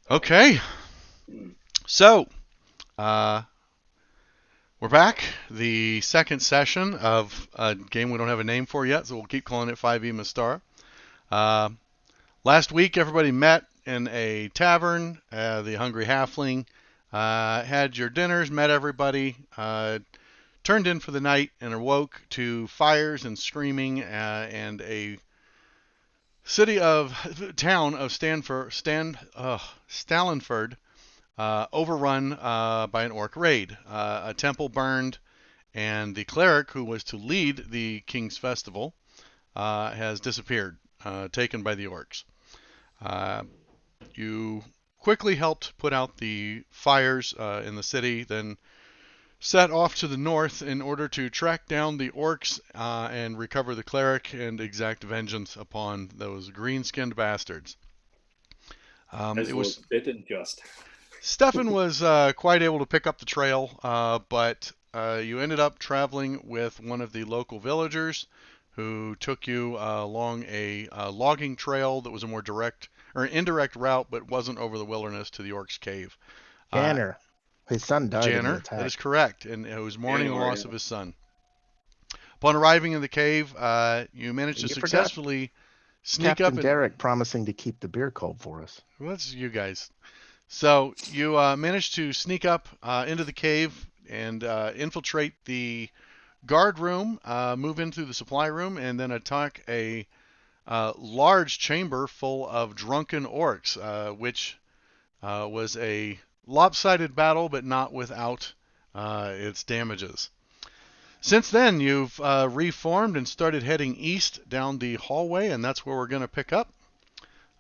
Okay, so uh, we're back. The second session of a game we don't have a name for yet, so we'll keep calling it 5e Mastar. Uh, Last week, everybody met in a tavern. The Hungry Halfling had your dinners, met everybody, turned in for the night, and awoke to fires and screaming and a town of Stallanford overrun by an orc raid. A temple burned, and the cleric who was to lead the king's festival has disappeared, taken by the orcs. Uh, you quickly helped put out the fires in the city, then set off to the north in order to track down the orcs and recover the cleric and exact vengeance upon those green-skinned bastards. As It was was fit and just. Stefan was quite able to pick up the trail, but you ended up traveling with one of the local villagers who took you along a logging trail that was a more direct or indirect route, but wasn't over the wilderness to the Orc's Cave. Uh, Janner. His son died in the Janner, that attack. is correct, and it was mourning the Janor, loss yeah. of his son. Upon arriving in the cave, you managed to You forgot successfully sneak Captain up and. Derek promising to keep the beer cold for us. Well, that's you guys. So you managed to sneak up into the cave and infiltrate the guard room, move into the supply room, and then attack a large chamber full of drunken orcs, which was a lopsided battle, but not without its damages. Since then, you've reformed and started heading east down the hallway, and that's where we're going to pick up.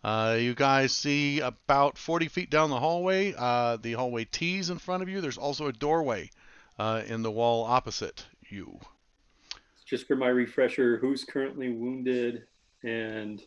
You guys see about 40 feet down the hallway tees in front of you. There's also a doorway in the wall opposite you. Just for my refresher, who's currently wounded and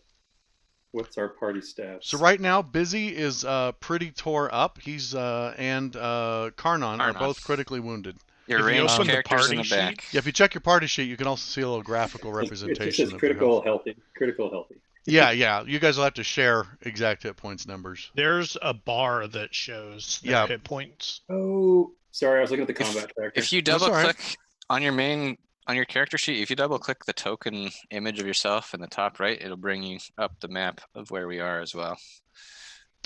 what's our party stats? So right now, Busy is pretty tore up. He's and Karnon are both critically wounded. Your If you ranged open the characters in party the back. Yeah, if you check your party sheet, you can also see a little graphical It representation just says of their health. critical healthy. Yeah. You guys will have to share exact hit points numbers. There's a bar that shows their Yeah. hit points. Oh, sorry, I was looking at the combat tracker. If you That's double all right. click on your character sheet, if you double click the token image of yourself in the top right, it'll bring you up the map of where we are as well.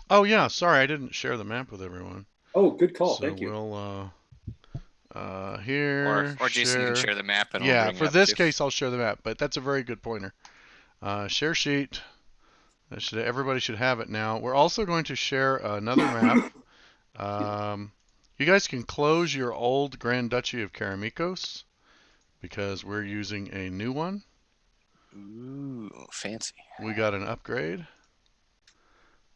Oh yeah, sorry, I didn't share the map with everyone. Oh, good call. So Thank you. we'll here. Or Jason share. can share the map and Yeah, we'll bring for it up this too. case, I'll share the map, but that's a very good pointer. Share sheet. Everybody should have it now. We're also going to share another map. You guys can close your old Grand Duchy of Karamikos because we're using a new one. Ooh, fancy. We got an upgrade.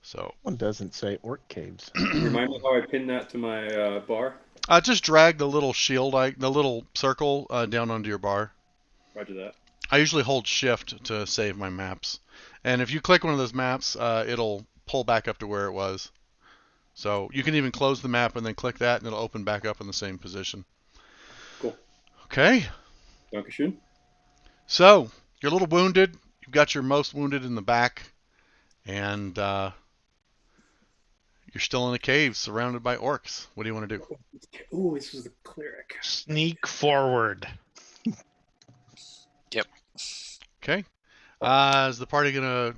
So One doesn't say orc caves. Remind me how I pinned that to my bar. just drag the little shield, the little circle down onto your bar. Roger that. I usually hold shift to save my maps. And if you click one of those maps, it'll pull back up to where it was. So you can even close the map and then click that and it'll open back up in the same position. Cool. Okay. Dankeschön. So you're a little wounded. You've got your most wounded in the back. And you're still in a cave surrounded by orcs. What do you want to do? Oh, this was the cleric. Sneak forward. Yep. Okay. Is the party gonna?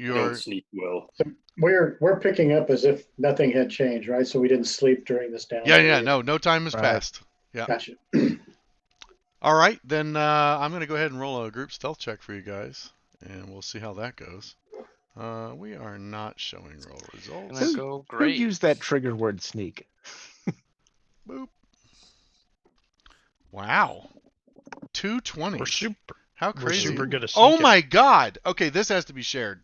Don't sneak well. We're picking up as if nothing had changed, right? So we didn't sleep during this down. Yeah. No time has Right. passed. Yeah. Gotcha. All right, then I'm gonna go ahead and roll a group stealth check for you guys, and we'll see how that goes. We are not showing roll results. Gonna go great. Who used that trigger word sneak? Boop. Wow. 220. We're super. How We're crazy. super good at Oh sneaking. my god. Okay, this has to be shared.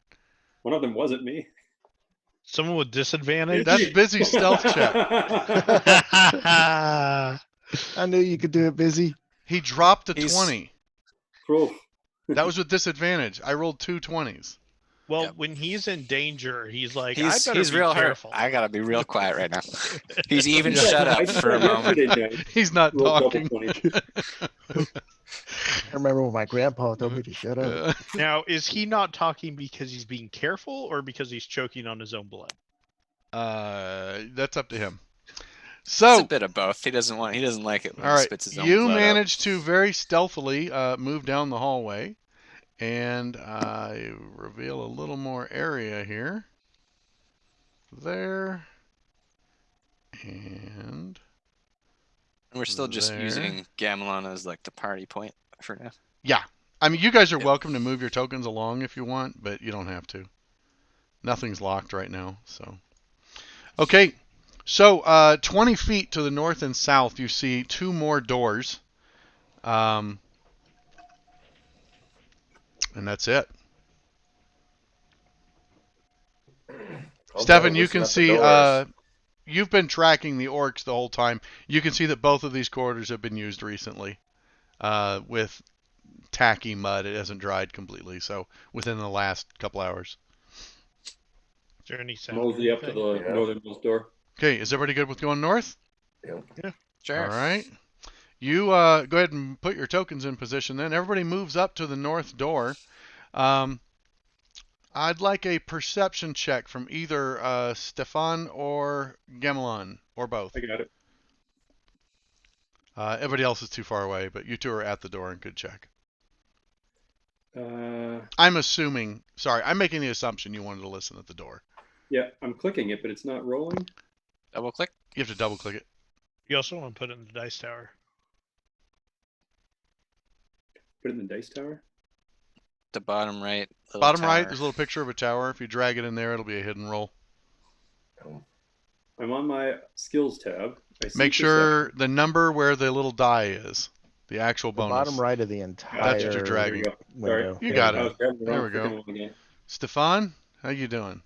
One of them wasn't me. Someone with disadvantage. That's Busy stealth check. I knew you could do it, Busy. He dropped a He's- 20. Cool. That was with disadvantage. I rolled two 20s. Well, Yep. when he's in danger, he's like, I He's better be real careful. hurt. I gotta be real quiet right now. He's even Yeah. shut I up did for a that moment. yesterday night. He's not Rolled double talking. 20. I remember when my grandpa told me to shut up. Now, is he not talking because he's being careful or because he's choking on his own blood? That's up to him. It's a So, bit of both. He doesn't like it when all he right, spits his own you blood out. managed to very stealthily move down the hallway, and reveal a little more area here. There, and And we're still just there. using Gamelon as like the party point for now. Yeah. I mean, you guys are Yep. welcome to move your tokens along if you want, but you don't have to. Nothing's locked right now, so. Okay, so 20 feet to the north and south, you see two more doors. And that's it. Stefan, you can see, you've been tracking the orcs the whole time. You can see that both of these corridors have been used recently with tacky mud. It hasn't dried completely, so within the last couple hours. Is there any sound? Mosey up to the northernmost door. Okay, is everybody good with going north? Yep. Sure. All right. You go ahead and put your tokens in position then. Everybody moves up to the north door. I'd like a perception check from either Stefan or Gemelon, or both. I got it. Everybody else is too far away, but you two are at the door and could check. I'm assuming, sorry, I'm making the assumption you wanted to listen at the door. Yeah, I'm clicking it, but it's not rolling. Double click. You have to double click it. You also want to put it in the dice tower. Put it in the dice tower. The bottom right. Bottom right, tower. there's a little picture of a tower. If you drag it in there, it'll be a hidden roll. I'm on my skills tab. I see Make sure the number where the little die is, the actual The bonus. bottom right of the entire That's what you're dragging. There you go. Sorry. window. You got I it. was grabbing the There wrong we go. freaking one again. Stefan, how you doing?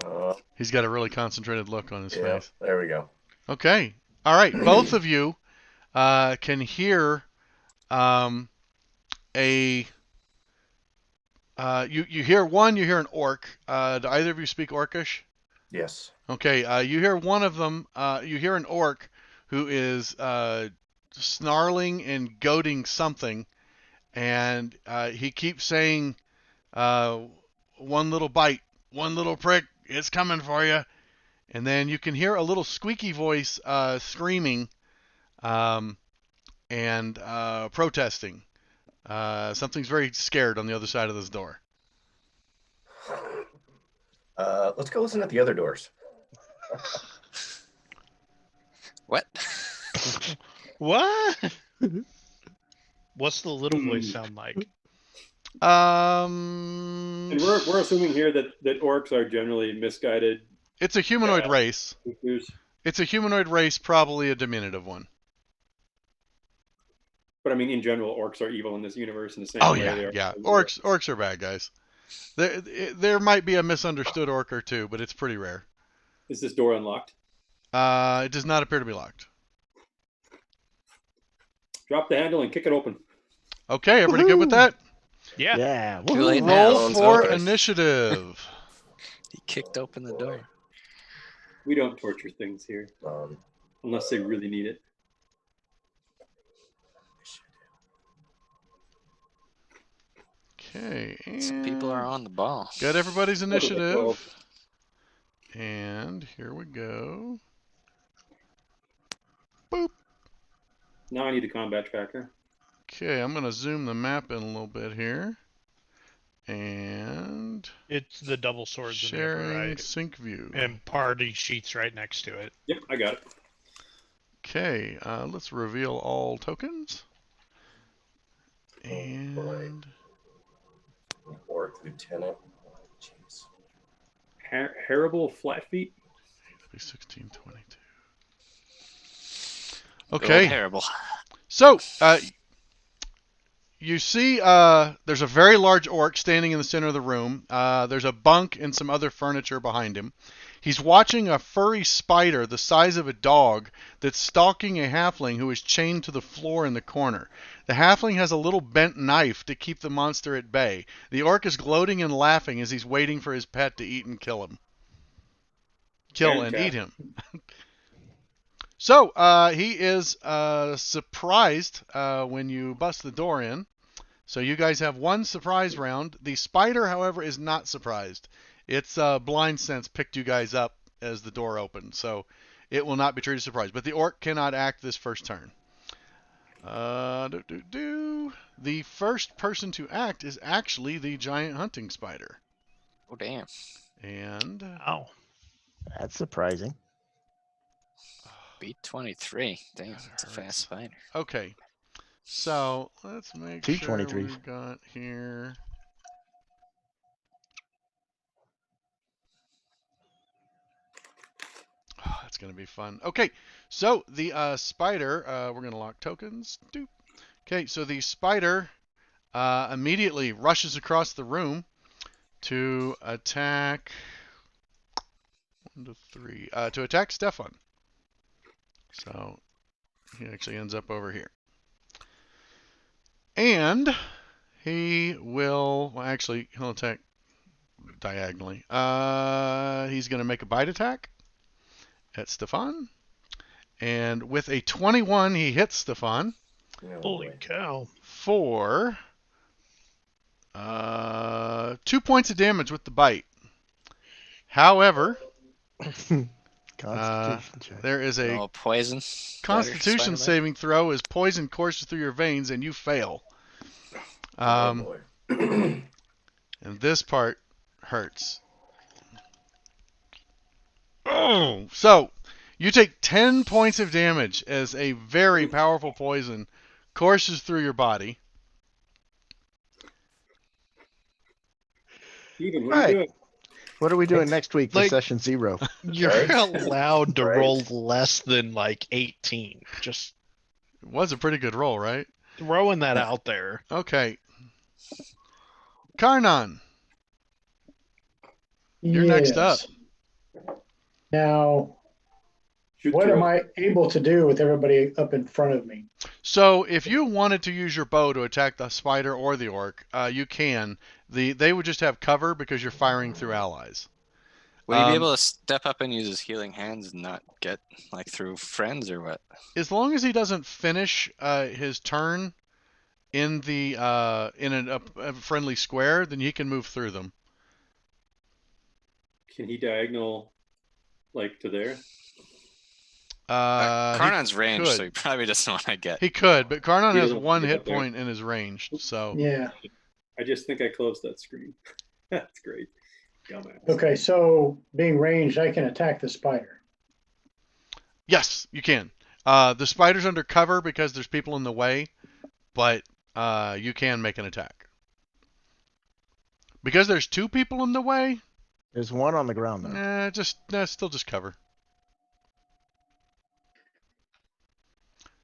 Uh, He's got a really concentrated look on his yeah, face. there we go. Okay. All right. Both of you can hear you hear one. You hear an orc. Do either of you speak Orcish? Yes. Okay. You hear one of them. You hear an orc who is snarling and goading something, and he keeps saying, "One little bite, one little prick, it's coming for you." And then you can hear a little squeaky voice screaming and protesting. Something's very scared on the other side of this door. Let's go listen at the other doors. What? What? What's the little voice sound like? And we're assuming here that orcs are generally misguided. It's a humanoid race. Creatures. It's a humanoid race, probably a diminutive one. But I mean, in general, orcs are evil in this universe in the same Oh way yeah, they are. yeah. Orcs are bad guys. There might be a misunderstood orc or two, but it's pretty rare. Is this door unlocked? It does not appear to be locked. Drop the handle and kick it open. Okay, everybody good with that? Yeah. Yeah. Too late woohoo. now. Roll It's for open. initiative. He kicked open the door. We don't torture things here Um, unless they really need it. Okay, Some people are on the ball. got everybody's Well, initiative. And here we go. Boop. now I need a combat tracker. Okay, I'm going to zoom the map in a little bit here. And It's the double swords in the upper sharing right. sync view. And party sheets right next to it. Yep, I got it. Okay, let's reveal all tokens. boy. And Orc Lieutenant. Jeez. Harrible Flatfeet. 16, 22. Go Okay, terrible. so you see there's a very large orc standing in the center of the room. There's a bunk and some other furniture behind him. He's watching a furry spider the size of a dog that's stalking a halfling who is chained to the floor in the corner. The halfling has a little bent knife to keep the monster at bay. The orc is gloating and laughing as he's waiting for his pet to eat and kill him. Kill and eat him. So he is surprised when you bust the door in. So you guys have one surprise round. The spider, however, is not surprised. Its blind sense picked you guys up as the door opened, so it will not be treated surprised. But the orc cannot act this first turn. The first person to act is actually the giant hunting spider. Oh, damn. And Ow. That's surprising. Beat 23. Damn, God, it it's a hurts. fast spider. Okay, so let's make Two sure 23s. we've got here. Oh, that's going to be fun. Okay, so the spider, we're going to lock tokens. Doop. Okay, so the spider immediately rushes across the room to attack 1 to 3, to attack Stefan. So he actually ends up over here. And he will, well, actually, he'll attack diagonally. He's going to make a bite attack at Stefan. And with a 21, he hits Stefan Oh, Holy boy. cow. for 2 points of damage with the bite. However, Constitution check. there is a Oh, poison. Constitution Spider-Man. saving throw as poison courses through your veins and you fail. Oh, boy. And this part hurts. Oh, so you take 10 points of damage as a very powerful poison courses through your body. Steven, what are Right. you doing? What are we doing next week for Like- session 0? You're Right. allowed to Right. roll less than like 18. Just It was a pretty good roll, right? throwing that out there. Okay. Karnan, you're next up. Now, Shoot what through am it. I able to do with everybody up in front of me? So if you wanted to use your bow to attack the spider or the orc, you can. They would just have cover because you're firing through allies. Would he be able to step up and use his healing hands and not get like through friends or what? As long as he doesn't finish his turn in the a friendly square, then he can move through them. Can he diagonal like to there? Karnan's ranged, could. so he probably doesn't want to get. He could, but Karnan He has doesn't 1 get hit up there. point and is ranged. So Yeah. I just think I closed that screen. That's great. Dumbass. Okay, so being ranged, I can attack the spider. yes, you can. The spider's under cover because there's people in the way, but you can make an attack. Because there's 2 people in the way, There's one on the ground though. still just cover.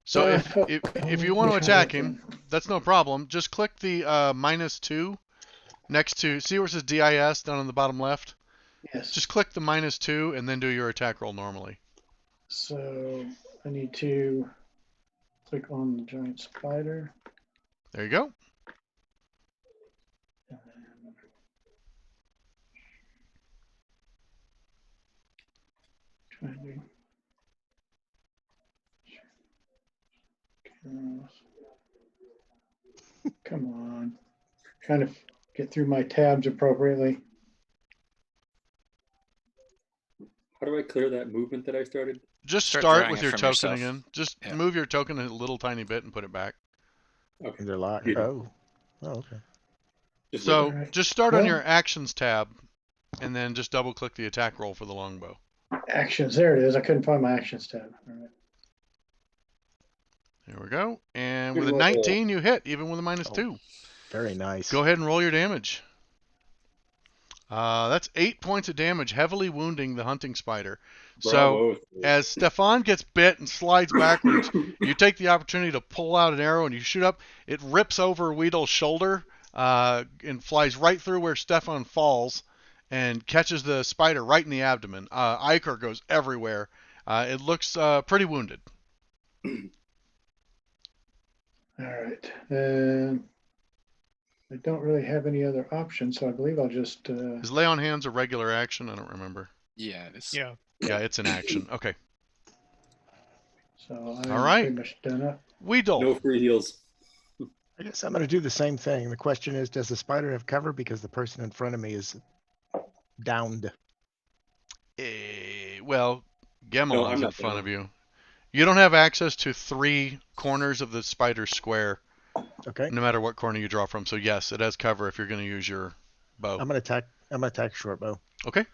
So if you want to attack him, that's no problem. Just click the -2 next to, see where it says DIS down on the bottom left? Yes. Just click the -2 and then do your attack roll normally. So I need to click on the giant spider. There you go. And then trying to come on. Trying to get through my tabs appropriately. How do I clear that movement that I started? Just Start start drawing with it your from token yourself. again. Just Yeah. move your token a little tiny bit and put it back. Okay. They're locked. Yeah. Oh. Oh, okay. Just So Alright. just start on Well- your actions tab and then just double click the attack roll for the longbow. Actions, there it is. I couldn't find my actions tab. All right. There we go. And Good with a roll. 19, you hit, even with a -2. Very nice. Go ahead and roll your damage. That's 8 points of damage, heavily wounding the hunting spider. So Bravo. as Stefan gets bit and slides backwards, you take the opportunity to pull out an arrow and you shoot up. It rips over Weedle's shoulder and flies right through where Stefan falls and catches the spider right in the abdomen. Ichor goes everywhere. It looks pretty wounded. All right. I don't really have any other options, so I believe I'll just. Is lay on hands a regular action? I don't remember. Yeah, it is. Yeah. Yeah, it's an action. Okay. So I'm All right. pretty much done up. Weedle. No free heals. I guess I'm going to do the same thing. The question is, does the spider have cover because the person in front of me is downed? well, No, I'm Gemelon's in not front down. of you. You don't have access to 3 corners of the spider square, Okay. no matter what corner you draw from. So yes, it has cover if you're going to use your bow. I'm gonna attack short bow. Okay.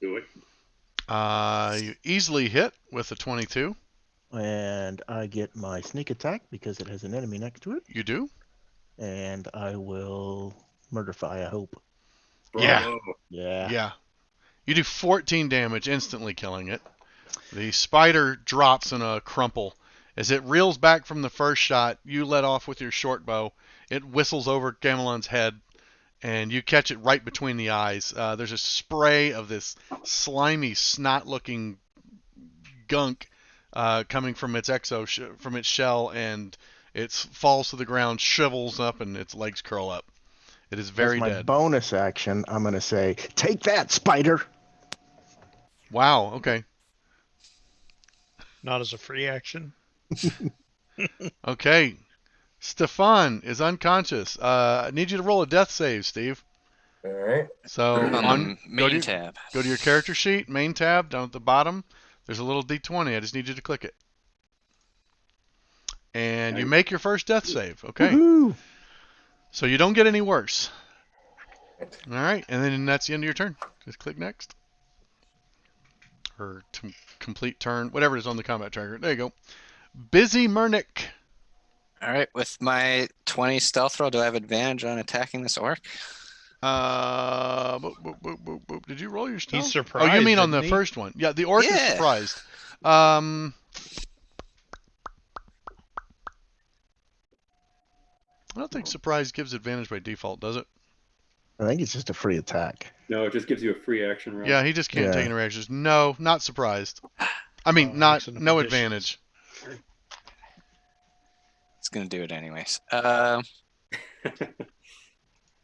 Do it. You easily hit with a 22. And I get my sneak attack because it has an enemy next to it. You do? And I will murderfy, I hope. Yeah. Bravo. Yeah. Yeah. You do 14 damage, instantly killing it. The spider drops in a crumple. As it reels back from the first shot, you let off with your short bow. It whistles over Gamelon's head, and you catch it right between the eyes. There's a spray of this slimy, snot-looking gunk coming from its from its shell, and it falls to the ground, shrivels up, and its legs curl up. It is very As my dead. bonus action, I'm gonna say, "Take that, spider!" Wow. Okay. Not as a free action. Okay. Stefan is unconscious. I need you to roll a death save, Steve. All right. So On the go main to tab. go to your character sheet, main tab, down at the bottom. There's a little D20. I just need you to click it. And you Nice. make your first death save. Okay. Woohoo! So you don't get any worse. All right, and then that's the end of your turn. Just click next. Or complete turn, whatever it is on the combat tracker. There you go. Busy Murnick. All right, with my 20 stealth roll, do I have advantage on attacking this orc? Boop, boop, boop, boop, boop. Did you roll your stealth? He's Oh, you surprised, mean on the isn't he? first one? Yeah, the orc is Yeah. surprised. I don't think surprise gives advantage by default, does it? I think it's just a free attack. No, it just gives you a free action round. Yeah, he just can't take Yeah. any reactions. No, not surprised. I mean, Makes enough no additions. advantage. It's gonna do it anyways.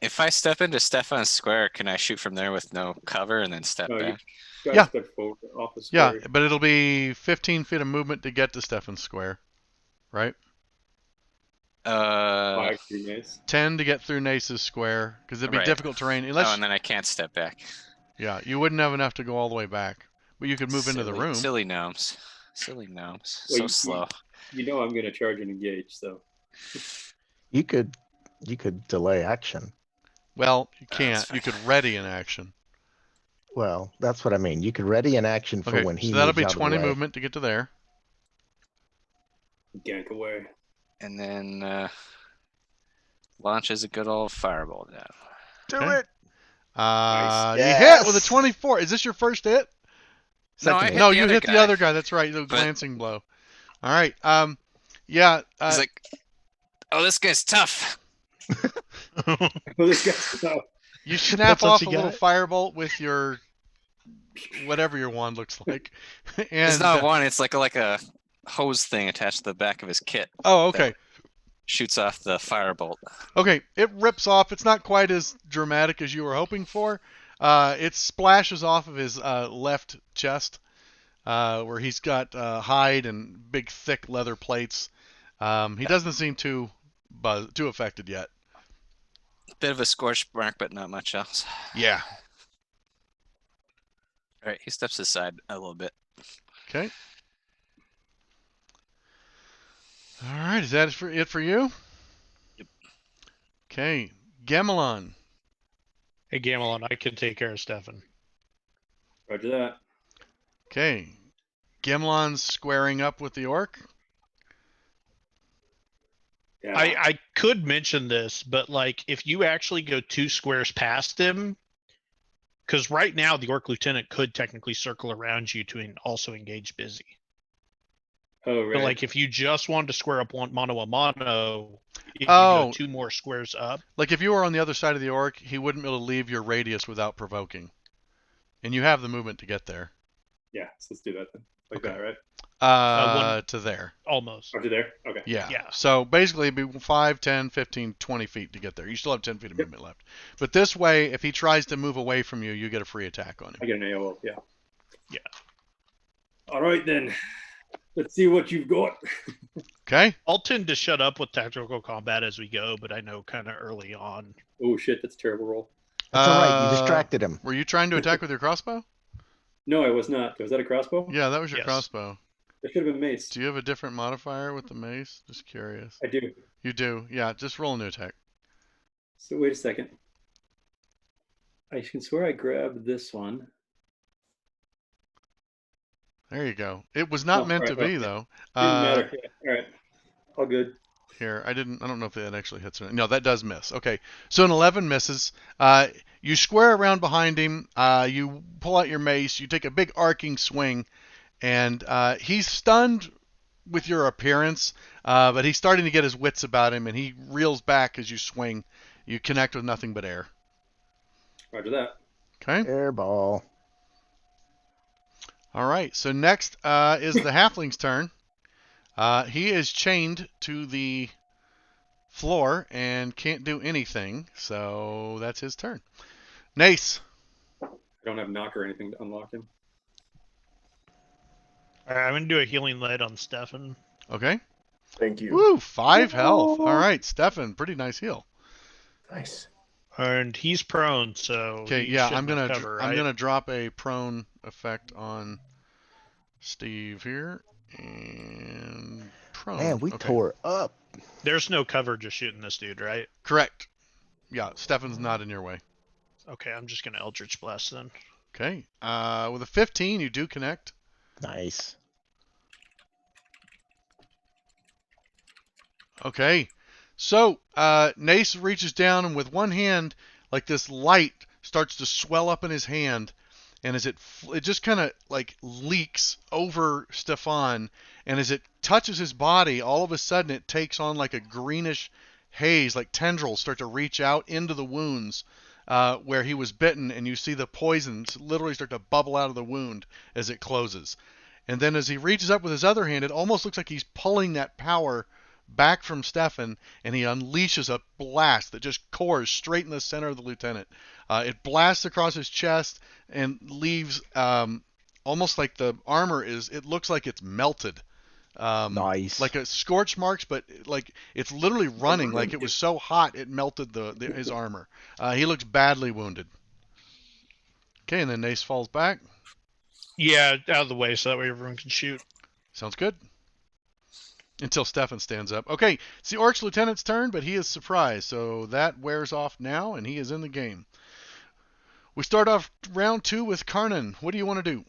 If I step into Stefan's square, can I shoot from there with no cover and then step No, you back? gotta Yeah. step forward off the Yeah, square. but it'll be 15 feet of movement to get to Stefan's square, right? 5 through Nace. 10 to get through Nace's square, because it'd be Right. difficult terrain. Oh, Unless, and then I can't step back. yeah, you wouldn't have enough to go all the way back. But you could move into the room. Silly gnomes. Silly gnomes. Well, So you- slow. You know I'm gonna charge and engage, so You could delay action. Well, you That's can't. fine. You could ready an action. Well, that's what I mean. You could ready an action for Okay, when he so that'll moves be out of the 20 way. movement to get to there. gank away. And then launches a good old firebolt down. Do Okay. it! You Yes! hit with a 24. Is this your first hit? No, I Second hit hit. No, the you other hit the guy. other guy. That's right. The But- glancing blow. All right. Yeah. He's like, oh, this guy's tough. Well, this guy's no. You snap That's what off you a little got? firebolt with your whatever your wand looks like. It's And not one. It's like a hose thing attached to the back of his kit. oh, okay. Shoots off the firebolt. Okay, it rips off. It's not quite as dramatic as you were hoping for. It splashes off of his left chest, where he's got hide and big, thick leather plates. He doesn't seem too affected yet. Bit of a scorch mark, but not much else. Yeah. All right, he steps aside a little bit. Okay. All right, is that it for you? Yep. Okay, Gamelon. Hey, Gamelon, I can take care of Stefan. Roger that. Okay, Gamelon's squaring up with the orc. Yeah. I could mention this, but like if you actually go 2 squares past him, because right now the orc lieutenant could technically circle around you to also engage busy. Oh, right. But like if you just wanted to square up one mono a mono, if you Oh. go 2 more squares up. Like if you were on the other side of the orc, he wouldn't be able to leave your radius without provoking. And you have the movement to get there. Yeah, so let's do that then. Like Okay. that, right? To there. Almost. Roger there? Okay. Yeah. Yeah. So basically it'd be 5, 10, 15, 20 feet to get there. You still have 10 feet of movement left. But this way, if he tries to move away from you, you get a free attack on him. I get an AOL, yeah. Yeah. All right, then. Let's see what you've got. Okay? I'll tend to shut up with tactical combat as we go, but I know kind of early on. Oh, shit, that's a terrible roll. That's all right. You Uh, distracted him. Were you trying to attack with your crossbow? No, I was not. Was that a crossbow? Yeah, that was your Yes. crossbow. That should have been mace. Do you have a different modifier with the mace? Just curious. I do. You do. Yeah, just roll a new attack. So wait a second. I can swear I grabbed this one. There you go. It was not meant to be, though. Didn't matter. Yeah. All right. All good. Here, I don't know if that actually hits or not. No, that does miss. Okay, so an 11 misses. You square around behind him. You pull out your mace. You take a big arcing swing, and he's stunned with your appearance, but he's starting to get his wits about him, and he reels back as you swing. You connect with nothing but air. Roger that. Okay. Airball. All right. So next is the halfling's turn. He is chained to the floor and can't do anything, so that's his turn. Nace. I don't have knock or anything to unlock him. All right, I'm gonna do a healing light on Stefan. Okay. Thank you. Woo, 5 health. All right, Stefan, pretty nice heal. Nice. And he's prone, so Okay, he yeah, shouldn't I'm gonna recover, right? I'm gonna drop a prone effect on Steve here and prone. Man, we Okay. tore up. There's no cover just shooting this dude, right? Correct. Yeah, Stefan's not in your way. Okay, I'm just gonna Eldritch Blast then. Okay. With a 15, you do connect. Nice. Okay. So, Nace reaches down and with one hand, like this light starts to swell up in his hand, and as it just kind of like leaks over Stefan, and as it touches his body, all of a sudden it takes on like a greenish haze, like tendrils start to reach out into the wounds where he was bitten, and you see the poisons literally start to bubble out of the wound as it closes. And then as he reaches up with his other hand, it almost looks like he's pulling that power back from Stefan, and he unleashes a blast that just cores straight in the center of the lieutenant. It blasts across his chest and leaves almost like the armor it looks like it's melted. Nice. Like a scorch marks, but like it's literally running. Like it was so hot it melted his armor. He looks badly wounded. Okay, and then Nace falls back. Yeah, out of the way so that way everyone can shoot. Sounds good. Until Stefan stands up. Okay, it's the Orc's lieutenant's turn, but he is surprised, so that wears off now, and he is in the game. We start off round 2 with Karnan. What do you want to do?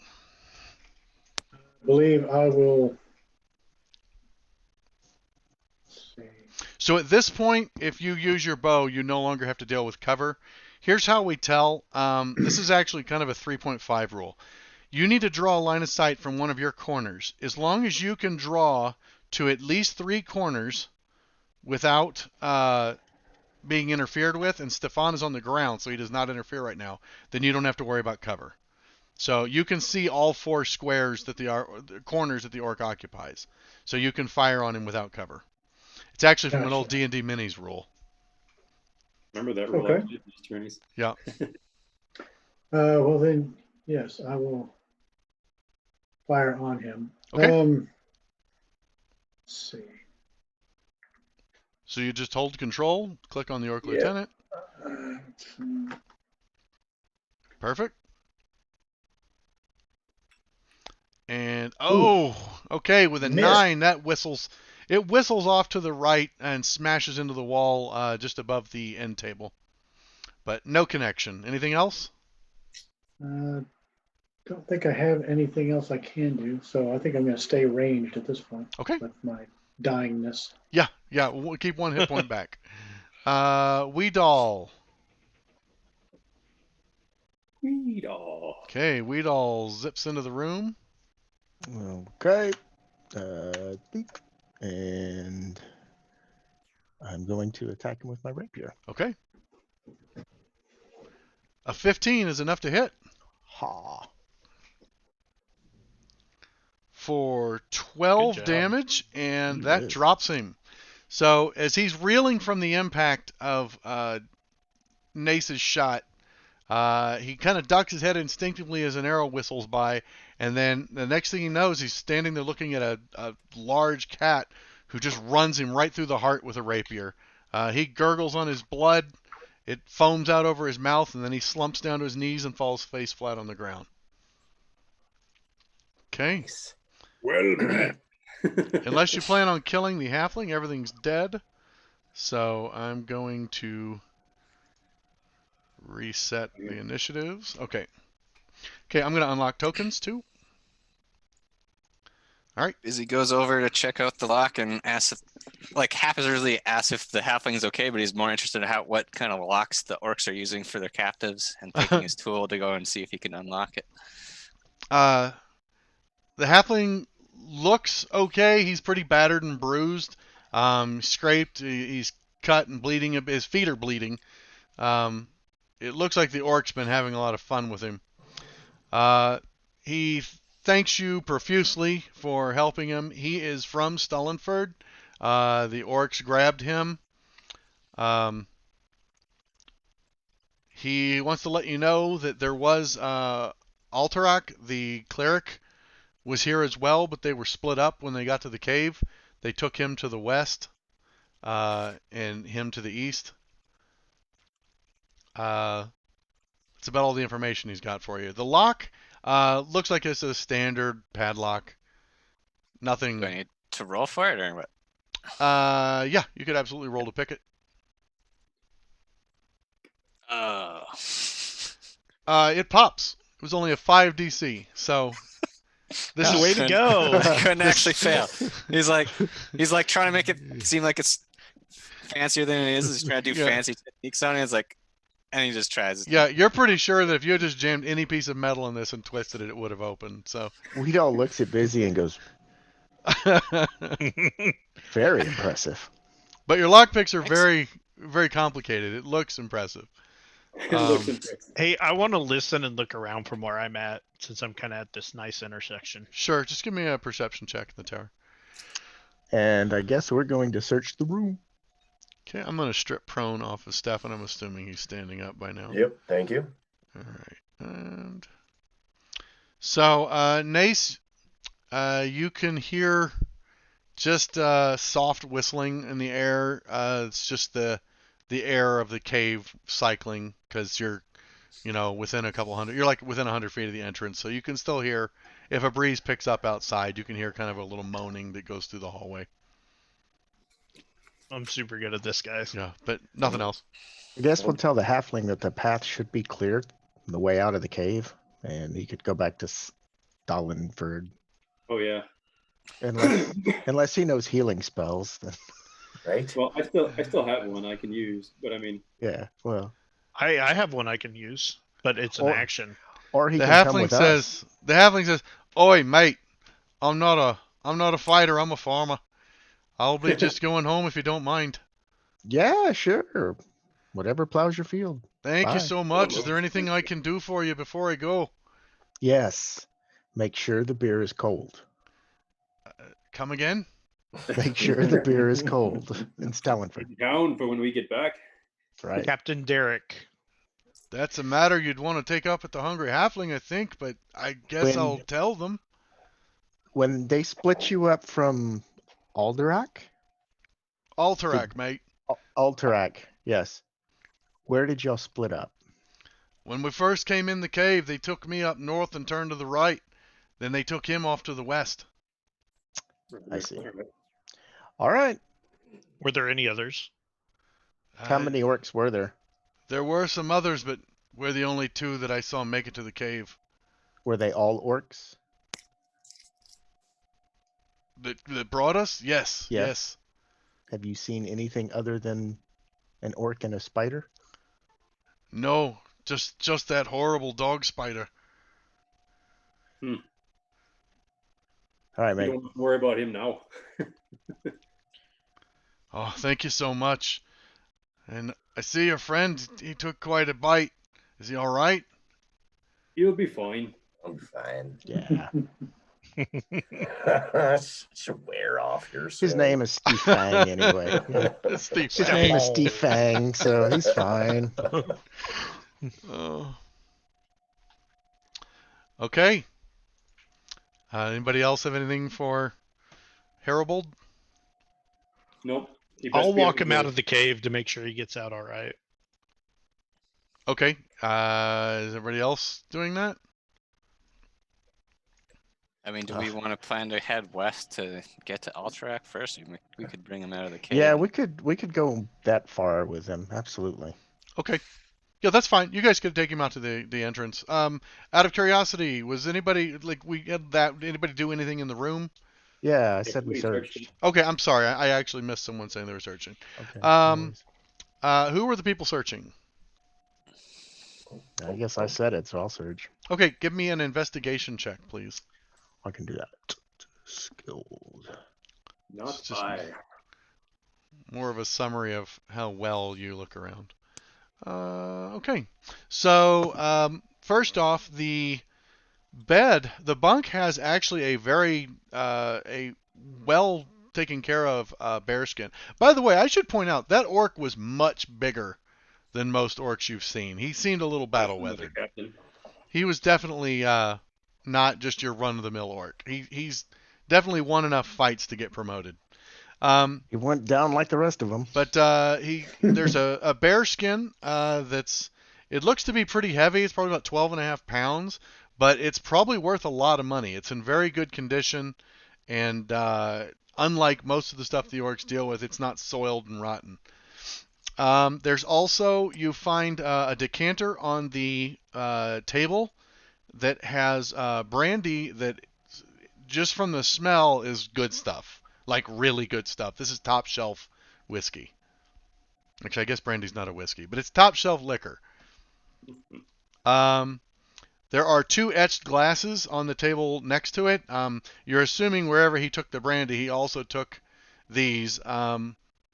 I believe I will. Let's see. So at this point, if you use your bow, you no longer have to deal with cover. Here's how we tell. This is actually kind of a 3.5 rule. You need to draw a line of sight from one of your corners. As long as you can draw to at least 3 corners without being interfered with, and Stefan is on the ground, so he does not interfere right now, then you don't have to worry about cover. So you can see all 4 squares that the corners that the orc occupies. So you can fire on him without cover. It's actually from an old Gotcha. D&D minis rule. Remember that rule? Okay. Attorneys. Yeah. Well then, yes, I will fire on him. Okay. Let's see. So you just hold control, click on the orc Yeah. lieutenant. Uh, Perfect. And okay, with a Missed. 9, that whistles. It whistles off to the right and smashes into the wall just above the end table. But no connection. Anything else? don't think I have anything else I can do, so I think I'm going to stay ranged at this point Okay. with my dyingness. Yeah, we'll keep 1 hit point back. Weedall. Weedall. Okay, Weedall zips into the room. Okay. Boop. And I'm going to attack him with my rapier. Okay. A 15 is enough to hit Ha. for 12 Good job. damage, and He that is. drops him. So as he's reeling from the impact of Nace's shot, he kind of ducks his head instinctively as an arrow whistles by, and then the next thing he knows, he's standing there looking at a large cat who just runs him right through the heart with a rapier. He gurgles on his blood. It foams out over his mouth, and then he slumps down to his knees and falls face flat on the ground. Okay. Nice. Well met. Unless you plan on killing the halfling, everything's dead. So I'm going to reset the initiatives. Okay. Okay, I'm going to unlock tokens too. All right. Izzy goes over to check out the lock and asks if, like, haphazardly asks if the halfling's okay, but he's more interested in what kind of locks the orcs are using for their captives, and taking his tool to go and see if he can unlock it. The halfling looks okay. He's pretty battered and bruised. Scraped. He's cut and bleeding. His feet are bleeding. It looks like the orc's been having a lot of fun with him. He thanks you profusely for helping him. He is from Stallanford. The orcs grabbed him. He wants to let you know that there was Alterac, the cleric, was here as well, but they were split up when they got to the cave. They took him to the west and him to the east. That's about all the information he's got for you. The lock looks like it's a standard padlock. Nothing. Do I need to roll for it or what? Yeah, you could absolutely roll to pick it. It pops. It was only a 5 DC, so this is way to go. Couldn't actually fail. He's like trying to make it seem like it's fancier than it is. He's trying to do fancy techniques on it. It's like, and he just tries. Yeah, you're pretty sure that if you had just jammed any piece of metal in this and twisted it, it would have opened. So Weedall looks at Busy and goes, very impressive. But your lockpicks are very, very complicated. It looks impressive. It looks impressive. Hey, I want to listen and look around from where I'm at, since I'm kind of at this nice intersection. Sure, just give me a perception check in the tower. And I guess we're going to search the room. Okay, I'm going to strip prone off of Stefan. I'm assuming he's standing up by now. Yep, thank you. All right. And so, Nace, you can hear just soft whistling in the air. It's just the air of the cave cycling, because you're, within a couple hundred. You're like within 100 feet of the entrance, so you can still hear. If a breeze picks up outside, you can hear kind of a little moaning that goes through the hallway. I'm super good at this, guys. Yeah, but nothing else. I guess we'll tell the halfling that the path should be cleared on the way out of the cave, and he could go back to Stallanford. Oh yeah. Unless he knows healing spells. Then, Right? Well, I still have one I can use, but I mean, yeah, well. I have one I can use, but it's an action. Or he The can come halfling with us. the halfling says, "Oi, mate, I'm not a fighter. I'm a farmer. I'll be just going home if you don't mind." Yeah, sure. Whatever plows your field. Thank Bye. you so much. Is there anything I can do for you before I go? Yes. Make sure the beer is cold. Come again? Make sure the beer is cold in Stallanford. down for when we get back. Right. Captain Derek. That's a matter you'd want to take up with the Hungry Halfling, I think, but I guess When- I'll tell them. When they split you up from Alderac? Alterac, mate. Alterac, yes. Where did y'all split up? When we first came in the cave, they took me up north and turned to the right. Then they took him off to the west. I see. All right. Were there any others? How many orcs were there? There were some others, but we're the only two that I saw make it to the cave. Were they all orcs? That brought us? Yes. Yeah. Yes. Have you seen anything other than an orc and a spider? No, just that horrible dog spider. All right, We mate. don't have to worry about him now. Oh, thank you so much. And I see your friend, he took quite a bite. Is he all right? He'll be fine. I'm fine. Yeah. Should wear off your His name is Steve Fang anyway. Steve. His name is Steve Fang, so he's fine. Oh. Okay. Anybody else have anything for Harold? Nope. He best I'll be able walk to him do out it. of the cave to make sure he gets out all right. Okay. Is everybody else doing that? I mean, do we want to plan to head west to get to Alterac first? We could bring him out of the cave. Yeah, we could go that far with him. Absolutely. Okay. Yeah, that's fine. You guys could take him out to the entrance. Out of curiosity, was anybody like we had that? Anybody do anything in the room? Yeah, I Yeah, said we we searched searched. Okay, I'm sorry. I actually missed someone saying they were searching. Okay. Um, Who were the people searching? I guess I said it, so I'll search. Okay, give me an investigation check, please. I can do that. Skills. Not It's just I. more of a summary of how well you look around. Okay, so first off, the bunk has actually a very a well taken care of bearskin. By the way, I should point out that orc was much bigger than most orcs you've seen. He seemed a little battle weathered. Captain. He was definitely not just your run of the mill orc. He's definitely won enough fights to get promoted. He went down like the rest of them. But there's a bear skin that's it looks to be pretty heavy. It's probably about 12.5 pounds, but it's probably worth a lot of money. It's in very good condition, and unlike most of the stuff the orcs deal with, it's not soiled and rotten. There's also, you find a decanter on the table that has brandy that just from the smell is good stuff. Like really good stuff. This is top shelf whiskey. Actually, I guess brandy's not a whiskey, but it's top shelf liquor. There are 2 etched glasses on the table next to it. You're assuming wherever he took the brandy, he also took these.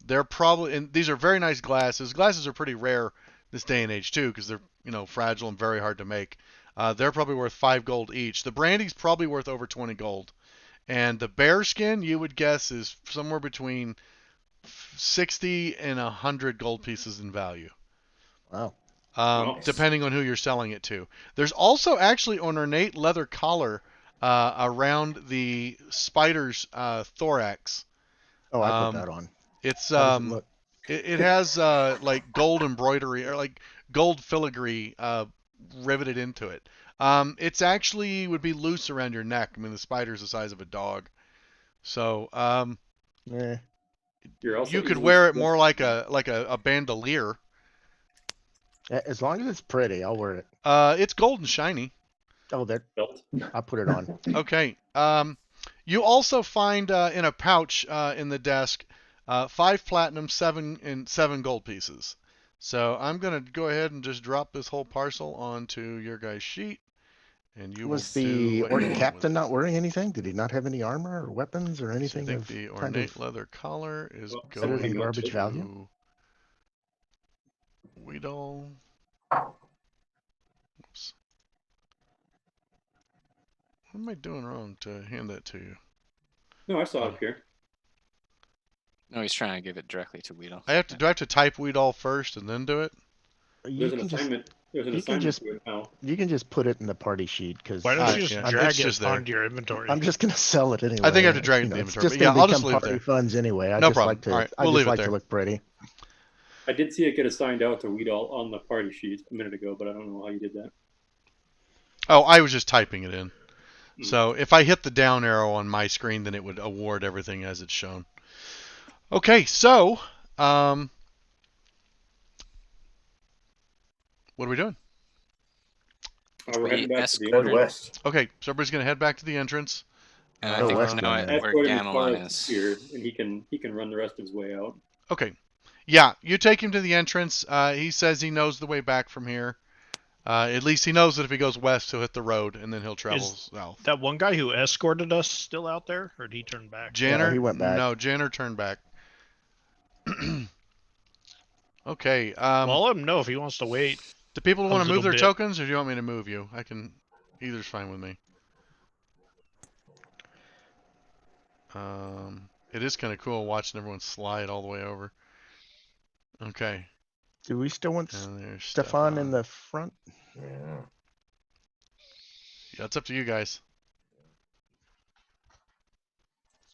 They're probably, and these are very nice glasses. Glasses are pretty rare this day and age too, because they're fragile and very hard to make. They're probably worth 5 gold each. The brandy's probably worth over 20 gold. And the bearskin, you would guess, is somewhere between 60 and 100 gold pieces in value. Wow. Depending on who you're selling it to. There's also actually an ornate leather collar around the spider's thorax. Oh, I put that on. It's How does it look? it has like gold embroidery or like gold filigree riveted into it. It's actually would be loose around your neck. I mean, the spider's the size of a dog, so You're also you could easily wear it split. more like a bandolier. As long as it's pretty, I'll wear it. It's gold and shiny. Oh, there. Belt. I put it on. Okay. You also find in a pouch in the desk 5 platinum, 7 gold pieces. So I'm gonna go ahead and just drop this whole parcel onto your guys' sheet, and you Was will do the what you want with captain it. not wearing anything? Did he not have any armor or weapons or So I anything think of the kind ornate of leather collar is Well, considered going in garbage to value? Weedle. Oops. What am I doing wrong to hand that to you? No, I saw it here. No, he's trying to give it directly to Weedle. Do I have to type Weedle first and then do it? You There's an can just assignment. There's an you can assignment just- to it now. you can just put it in the party sheet because Why don't Ah, you just yeah, drag it's just it there. onto your inventory? I'm just gonna sell it anyway. I think I have to drag it in the It's inventory, just but yeah, gonna I'll just become leave it party there. funds anyway. I No just problem. like to. All right, I we'll just leave it like there. to look pretty. I did see it get assigned out to Weedall on the party sheet a minute ago, but I don't know how you did that. Oh, I was just typing it in. Hmm. So if I hit the down arrow on my screen, then it would award everything as it's shown. Okay, so what are we doing? We're heading back to escort the Head entrance. west. Okay, so everybody's gonna head back to the entrance. And I Go think west we know then, it, man. where Escort him as far Gamelon as is. here, and he can run the rest of his way out. Okay, yeah, you take him to the entrance. He says he knows the way back from here. At least he knows that if he goes west, he'll hit the road, and then he'll travel south. That one guy who escorted us still out there, or did he turn back? Janner, he went back. No, Janner turned back. Okay. Well, I'll let him know if he wants to wait. Do people a want to move little their bit. tokens, or do you want me to move you? I can. Either's fine with me. It is kind of cool watching everyone slide all the way over. Okay. Do we still want And there's Stefan in the front? Yeah. Yeah, it's up to you guys.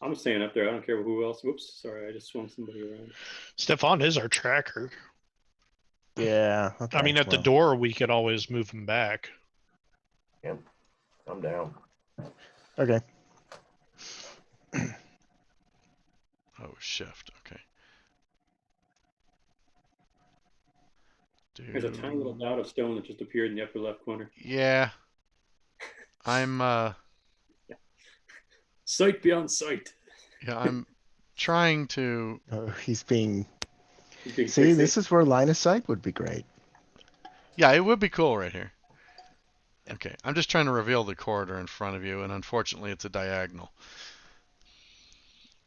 I'm staying up there. I don't care who else. Whoops, sorry, I just swung somebody around. Stefan is our tracker. Yeah. Okay. I mean, at the well, door, we could always move him back. I'm down. Okay. Oh, shift. Okay. There's a tiny little dot of stone that just appeared in the upper left corner. Yeah. I'm Sight beyond sight. yeah, I'm trying to He's being. He's being See, fixated. this is where line of sight would be great. Yeah, it would be cool right here. Okay, I'm just trying to reveal the corridor in front of you, and unfortunately it's a diagonal.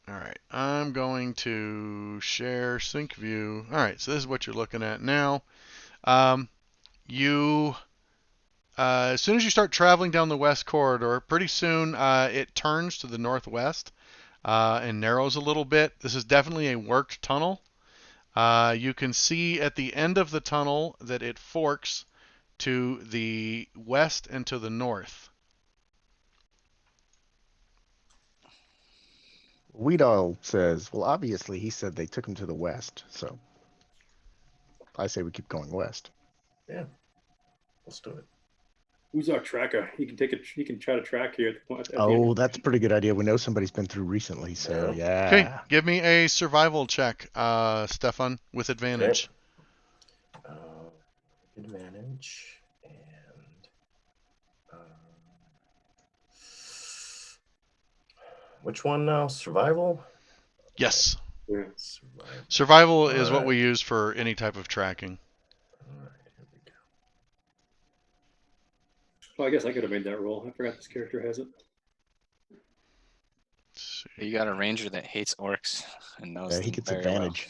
Alright, I'm going to share sync view. Alright, so this is what you're looking at now. You as soon as you start traveling down the west corridor, pretty soon it turns to the northwest and narrows a little bit. This is definitely a worked tunnel. You can see at the end of the tunnel that it forks to the west and to the north. Weedall says, well, obviously he said they took him to the west, so I say we keep going west. Yeah. Let's do it. Who's our tracker? He can take a. He can try to track here. At the Oh, end. that's a pretty good idea. We know somebody's been through recently, so yeah. Okay, give me a survival check, Stefan, with advantage. Okay. Advantage and which one now? Survival. Yes. Yeah. Survival. Survival is what Alright. we use for any type of tracking. All right. Here we go. Well, I guess I could have made that roll. I forgot this character has it. Let's see. You got a ranger that hates orcs and knows Yeah, he them gets very well. advantage.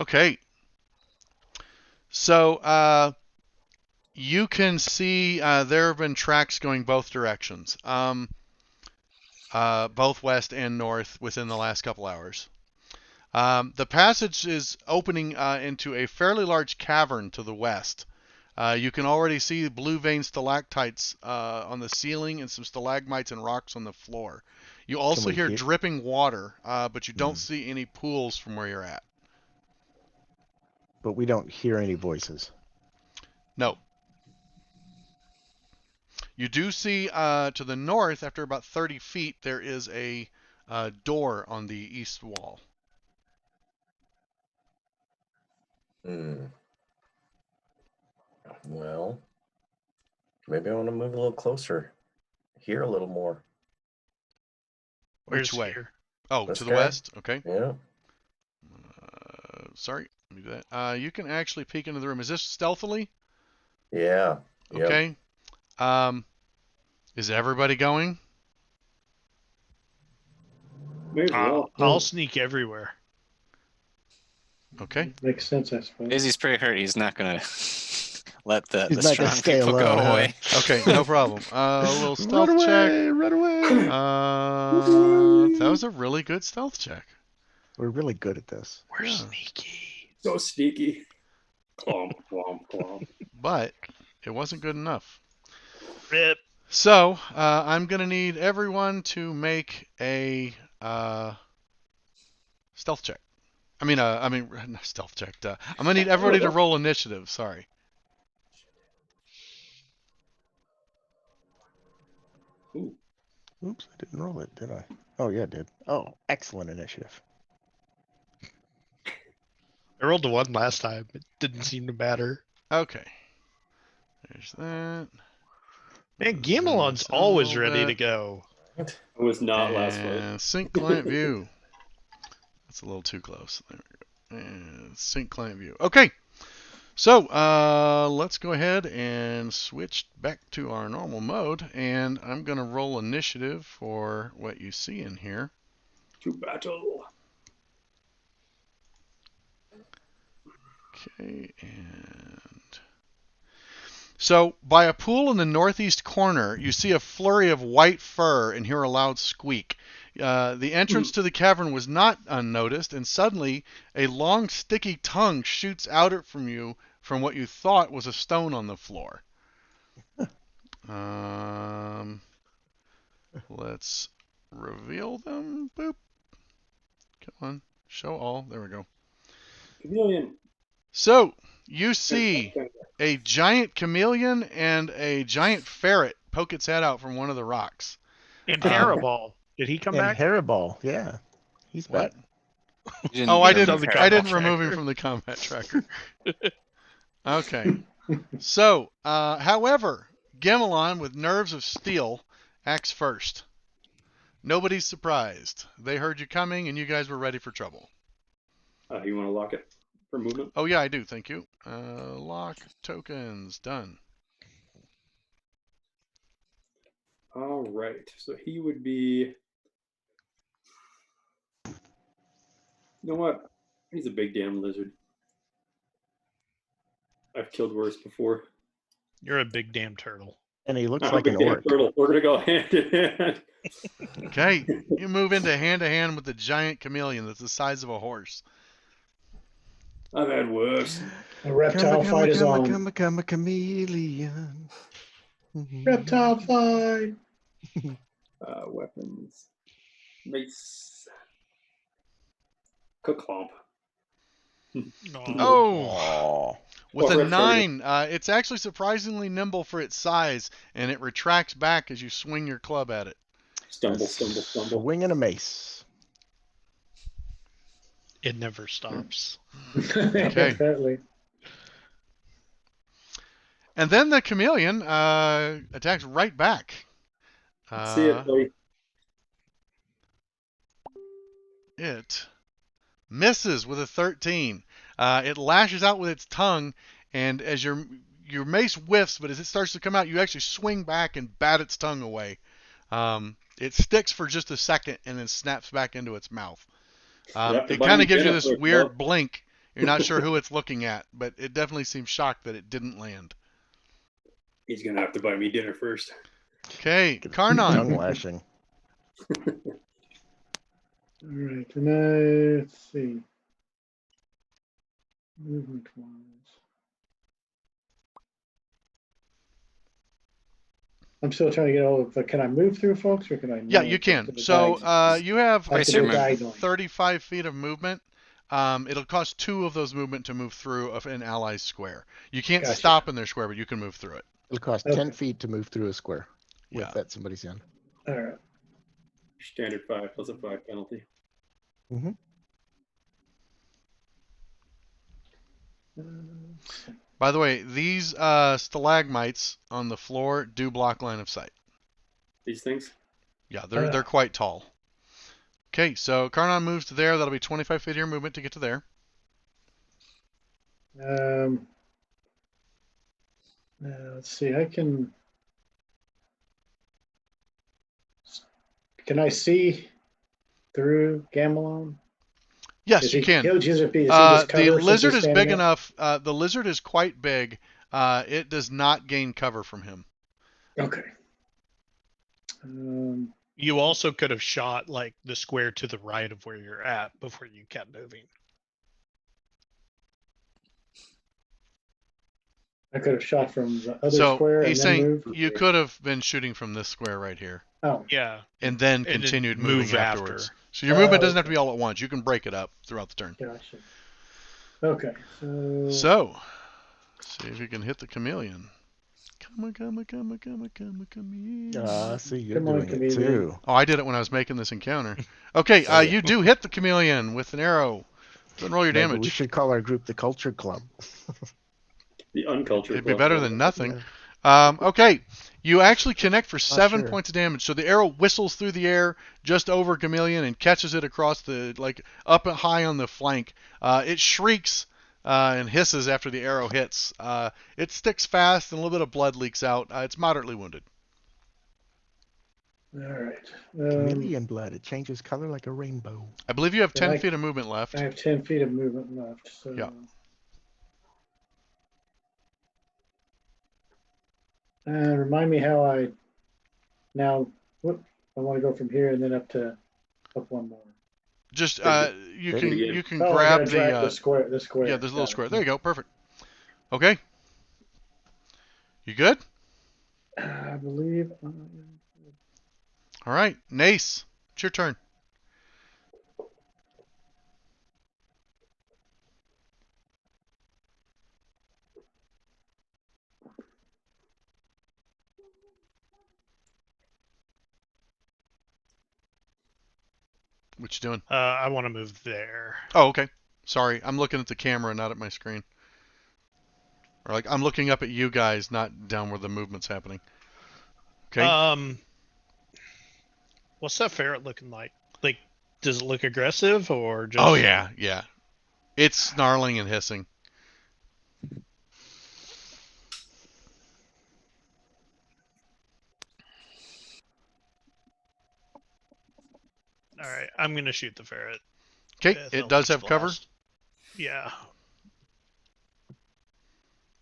Okay. So you can see there have been tracks going both directions, both west and north within the last couple hours. The passage is opening into a fairly large cavern to the west. You can already see blue vein stalactites on the ceiling and some stalagmites and rocks on the floor. You also we hear hear- dripping water, but you don't see any pools from where you're at. But we don't hear any voices. No. You do see to the north, after about 30 feet, there is a door on the east wall. Well, maybe I want to move a little closer. Hear a little more. Which Where's way? here? Oh, This to the guy? west? Okay. Yeah. Sorry, let me do that. You can actually peek into the room. Is this stealthily? Yeah. Yep. Okay. Is everybody going? May as well. I'll sneak everywhere. Okay. Makes sense, I suppose. Izzy's pretty hurt. He's not gonna let the He's not gonna strong stay people alone, go huh? away. Okay, no problem. A little Run stealth away! check. Run away! That was a really good stealth check. We're really good at this. We're Yeah. sneaky. So sneaky. Clomp, clomp, clomp. But it wasn't good enough. Rip. So I'm gonna need everyone to make a stealth check. Not stealth check. I'm gonna need everybody to roll initiative. Sorry. Ooh. Oops, I didn't roll it, did I? Oh, yeah, I did. Oh, excellent initiative. I rolled a 1 last time. It didn't seem to matter. Okay. There's that. Man, Gamelon's always ready to go. I was not last fight. And sync client view. That's a little too close. There we go. And sync client view. Okay. So let's go ahead and switch back to our normal mode. And I'm going to roll initiative for what you see in here. To battle. Okay. And so by a pool in the northeast corner, you see a flurry of white fur and hear a loud squeak. The entrance to the cavern was not unnoticed, and suddenly a long, sticky tongue shoots out from you from what you thought was a stone on the floor. Let's reveal them. Boop. Come on. Show all. There we go. Chameleon. So, you see a giant chameleon and a giant ferret poke its head out from one of the rocks. And Hairball. Did he come And back? Hairball, yeah. He's What? back. You didn't Oh, I He's didn't. on the I combat didn't remove him tracker. from the combat tracker. Okay. So, however, Gamelon with nerves of steel acts first. Nobody's surprised. They heard you coming, and you guys were ready for trouble. You want to lock it for movement? Oh yeah, I do. Thank you. Lock tokens done. All right. So he would be. You know what? He's a big damn lizard. I've killed worse before. You're a big damn turtle. And he looks I'm a like big an damn orc. turtle. We're gonna go hand in hand. Okay, you move into hand to hand with the giant chameleon that's the size of a horse. I've had worse. A reptile fight is on. Come, chameleon. Reptile fight. Weapons. Mace. Ka-clomp. Oh, Aw. with Oh, a Rick, sorry. 9, it's actually surprisingly nimble for its size, and it retracts back as you swing your club at it. Stumble, A stumble, stumble. Swing and a mace. It never stops. Apparently. And then the chameleon attacks right back. See it, buddy. It misses with a 13. It lashes out with its tongue, and as your mace whiffs, but as it starts to come out, you actually swing back and bat its tongue away. It sticks for just a second and then snaps back into its mouth. It kind of gives you this weird blink. You're not sure who it's looking at, but it definitely seems shocked that it didn't land. He's gonna have to buy me dinner first. Okay, Tongue Karnon. lashing. All right, and let's see. Movement wise. I'm still trying to get all of. Can I move through, folks, or can I? Yeah, not you to can. the So diagonal? you have I have to Place your go movement. diagonally. 35 feet of movement. It'll cost 2 of those movement to move through an ally's square. You can't Gotcha. stop in their square, but you can move through it. It'll cost Okay. 10 feet to move through a square with Yeah. that somebody's in. All right. Standard 5 plus a 5 penalty. By the way, these stalagmites on the floor do block line of sight. These things. Yeah, they're quite tall. Okay, so Karnon moves to there. That'll be 25 feet of your movement to get to there. Let's see. I can. Can I see through Gamelon? Yes, Is you he, can. Is he just The cover since lizard he's is big standing up? enough. The lizard is quite big. It does not gain cover from him. Okay. You also could have shot like the square to the right of where you're at before you kept moving. I could have shot from the other So square and he's then saying moved. you could have been shooting from this square right here, Oh, Yeah. and then then continued move moving after. afterwards. So your movement doesn't have to okay. be all at once. You can break it up throughout the turn. gotcha. Okay. So, So, see if you can hit the chameleon. Come on, chameleon. See, you're Come on, doing it chameleon. too. Oh, I did it when I was making this encounter. Okay, Oh, yeah. you do hit the chameleon with an arrow. Go and roll your Maybe damage. we should call our group the Culture Club. The uncultured. It'd be club. better than nothing. Yeah. Okay, you actually connect for 7 sure. points of damage. So the arrow whistles through the air just over chameleon and catches it across the up and high on the flank. It shrieks and hisses after the arrow hits. It sticks fast and a little bit of blood leaks out. It's moderately wounded. all right. Chameleon blood. It changes color like a rainbow. I believe you have Yeah, 10 feet of movement left. I have 10 feet of movement left. So. Yeah. Remind me how I now. Whoop, I want to go from here and then up one more. Just you There can you go. you can Oh, I grab gotta drag the the square. The square. yeah, there's a little Got it. square. There you go. Perfect. Okay. You good? I believe. All right, Nace, it's your turn. What you doing? I want to move there. Oh, okay. Sorry, I'm looking at the camera, not at my screen. Or like I'm looking up at you guys, not down where the movement's happening. Okay. What's that ferret looking like? Like, does it look aggressive or just? Oh yeah, yeah. It's snarling and hissing. All right, I'm gonna shoot the ferret. Okay, with it does have Eldritch cover. Blast. Yeah.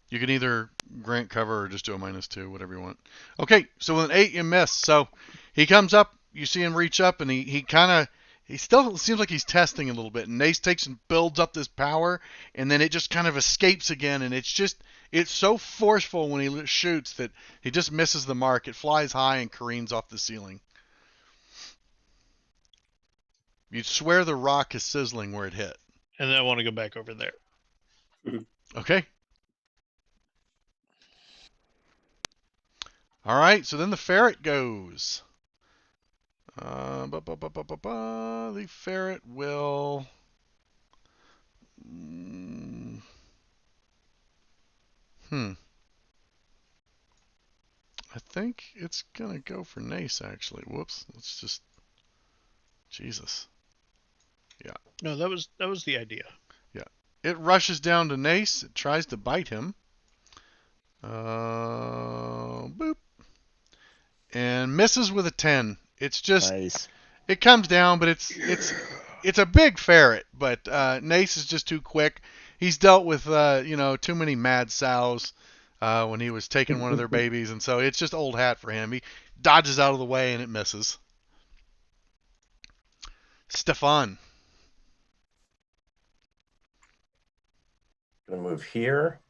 You can either grant cover or just do a -2, whatever you want. Okay, so with an 8, you miss. So he comes up, you see him reach up, and he still seems like he's testing a little bit. And Nace takes and builds up this power, and then it just kind of escapes again. And it's so forceful when he shoots that he just misses the mark. It flies high and careens off the ceiling. You'd swear the rock is sizzling where it hit. And then I want to go back over there. Okay. All right, so then the ferret goes. The ferret will. I think it's gonna go for Nace actually. Whoops. Let's just. Jesus. No, that was the idea. Yeah. It rushes down to Nace. It tries to bite him. Boop. And misses with a 10. It's just. Nice. It comes down, but it's a big ferret. But Nace is just too quick. He's dealt with too many mad sows when he was taking one of their babies, and so it's just old hat for him. He dodges out of the way and it misses. Stefan. Gonna move here.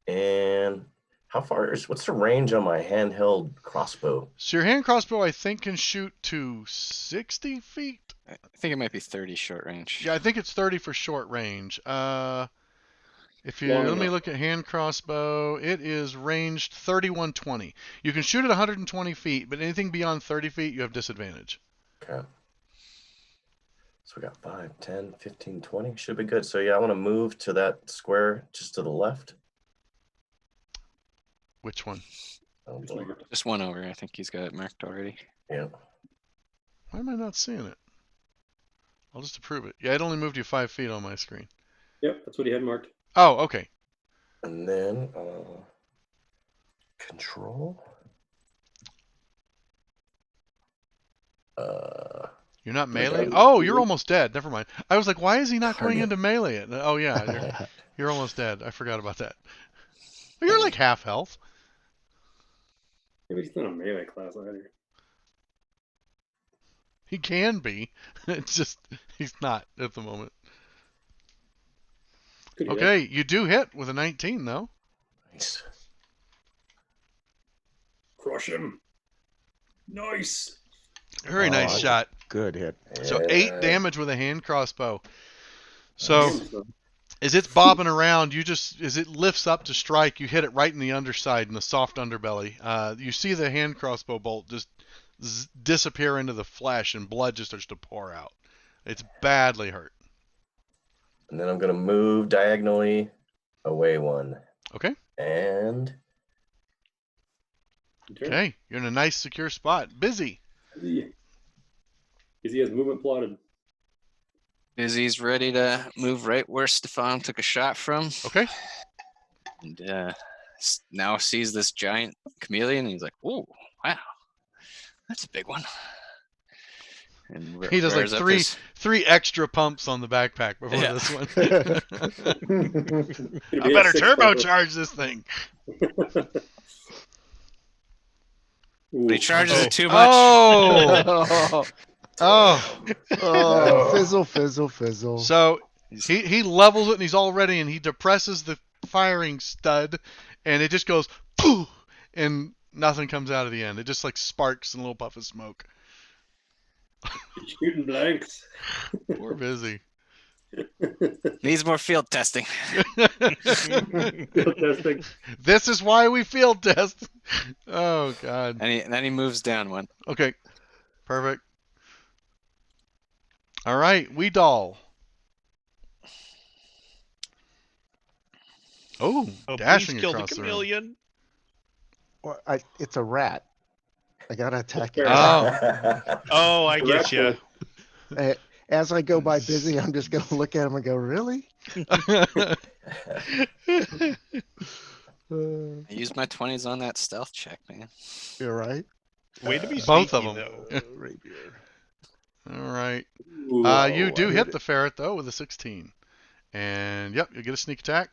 And how far is what's the range on my handheld crossbow? So your hand crossbow, I think, can shoot to 60 feet. I think it might be 30 short range. Yeah, I think it's 30 for short range. If you Long let me enough. look at hand crossbow, it is ranged 3120. You can shoot at 120 feet, but anything beyond 30 feet, you have disadvantage. Okay. So we got 5, 10, 15, 20. Should be good. So yeah, I want to move to that square just to the left. Which one? It's like Just one over. I think he's got it marked already. Yeah. Why am I not seeing it? I'll just approve it. Yeah, it only moved you 5 feet on my screen. Yep, that's what he had marked. Oh, okay. And then control. You're not Okay. melee? Oh, you're almost dead. Never mind. I was like, why is he not going Target. into melee it? Oh, yeah, you're almost dead. I forgot about that. Well, you're like half health. Maybe he's not a melee class either. He can be. It's just, he's not at the moment. Could hit. Okay, you do hit with a 19, though. Nice. Crush him. Nice. Very nice Oh, shot. Good hit. So Yeah. 8 damage with a hand crossbow. So Nice. as it's bobbing around, as it lifts up to strike, you hit it right in the underside, in the soft underbelly. You see the hand crossbow bolt just disappear into the flesh, and blood just starts to pour out. It's badly hurt. And then I'm gonna move diagonally away one. Okay. And Okay. You're in a nice, secure spot. Busy. Because he has movement plotted. Izzy's ready to move right where Stefan took a shot from. Okay. And now sees this giant chameleon, and he's like, "Oh, wow, that's a big one." And He does like rears up three extra pumps on the backpack before Yeah. this one. It'd I be a better 6 pumper. turbocharge this thing. Ooh. But he charges it too much. Oh. Oh. Fizzle, fizzle, fizzle. So he levels it, and he's all ready, and he depresses the firing stud, and it just goes poof, and nothing comes out of the end. It just like sparks and a little puff of smoke. He's shooting blanks. Poor Busy. Needs more field testing. Field testing. This is why we field test. Oh God. And then he moves down one. Okay. Perfect. All right, Weedall. Oh, Oh, please dashing kill the across the room. chameleon. Well, it's a rat. I gotta attack it. Fair. Oh, I The get rat's you. As I go by busy, I'm just gonna look at him and go, really? I used my 20s on that stealth check, man. You're right. Way to be Both sneaky, of 'em. though. Rapier. All right. Ooh, You do I hit hit the ferret though with a 16, and yep, you get a sneak attack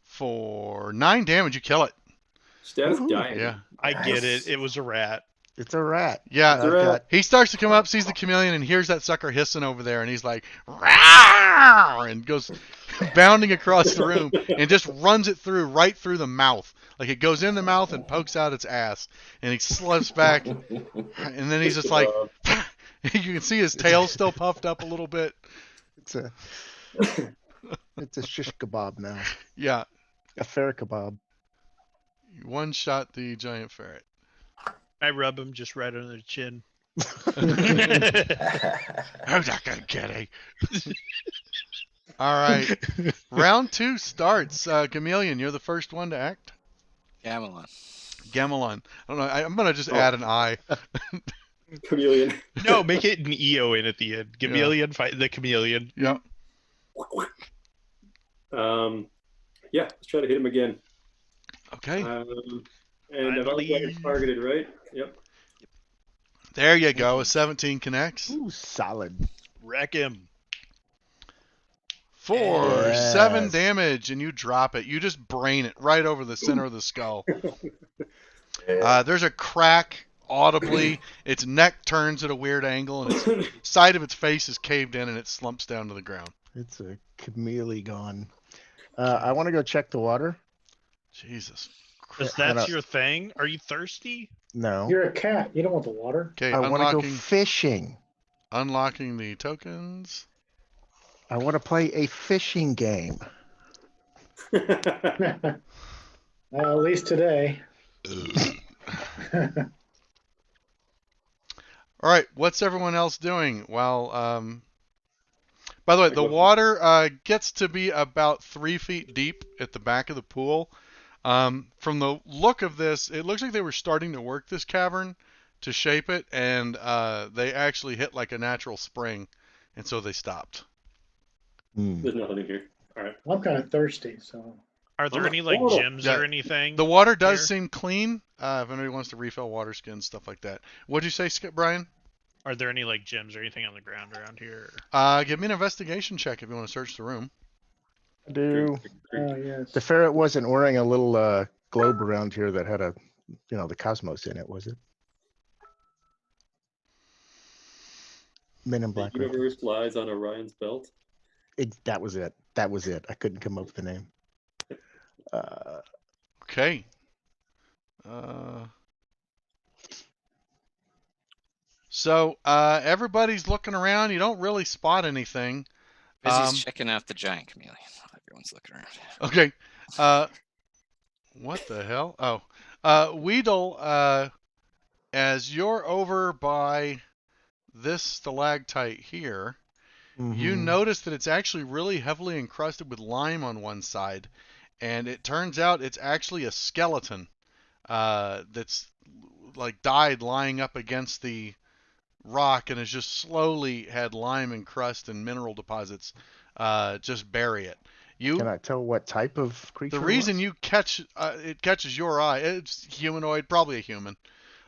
for 9 damage. You kill it. Status Woohoo. dying. Yeah. I get Nice. it. It was a rat. It's a rat. Yeah. And It's a I've rat. got He starts to come up, sees the chameleon, and hears that sucker hissing over there, and he's like, "Rawr!" and goes bounding across the room and just runs it right through the mouth. Like it goes in the mouth and pokes out its ass, and he slips back, and then he's just like, you can see his tail still puffed up a little bit. it's a shish kebab now. Yeah, A ferret kebab. one shot the giant ferret. I rub him just right under the chin. How's that gonna get it? All right, round 2 starts. Chameleon, you're the first one to act. Gamelon. Gamelon. I don't know. I'm gonna just add an I. Chameleon. No, make it an EO in at the end. Chameleon fight the chameleon. Yep. Yeah, let's try to hit him again. Okay. And I've already got it targeted, right? Yep. There you go. A 17 connects. Ooh, solid. Wreck him. For Yes. 7 damage, and you drop it. You just brain it right over the center of the skull. There's a crack audibly. Its neck turns at a weird angle, and its side of its face is caved in, and it slumps down to the ground. It's a chameleon gone. I want to go check the water. Jesus. Because I'm that's gonna- your thing. Are you thirsty? No. You're a cat. You don't want the water. Okay, I want to go unlocking fishing. the tokens. I want to play a fishing game. At least today. All right, what's everyone else doing? Well, by the way, the water gets to be about 3 feet deep at the back of the pool. From the look of this, it looks like they were starting to work this cavern to shape it, and they actually hit like a natural spring, and so they stopped. There's nothing in here. All right. I'm kind of thirsty, so Are there I'm any like horrible. gems Yeah, or anything? The water does here? seem clean. If anybody wants to refill water skins, stuff like that. What'd you say, Skip Brian? Are there any like gems or anything on the ground around here? Give me an investigation check if you want to search the room. I do. yes. The ferret wasn't wearing a little globe around here that had the cosmos in it, was it? Men in The Black. right there. universe lies on Orion's belt. That was it. That was it. I couldn't come up with the name. Okay. So everybody's looking around. You don't really spot anything. Busy's checking out the giant chameleon. Everyone's looking around. Okay. What the hell? Oh. Weedle, as you're over by this stalactite here, you Mhm. notice that it's actually really heavily encrusted with lime on one side, and it turns out it's actually a skeleton that's like died lying up against the rock and has just slowly had lime and crust and mineral deposits just bury it. Can I tell what type of creature? The it reason was? you catch it catches your eye, it's humanoid, probably a human.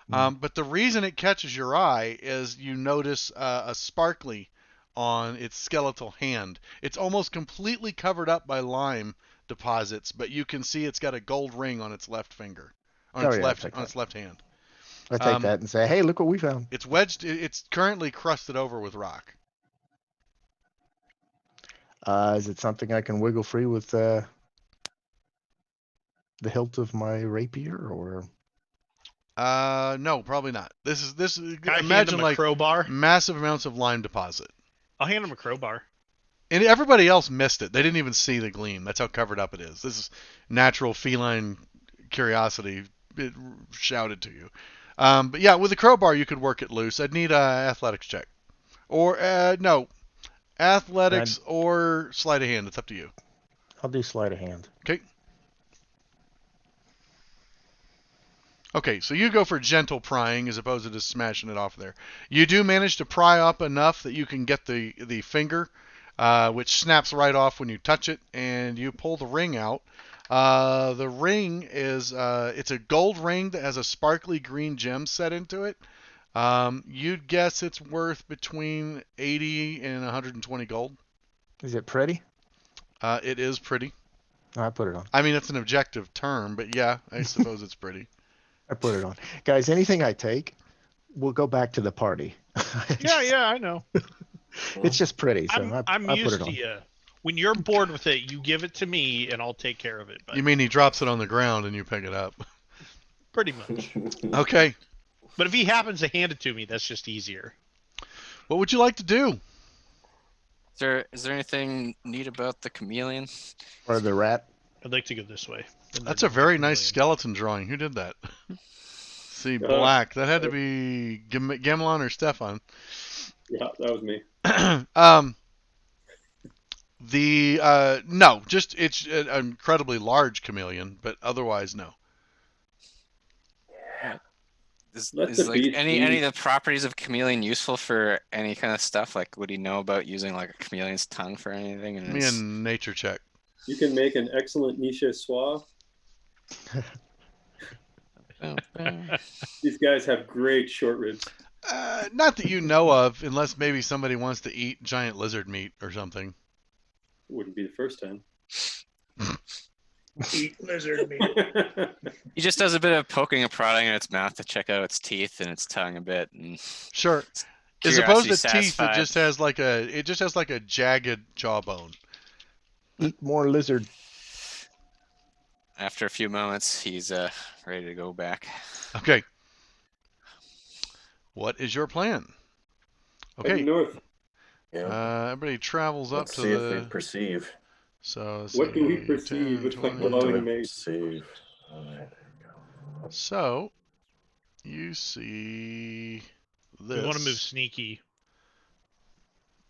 But the reason it catches your eye is you notice a sparkly on its skeletal hand. It's almost completely covered up by lime deposits, but you can see it's got a gold ring on its left finger, on its left hand. I take that and say, hey, look what we found. It's wedged. It's currently crusted over with rock. Is it something I can wiggle free with the hilt of my rapier, or? No, probably not. This is Can I hand imagine him a like crowbar? massive amounts of lime deposit. I'll hand him a crowbar. And everybody else missed it. They didn't even see the gleam. That's how covered up it is. This is natural feline curiosity. It shouted to you. But yeah, with the crowbar, you could work it loose. I'd need a athletics check. Or, no, athletics or sleight of hand. It's up to you. I'll do sleight of hand. Okay. Okay, so you go for gentle prying as opposed to just smashing it off there. You do manage to pry up enough that you can get the finger, which snaps right off when you touch it, and you pull the ring out. The ring is it's a gold ring that has a sparkly green gem set into it. You'd guess it's worth between 80 and 120 gold. Is it pretty? It is pretty. I put it on. I mean, it's an objective term, but yeah, I suppose it's pretty. I put it on. Guys, anything I take will go back to the party. Yeah, I know. It's just pretty, so I'm I put used it on. to you. When you're bored with it, you give it to me, and I'll take care of it. But You mean he drops it on the ground and you pick it up? pretty much. Okay. But if he happens to hand it to me, that's just easier. What would you like to do? Is there anything neat about the chameleon? Or the rat. I'd like to go this way. That's a very nice skeleton drawing. Who did that? See, black. That had to be Gemlon or Stefan. Yeah, that was me. No, just it's an incredibly large chameleon, but otherwise no. Is Let is the like beast any be. of the properties of chameleon useful for any kind of stuff? Like, would he know about using like a chameleon's tongue for anything? Give me a nature check. You can make an excellent niçoise. These guys have great short ribs. Not that you know of, unless maybe somebody wants to eat giant lizard meat or something. Wouldn't be the first time. Eat lizard meat. He just does a bit of poking and prodding in its mouth to check out its teeth and its tongue a bit. And Sure. As opposed to curiosity teeth, it just has like a jagged jawbone. Eat more lizard. after a few moments, he's ready to go back. Okay. What is your plan? Okay. Heading north. Yeah. Everybody travels up Let's to see the. if they perceive. So let's What see, do we perceive 10, with like 20. glowing Do we mace? perceive? All right, there we go. So you see this. We want to move sneaky.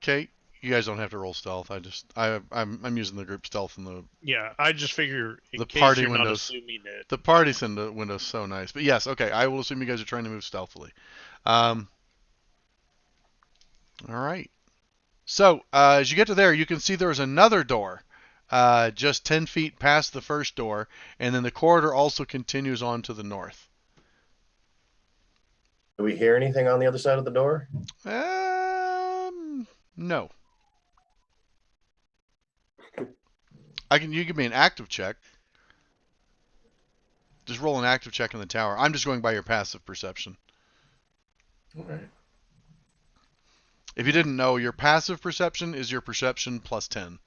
Okay. You guys don't have to roll stealth. I'm using the group stealth in the Yeah, I just figure in The case party you're not windows. assuming it. the party's in the window's so nice. But yes, okay. I will assume you guys are trying to move stealthily. All right. So as you get to there, you can see there's another door, just 10 feet past the first door, and then the corridor also continues on to the north. Do we hear anything on the other side of the door? No. You give me an active check. Just roll an active check in the tower. I'm just going by your passive perception. All right. If you didn't know, your passive perception is your perception plus 10.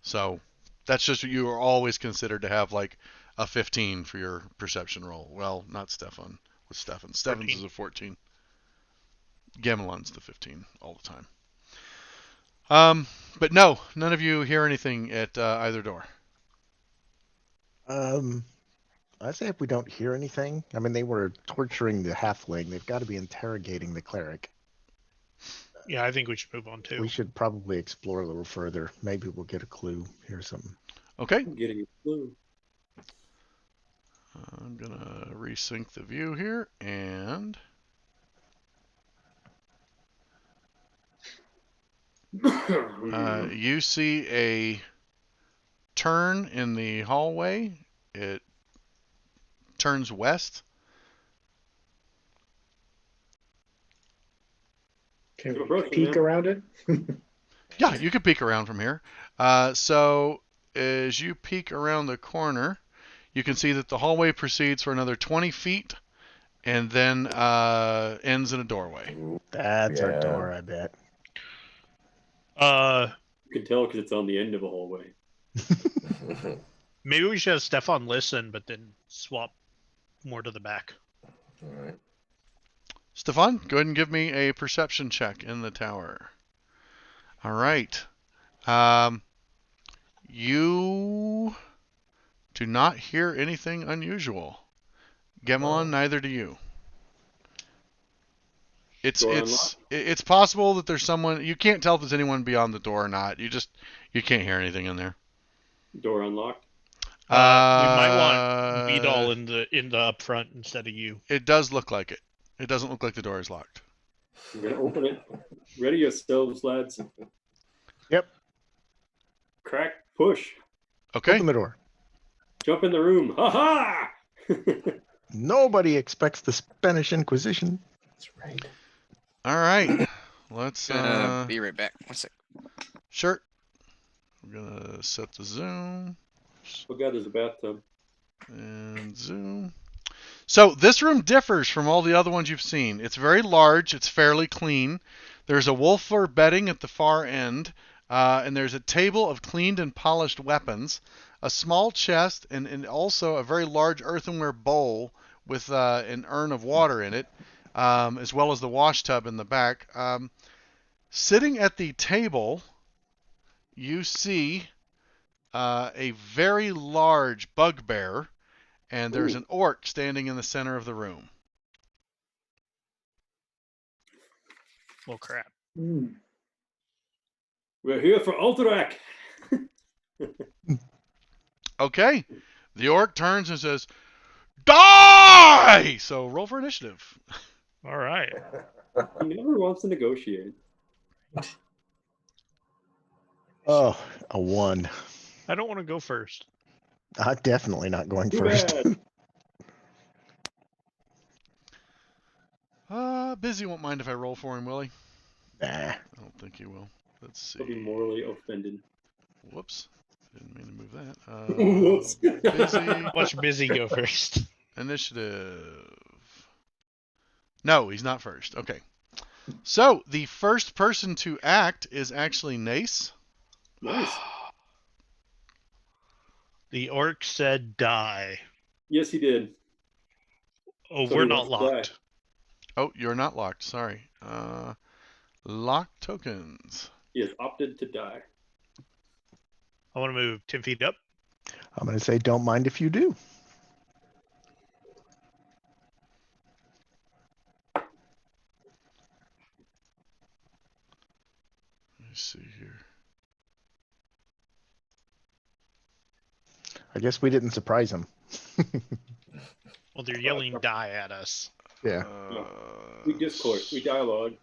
So that's just what you are always considered to have like a 15 for your perception roll. Well, not Stefan. What's Stefan? Stefan's is a 14. Gamelon's the 15 all the time. But no, none of you hear anything at either door. I say if we don't hear anything, I mean, they were torturing the halfling. They've got to be interrogating the cleric. Yeah, I think we should move on too. We should probably explore a little further. Maybe we'll get a clue. Hear something. Okay. I'm getting a clue. I'm going to resync the view here, and you see a turn in the hallway. It turns west. Can Good we approach, peek man. around it? Yeah, you could peek around from here. So as you peek around the corner, you can see that the hallway proceeds for another 20 feet and then ends in a doorway. That's our Yeah. door, I bet. You can tell because it's on the end of a hallway. Maybe we should have Stefan listen, but then swap more to the back. All right. Stefan, go ahead and give me a perception check in the tower. All right. You do not hear anything unusual. Gemelon, neither do you. It's possible that there's someone. You can't tell if there's anyone beyond the door or not. You can't hear anything in there. Door unlocked. We might want Weedall in the up front instead of you. It does look like it. It doesn't look like the door is locked. I'm gonna open it. Ready yourselves, lads. Yep. Crack, push, Okay. Open the door. jump in the room. Ha ha! Nobody expects the Spanish Inquisition. That's right. All right. Let's Be right back. 1 sec. sure. I'm gonna set the zoom Oh god, there's a bathtub. and zoom. So this room differs from all the other ones you've seen. It's very large. It's fairly clean. There's a wool fur bedding at the far end, and there's a table of cleaned and polished weapons, a small chest, and also a very large earthenware bowl with an urn of water in it, as well as the wash tub in the back. Sitting at the table, you see a very large bugbear, and there's an orc standing in the center of the room. Well, crap. Hmm. We're here for Alterac. Okay. The orc turns and says, "Die!" So roll for initiative. All right. He never wants to negotiate. Oh, a 1. I don't want to go first. I'm definitely not going Too first. bad. Busy won't mind if I roll for him, will he? Nah. I don't think he will. Let's see. He'll be morally offended. Whoops. Didn't mean to move that. Busy. Watch Busy go first. Initiative. No, he's not first. Okay. So the first person to act is actually Nace. Nice. The orc said die. Yes, he did. Oh, So we're he not wants to die. locked. Oh, you're not locked. Sorry. Lock tokens. He has opted to die. I want to move 10 feet up. I'm going to say don't mind if you do. Let me see here. I guess we didn't surprise him. Well, they're yelling die at us. Yeah. We discourse. We dialogue.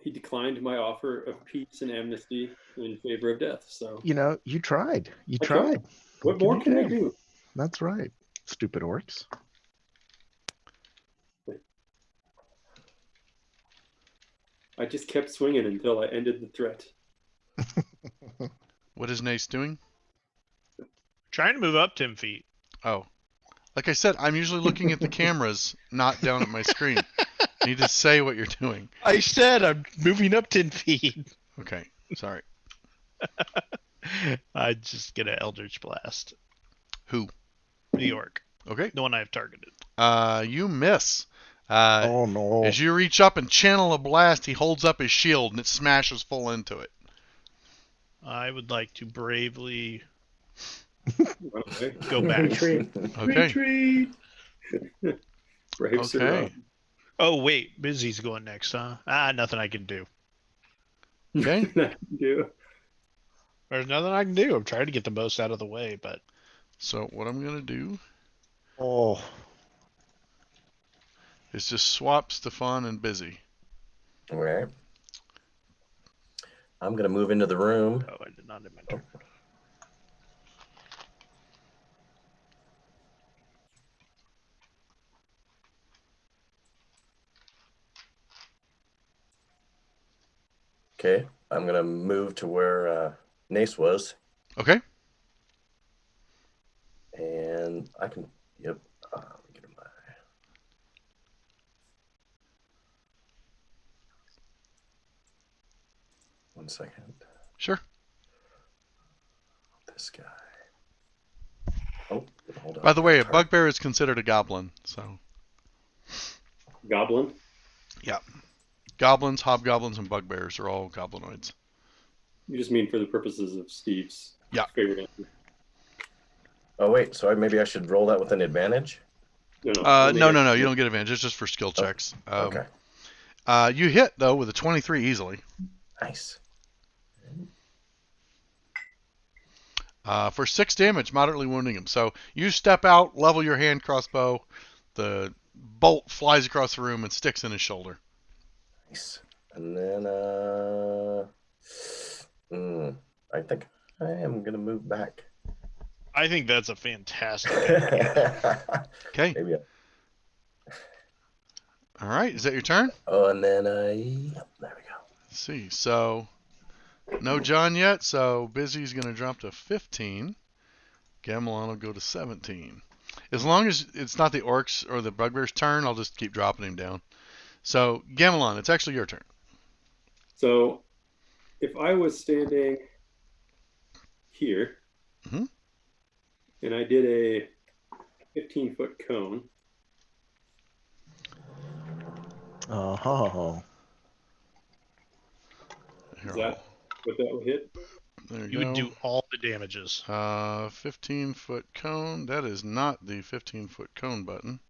He declined my offer of peace and amnesty in favor of death. So You know, you tried. You I tried. tried. what more can I do? That's right. Stupid orcs. I just kept swinging until I ended the threat. What is Nace doing? Trying to move up 10 feet. Oh. Like I said, I'm usually looking at the cameras, not down at my screen. You need to say what you're doing. I said I'm moving up 10 feet. Okay. Sorry. I just get an Eldritch Blast. Who? The orc. Okay. The one I've targeted. You miss. Oh, no. As you reach up and channel a blast, he holds up his shield and it smashes full into it. I would like to bravely Okay. go back. Retreat. Okay. Retreat. Brave Sir Okay. Rob. Oh, wait. Busy's going next, huh? Nothing I can do. Okay. Do. There's nothing I can do. I'm trying to get the most out of the way, but So what I'm going to do Oh, is just swap Stefan and Busy. All right. I'm going to move into the room. oh, I did not do my turn. Okay. I'm going to move to where Nace was. Okay. And I can, yep. Let me get my. One second. Sure. This guy. Oh, hold on. By the way, a bugbear is considered a goblin. So Goblin. goblins, hobgoblins, and bugbears are all goblinoids. You just mean for the purposes of Steve's Yeah. favorite answer. Oh, wait. So maybe I should roll that with an advantage? No. You don't get advantage. It's just for skill checks. Okay. You hit though with a 23 easily. Nice. For 6 damage, moderately wounding him. So you step out, level your hand crossbow. The bolt flies across the room and sticks in his shoulder. Nice. And then, I think I am gonna move back. I think that's a fantastic idea. Okay. Maybe. All right. Is that your turn? Oh, and then, yep, there we go. Let's see. So no John yet. So Busy's gonna drop to 15. Gamelon will go to 17. As long as it's not the orcs or the bugbear's turn, I'll just keep dropping him down. So Gamelon, it's actually your turn. So if I was standing here Mhm. and I did a 15-foot cone, Oh, is that what that would hit? There You would do all the damages. 15-foot cone. That is not the 15-foot cone button.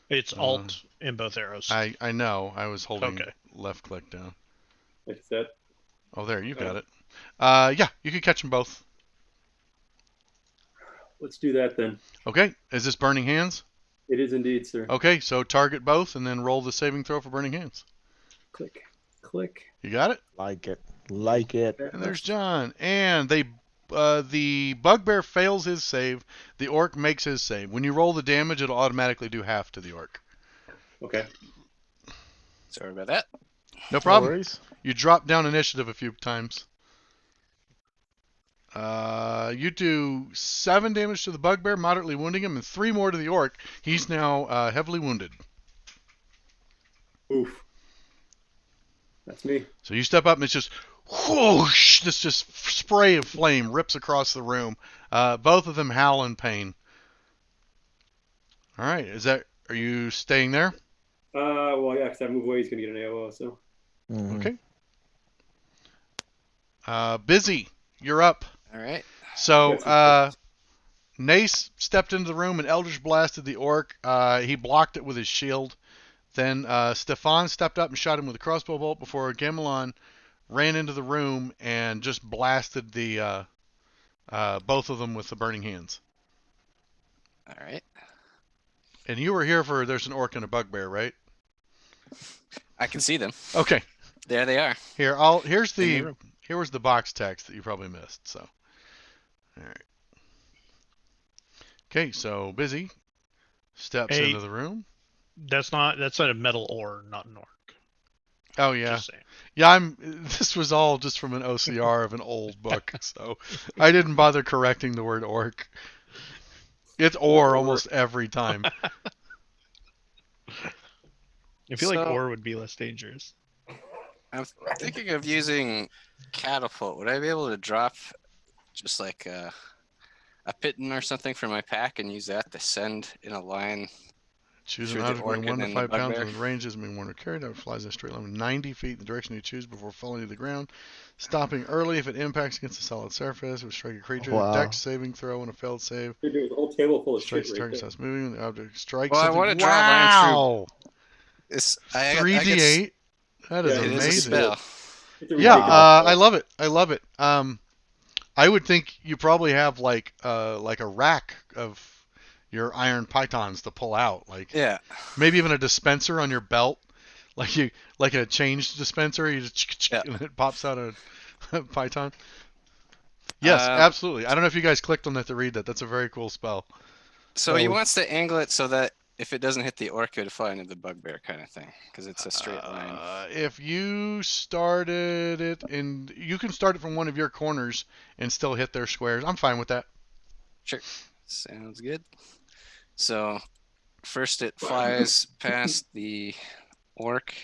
It's Alt in both arrows. I know. I was holding Okay. left click down. Is that Oh, there. You got it. Yeah, you could catch them both. Let's do that then. Okay. Is this burning hands? It is indeed, sir. Okay, so target both and then roll the saving throw for burning hands. Click, click. You got it? like it. Like it. And there's John. And the bugbear fails his save. The orc makes his save. When you roll the damage, it'll automatically do half to the orc. Okay. Sorry about that. No problem. No worries. You drop down initiative a few times. You do 7 damage to the bugbear, moderately wounding him, and 3 more to the orc. He's now heavily wounded. Oof. That's me. So you step up and it's just whoosh, this just spray of flame rips across the room. Both of them howl in pain. All right, are you staying there? Well, yeah, because I move away, he's gonna get an AOO. So Mhm. Okay. Busy, you're up. All right. So Nace stepped into the room and Eldritch blasted the orc. He blocked it with his shield. Then Stefan stepped up and shot him with a crossbow bolt before Gamelon ran into the room and just blasted the both of them with the burning hands. All right. And you were here for there's an orc and a bugbear, right? I can see them. Okay. There they are. Here was the box text that you probably missed. So, all right. Okay, so Busy steps Hey. into the room. That's a metal ore, not an orc. Oh yeah. Just saying. Yeah, this was all just from an OCR of an old book, so I didn't bother correcting the word orc. It's or almost every time. I feel like So- ore would be less dangerous. I'm thinking of using catapult. Would I be able to drop just like a piton or something from my pack and use that to send in a line? Choose Through an the object weighing orc 1 and to then the 5 pounds bugbear? and with range isn't being worn or carried. That flies in a straight line 90 feet in the direction you choose before falling to the ground. Stopping early if it impacts against a solid surface. It would strike a creature. Wow. Dex saving throw and a failed save. Dude, there's a whole table full of shit Strikes the right target there. stops moving when the object strikes Well, I something. wanna draw a line through- Wow! I 3d8. That is Yeah, It is a amazing. spell. It's a Yeah, ridiculous I love it. I love it. I would think you probably have like a rack of your iron pythons to pull out, like Yeah. maybe even a dispenser on your belt, like a change dispenser. You just Yeah. and it pops out a python. Yes, Uh, absolutely. I don't know if you guys clicked on that to read that. That's a very cool spell. So he Oh. wants to angle it so that if it doesn't hit the orc, it would fly into the bugbear kind of thing, because it's a straight line. If you started it and you can start it from one of your corners and still hit their squares, I'm fine with that. Sure. Sounds good. So first it flies past the orc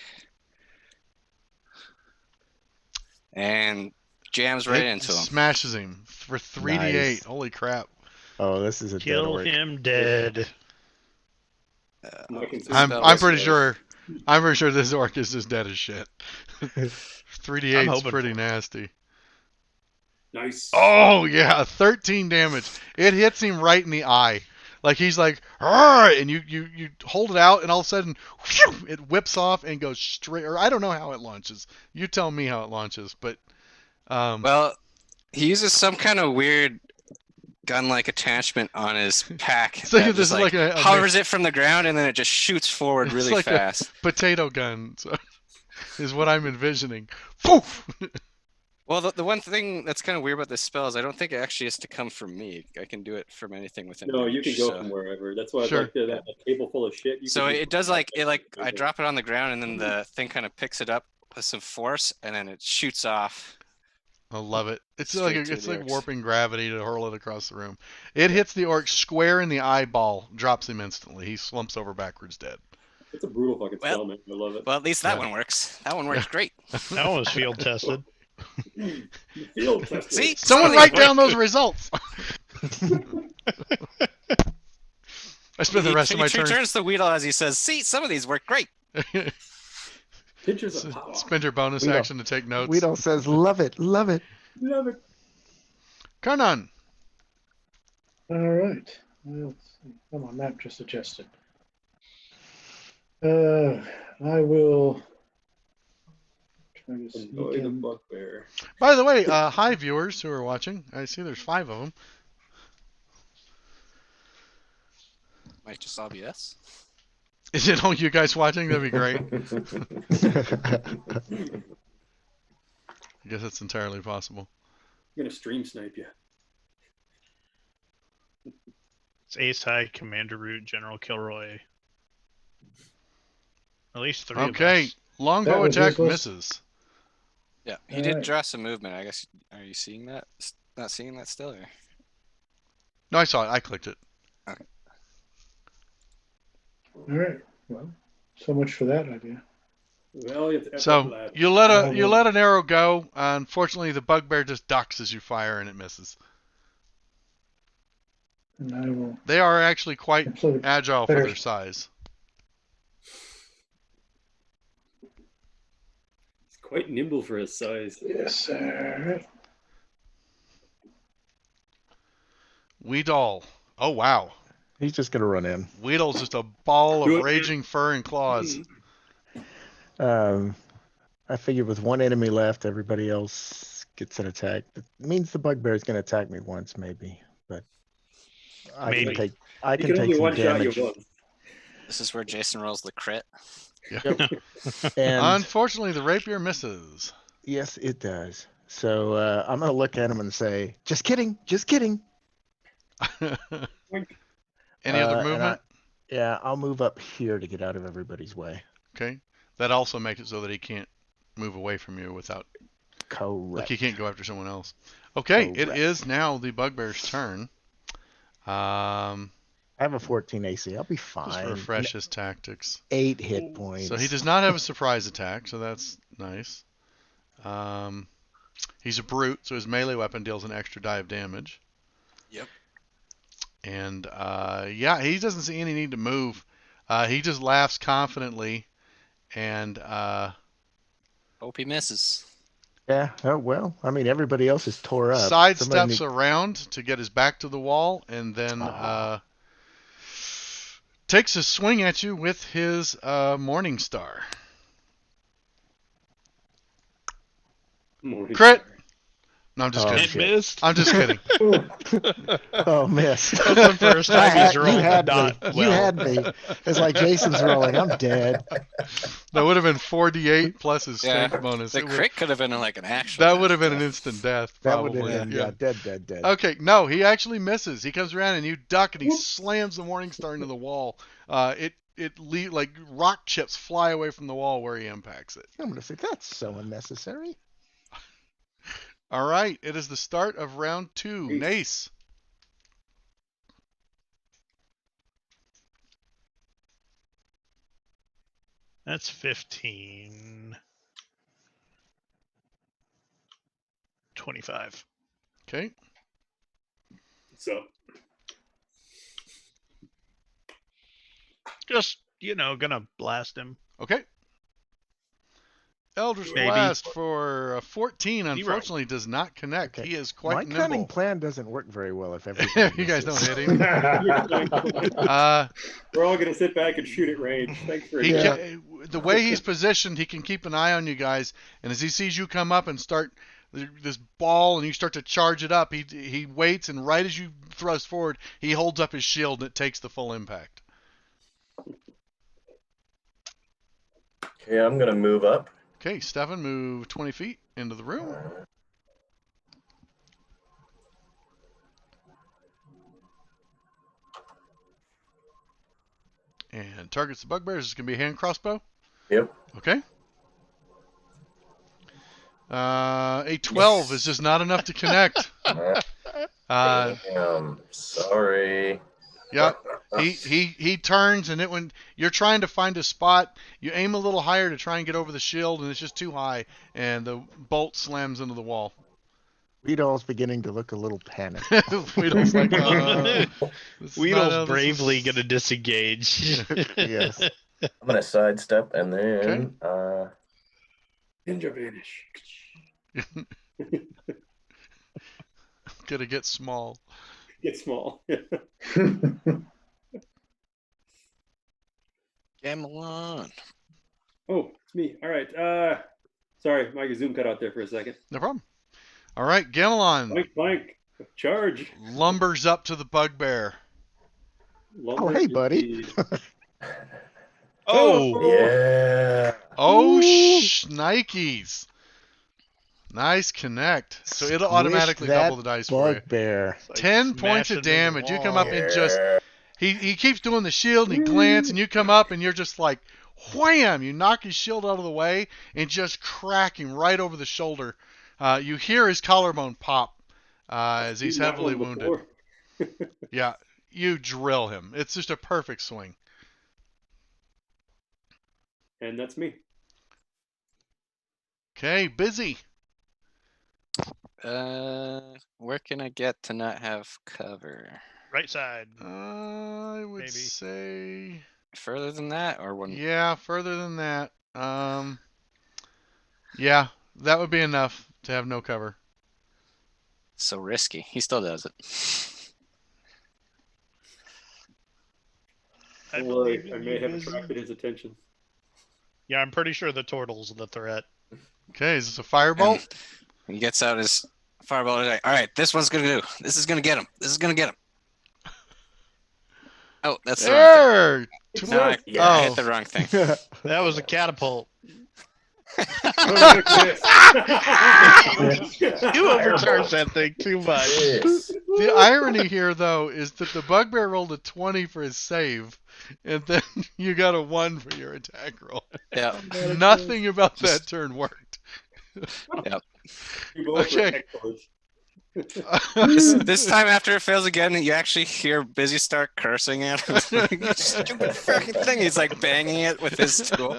and jams right It into him. Smashes him for 3d8. Nice. Holy crap. Oh, this is a dead Kill orc. him dead. I can see I'm spells. pretty sure this orc is just dead as shit. 3d8 is hoping pretty for it. nasty. Nice. Oh yeah, 13 damage. It hits him right in the eye. Like he's like, "Arr!" and you hold it out, and all of a sudden, whew, it whips off and goes straight. Or I don't know how it launches. You tell me how it launches, but Well, he uses some kind of weird gun-like attachment on his pack So that this just is like a hovers it from the ground and then it just shoots forward it's really like fast. a potato gun. So, is what I'm envisioning. Poof! Well, the one thing that's kind of weird about this spell is I don't think it actually has to come from me. I can do it from anything within No, range. you can go so. from wherever. That's why Sure. I like that table full of shit. You So can it does like I drop it on the ground and then the thing kind of picks it up with some force and then it shoots off. I love it. It's Straight like to it's the like orcs. warping gravity to hurl it across the room. It hits the orc square in the eyeball, drops him instantly. He slumps over backwards dead. It's a brutal fucking Well- spell, man. I love it. Well, at least that Yeah. one works. That one works great. That one was field tested. Field tested. See? Someone Some of write these down work. those results. I spent the rest of my He turn. turns to Weedle as he says, "See, some of these work great." Pictures of power. Spend your bonus We don't- action to take notes. Weedle says, "Love it, love it." Love it. Karnan. All right. Well, let's see. Oh, my map just adjusted. I will try to sneak Enjoy the in. bugbear. By the way, hi viewers who are watching. I see there's 5 of them. Might just all be us. Is it all you guys watching? That'd be great. I guess that's entirely possible. I'm gonna stream snipe you. It's Ace High, Commander Root, General Kilroy. At least 3 Okay, of us. longbow That was attack useless. misses. Yeah, he All did right. draw some movement. I guess. Are you seeing that? Not seeing that still? Or? No, I saw it. I clicked it. All right. Well, so much for that idea. Well, you have to F up So lad. you let an arrow go. Unfortunately, the bugbear just ducks as you fire and it misses. And I will. They are actually quite Absolutely. agile for Better- their size. He's quite nimble for his size. Yes. All right. Weedle. Oh wow. He's just gonna run in. Weedle's just a ball Do of it. raging fur and claws. I figured with one enemy left, everybody else gets an attack. It means the bugbear is gonna attack me once, maybe, but I Maybe. can take. I He can can take only some one shot damage. you once. This is where Jason rolls the crit. And Unfortunately, the rapier misses. yes, it does. So I'm gonna look at him and say, "Just kidding, just kidding." Any other And movement? yeah, I'll move up here to get out of everybody's way. Okay. That also makes it so that he can't move away from you without, like Correct. he can't go after someone else. Okay, it Correct. is now the bugbear's turn. I have a 14 AC. I'll be Just fine. refresh his tactics. 8 hit points. So he does not have a surprise attack, so that's nice. He's a brute, so his melee weapon deals an extra die of damage. Yep. And yeah, he doesn't see any need to move. He just laughs confidently and Hope he misses. Yeah. Oh well. I mean, everybody else is tore up. Somebody sidesteps around to get his back to the wall, and then takes a swing at you with his Morning Star. Morning Crit. Star. No, I'm just Oh, kidding. It shit. missed. I'm just kidding. Oh, miss. That's the first time he's You rolled had not me. well. You had me. It's like Jason's rolling. I'm dead. That would have been 4d8 plus his Yeah, strength bonus. The It would- crit could have been like an actual. that death, would have been an though. instant death, That would probably. have been, yeah, dead. Okay, no, he actually misses. He comes around and you duck and he slams the Morning Star into the wall. Like rock chips fly away from the wall where he impacts it. I'm gonna say that's so unnecessary. All right, it is the start of round 2. Nace. Nace. That's 15. 25. Okay. So Just, gonna blast him. Okay. Eldritch Maybe. Blast for 14. Unfortunately, does not connect. Okay. He is My quite cunning nimble. plan doesn't work very well if everybody You guys don't misses. hit him. We're all gonna sit back and shoot at range. Thanks for He Yeah. the way he's positioned, he can keep an eye on you guys. And as he sees you come up and start this ball, and you start to charge it up, he waits, and right as you thrust forward, he holds up his shield, and it takes the full impact. Okay, I'm gonna move up. Okay, Stefan, move 20 feet into the room. And targets the bugbears. This is going to be a hand crossbow. Yep. Okay. A 12 is just not enough to connect. Damn. Sorry. Yep. He turns, and when you're trying to find a spot, you aim a little higher to try and get over the shield, and it's just too high, and the bolt slams into the wall. Weedall's beginning to look a little panicked. Weedle's like, this is not Weedle's how this bravely is- gonna disengage. Yes. I'm gonna sidestep and then Ninja vanish. Gonna get small. Get small. Gamelon. Oh, it's me. All right. Sorry, my Zoom cut out there for a second. No problem. All right, Gamelon Blank, blank. Charge. lumbers up to the bugbear. Lumber hey, is buddy. the- Oh, yeah. Oh, Ooh. Nikes. Nice connect. So it'll Squish automatically that double the dice for you. Bugbear. 10 points of smashing into the damage. You come up wall. and just he keeps doing the shield, and he glances, and you come up and you're just like wham! You knock his shield out of the way and just crack him right over the shoulder. You hear his collarbone pop as he's Seen that heavily one wounded. before. Yeah, you drill him. It's just a perfect swing. And that's me. Okay, busy. Where can I get to not have cover? right side. I would Maybe. say, Further than that, or one? yeah, further than that. Yeah, that would be enough to have no cover. So risky. He still does it. I Don't worry, believe I in may you, have Busy. attracted his attention. Yeah, I'm pretty sure the turtle's the threat. Okay, is this a firebolt? And he gets out his fireball. He's like, all right, this one's gonna do. This is gonna get him. This is gonna get him. Oh, that's the wrong There! thing. No, I Yeah. hit the wrong thing. That was a catapult. You overcharged that thing too much. Yes. The irony here, though, is that the bugbear rolled a 20 for his save, and then you got a 1 for your attack roll. Yeah. Nothing about that turn worked. You both were Okay. excellent. This time after it fails again, you actually hear Busy start cursing at him. You stupid fucking thing. He's like banging it with his tool.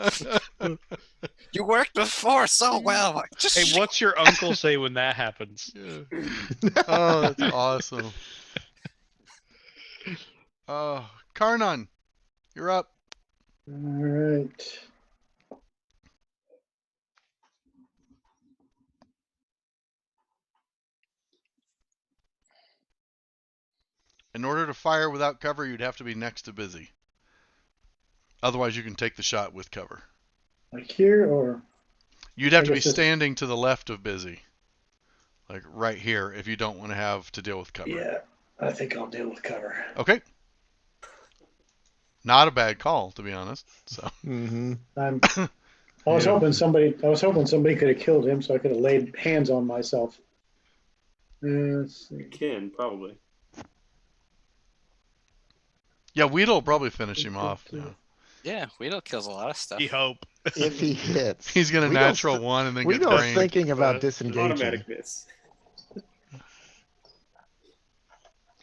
You worked before so well. Like, just Hey, what's your uncle say when that happens? Yeah. Oh, that's awesome. Oh, Karnan, you're up. All right. In order to fire without cover, you'd have to be next to Busy. Otherwise, you can take the shot with cover. Like here or You'd have I to be guess it's- standing to the left of Busy. Like right here, if you don't want to have to deal with cover. yeah, I think I'll deal with cover. Okay. Not a bad call, to be honest. So Mm-hmm. I was Yeah. hoping somebody could have killed him so I could have laid hands on myself. Let's see. You can, probably. yeah, Weedle will probably finish him off. Yeah. yeah, Weedle kills a lot of stuff. We hope. If he hits. He's gonna Weedle's natural th- 1 and then get Weedle's brained. thinking about An disengaging. Automatic miss.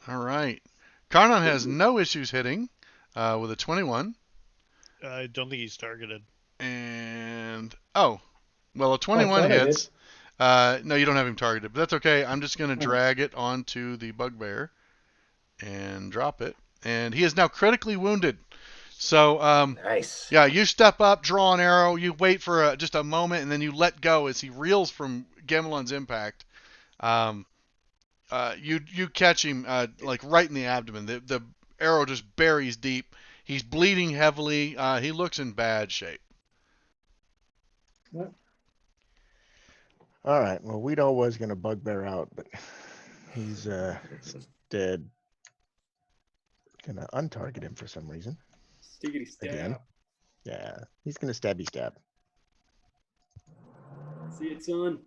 All right. Karnan has no issues hitting with a 21. I don't think he's targeted. And a 21 thought I did. hits. No, you don't have him targeted, but that's okay. I'm just going to Oh. drag it onto the bugbear and drop it. And he is now critically wounded. So Nice. yeah, you step up, draw an arrow, you wait for just a moment, and then you let go as he reels from Gamelon's impact. You catch him like right in the abdomen. The arrow just buries deep. He's bleeding heavily. He looks in bad shape. All right. Well, Weedle was gonna bugbear out, but he's dead. Gonna untarget him for some reason. Stiggity stab. Again. Yeah, he's gonna stabby stab. See it, son.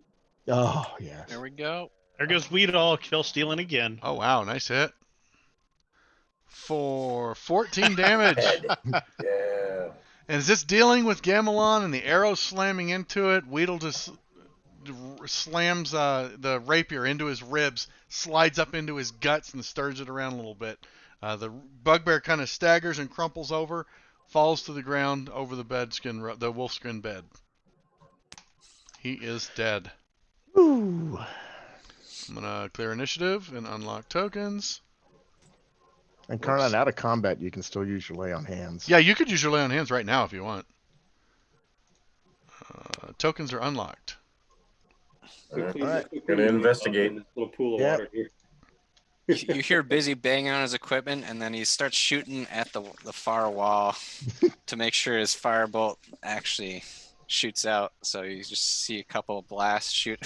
Oh yes. There we go. There goes Weedle, kill stealing again. Oh wow, nice hit. For 14 damage. Dead. Yeah. And is this dealing with Gamelon and the arrow slamming into it? Weedle just slams the rapier into his ribs, slides up into his guts, and stirs it around a little bit. The bugbear kind of staggers and crumples over, falls to the ground over the the wolfskin bed. He is dead. Ooh. I'm gonna clear initiative and unlock tokens. And Carnot, out of combat, you can still use your lay on hands. Yeah, you could use your lay on hands right now if you want. Tokens are unlocked. Quickly, Alright. quickly Gonna investigate. in this little pool of Yep. water here. You hear Busy banging on his equipment, and then he starts shooting at the far wall to make sure his firebolt actually shoots out. So you just see a couple of blasts shoot.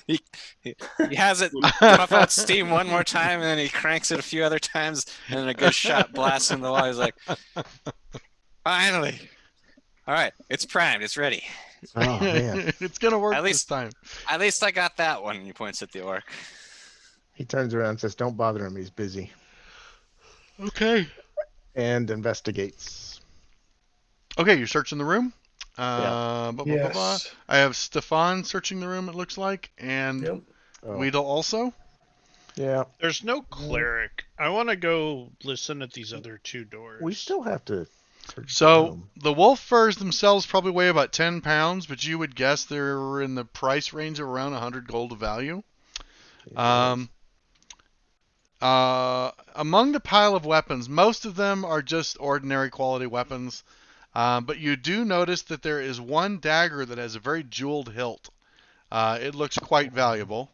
he has it puff out steam one more time, and then he cranks it a few other times, and then a good shot blasts in the wall. He's like, finally. All right, it's primed. It's ready. Oh man. It's gonna work At this least- time. At least I got that one. And he points at the orc. He turns around and says, "Don't bother him. He's busy." Okay. And investigates. Okay, you're searching the room. Yes. I have Stefan searching the room. It looks like, and Yep. Oh, Weedle also. yeah. There's no cleric. I want to go listen at these other two doors. We still have to. search the So room. the wolf furs themselves probably weigh about 10 pounds, but you would guess they're in the price range of around 100 gold of value. Among the pile of weapons, most of them are just ordinary quality weapons, but you do notice that there is one dagger that has a very jeweled hilt. It looks quite valuable.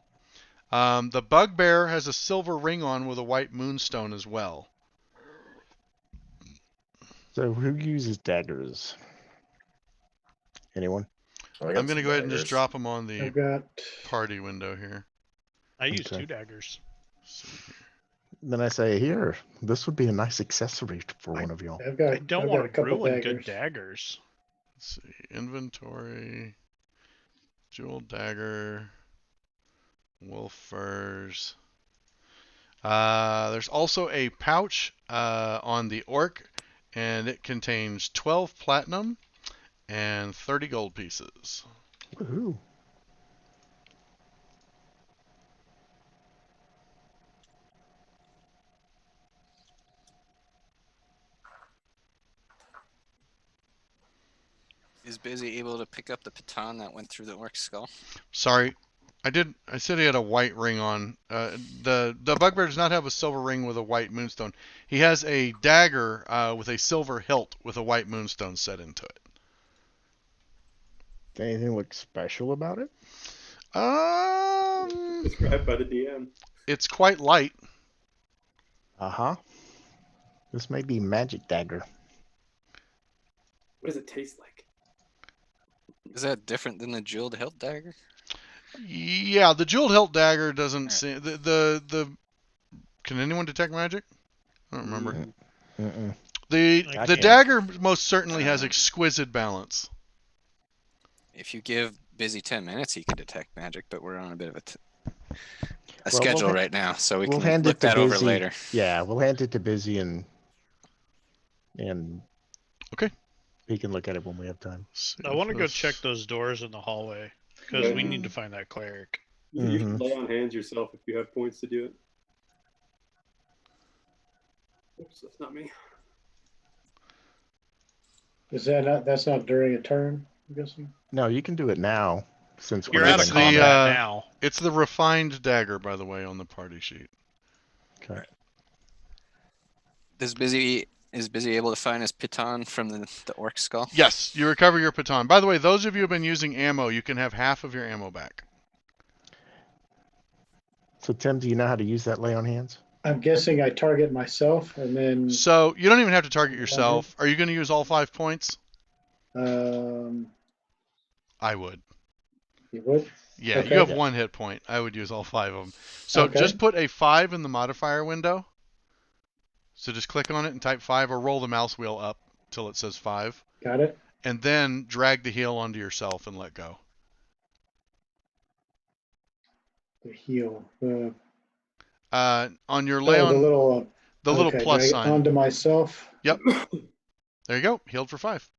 The bugbear has a silver ring on with a white moonstone as well. So who uses daggers? Anyone? I got I'm going to some go ahead and just daggers. drop them on the I've got party window here. I use Okay. 2 daggers. Then I say, here, this would be a nice accessory for one of y'all. I've got I don't I've got want a to couple ruin daggers. good daggers. Let's see. Inventory. Jewel dagger. Wolf furs. There's also a pouch on the orc, and it contains 12 platinum and 30 gold pieces. Woohoo. Is Busy able to pick up the baton that went through the orc's skull? Sorry, I said he had a white ring on. The bugbear does not have a silver ring with a white moonstone. He has a dagger with a silver hilt with a white moonstone set into it. Anything look special about it? Described by the DM. It's quite light. Uh-huh. This may be magic dagger. What does it taste like? Is that different than the jeweled hilt dagger? Yeah, the jeweled hilt dagger doesn't seem the. Can anyone detect magic? I don't remember. Mm-mm. The I the can't. dagger most certainly has exquisite balance. If you give Busy 10 minutes, he can detect magic, but we're on a bit of a Well, schedule we'll right now, so we we'll can hand look it to that over Busy. later. Yeah, we'll hand it to Busy and Okay. he can look at it when we have time. I want to go check those doors in the hallway because we need to find that cleric. You Mhm. can lay on hands yourself if you have points to do it. Oops, that's not me. Is that not? That's not during a turn. I'm guessing. No, you can do it now since You're we're out of the, combat now. It's the refined dagger, by the way, on the party sheet. Okay. Does Busy Is Busy able to find his piton from the orc skull? Yes, you recover your baton. By the way, those of you who have been using ammo, you can have half of your ammo back. So Tim, do you know how to use that lay on hands? I'm guessing I target myself and then So you don't even have to target yourself. Are you going to use all 5 points? um, I would. you would. Yeah, Okay. you have Yeah. 1 hit point. I would use all 5 of them. So Okay. just put a 5 in the modifier window. So just click on it and type 5 or roll the mouse wheel up till it says 5. Got it. And then drag the heal onto yourself and let go. The heal. On your lay on the little. the little Okay, plus drag it sign. onto myself. Yep. There you go. Healed for 5.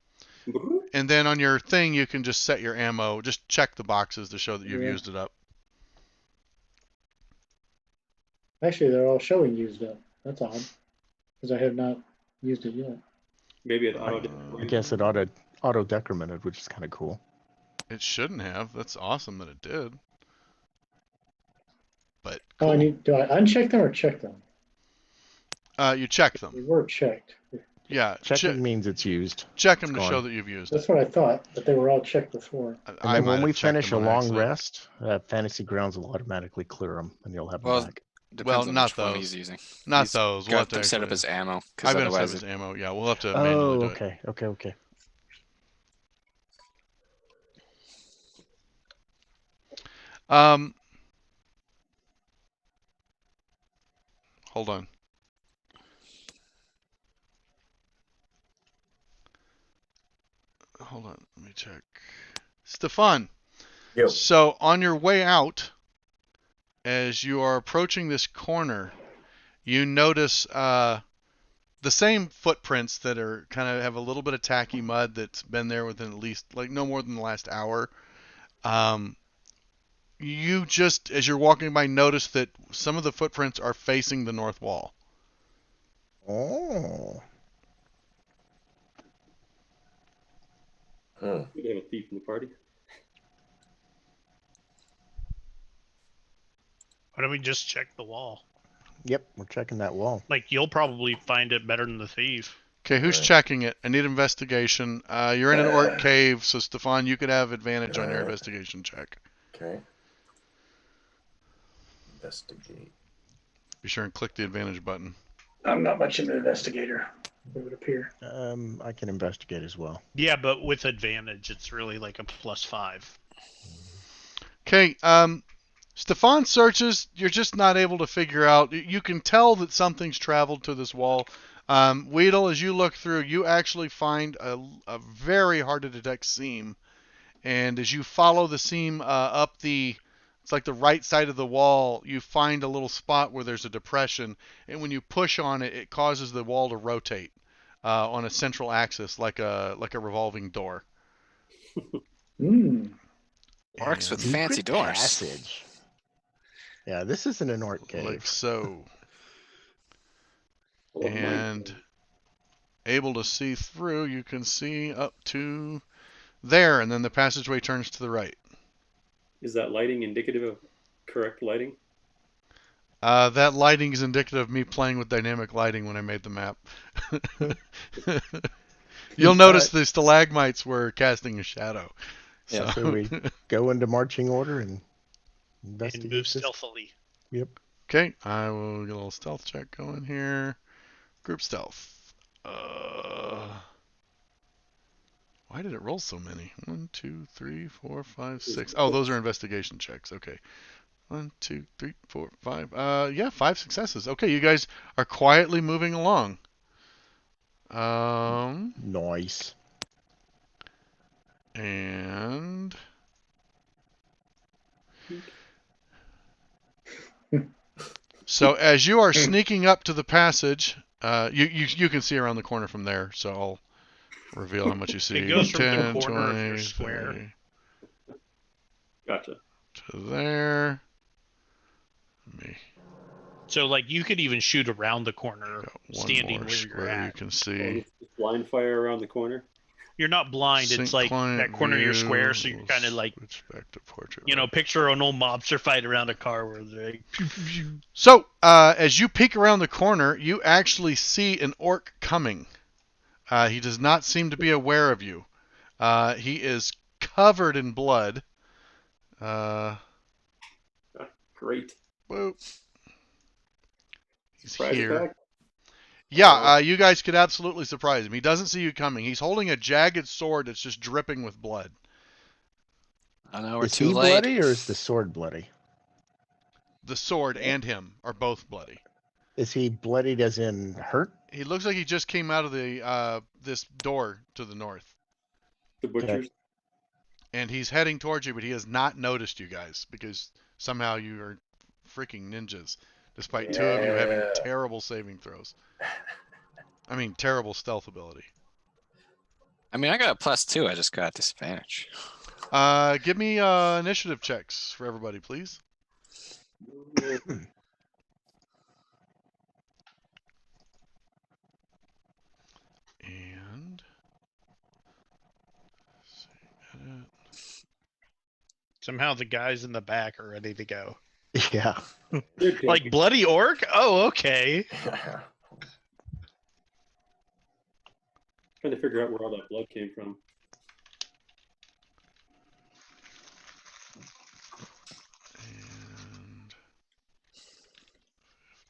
And then on your thing, you can just set your ammo. Just check the boxes to show that you've Yeah. used it up. Actually, they're all showing used up. That's odd, because I have not used it yet. Maybe it auto. I guess it auto decremented, which is kind of cool. It shouldn't have. That's awesome that it did. But Oh, cool. do I uncheck them or check them? You check They them. were checked. Yeah. Checking means it's used. Check them It's to show gone. that you've used it. That's what I thought, but they were all checked before. And I then might when have we checked finish a them on long accident. rest, Fantasy Grounds will automatically clear them, and you'll have them Well, back. Depends Well, on not which one those. he's using. Not He's those. We'll have got to them set up actually. as ammo, I've because got to set otherwise as it, ammo. Yeah, we'll have to manually do it. Okay. Hold on. Hold on. Let me check. Stefan. Yo. So on your way out, as you are approaching this corner, you notice the same footprints that are kind of have a little bit of tacky mud that's been there within at least like no more than the last hour. You just, as you're walking by, notice that some of the footprints are facing the north wall. Oh. We have a thief in the party. Why don't we just check the wall? Yep, we're checking that wall. Like, you'll probably find it better than the thief. Okay, who's Alright. checking it? I need investigation. You're in an orc cave, so Stefan, you could have advantage on your Alright. investigation check. Okay. Investigate. Be sure and click the advantage button. I'm not much of an investigator, it would appear. I can investigate as well. Yeah, but with advantage, it's really like a +5. Okay, Stefan searches. You're just not able to figure out. You can tell that something's traveled to this wall. Weedle, as you look through, you actually find a very hard to detect seam. And as you follow the seam up it's like the right side of the wall, you find a little spot where there's a depression. And when you push on it, it causes the wall to rotate on a central axis like a revolving door. Mm. Orcs with And fancy Secret doors. Passage. Yeah, this isn't an orc cave. like so. I love mine. And able to see through, you can see up to there, and then the passageway turns to the right. Is that lighting indicative of correct lighting? That lighting is indicative of me playing with dynamic lighting when I made the map. You'll notice the stalagmites were casting a shadow. Yeah. So we go into marching order and And investigate move this. stealthily. Yep. Okay, I will get a little stealth check going here. Group stealth. Why did it roll so many? 1, 2, 3, 4, 5, 6. Oh, those are investigation checks. Okay. 1, 2, 3, 4, 5. Yeah, 5 successes. Okay, you guys are quietly moving along. Nice. And so as you are sneaking up to the passage, you can see around the corner from there. So I'll reveal how much you see. It goes from the 10, corner of 20, your square. 30, Gotcha. to there. Me. So, like, you could even shoot around the corner, Got one standing more where you're square you at. can Oh, see. just blind fire around the corner. You're not blind. Sync It's like client that corner of your square, so view. you're kind of like, Switch back to portrait you know, mode. picture an old mobster fight around a car where they're like, pew, pew, pew. So as you peek around the corner, you actually see an orc coming. He does not seem to be aware of you. He is covered in blood. Great. Whoop. He's Surprise here. attack. Yeah, you guys could absolutely surprise him. He doesn't see you coming. He's holding a jagged sword that's just dripping with blood. I know we're Is too he late. bloody or is the sword bloody? The sword and him are both bloody. Is he bloodied as in hurt? He looks like he just came out of the this door to the north, The butchers. and he's heading towards you, but he has not noticed you guys because somehow you are freaking ninjas, despite two of you having Yeah. terrible saving throws. I mean, terrible stealth ability. I mean, I got a +2. I just got disadvantage. Give me initiative checks for everybody, please. And edit. Somehow the guys in the back are ready to go. Yeah. Like bloody orc? Oh, okay. Trying to figure out where all that blood came from. And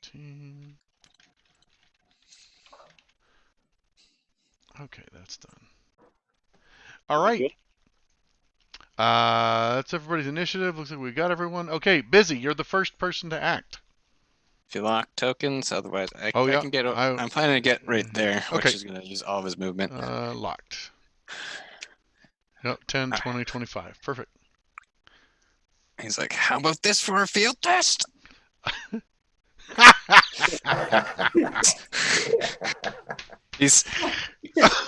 15. Okay, that's done. All right. Good. That's everybody's initiative. Looks like we got everyone. Okay, Busy, you're the first person to act. If you lock tokens, otherwise I Yeah, can get. I'm planning to get right there, Okay. which is going to use all of his movement. Locked. Yep, 10, All 20, 25. Perfect. He's like, "How about this for a field test?" He's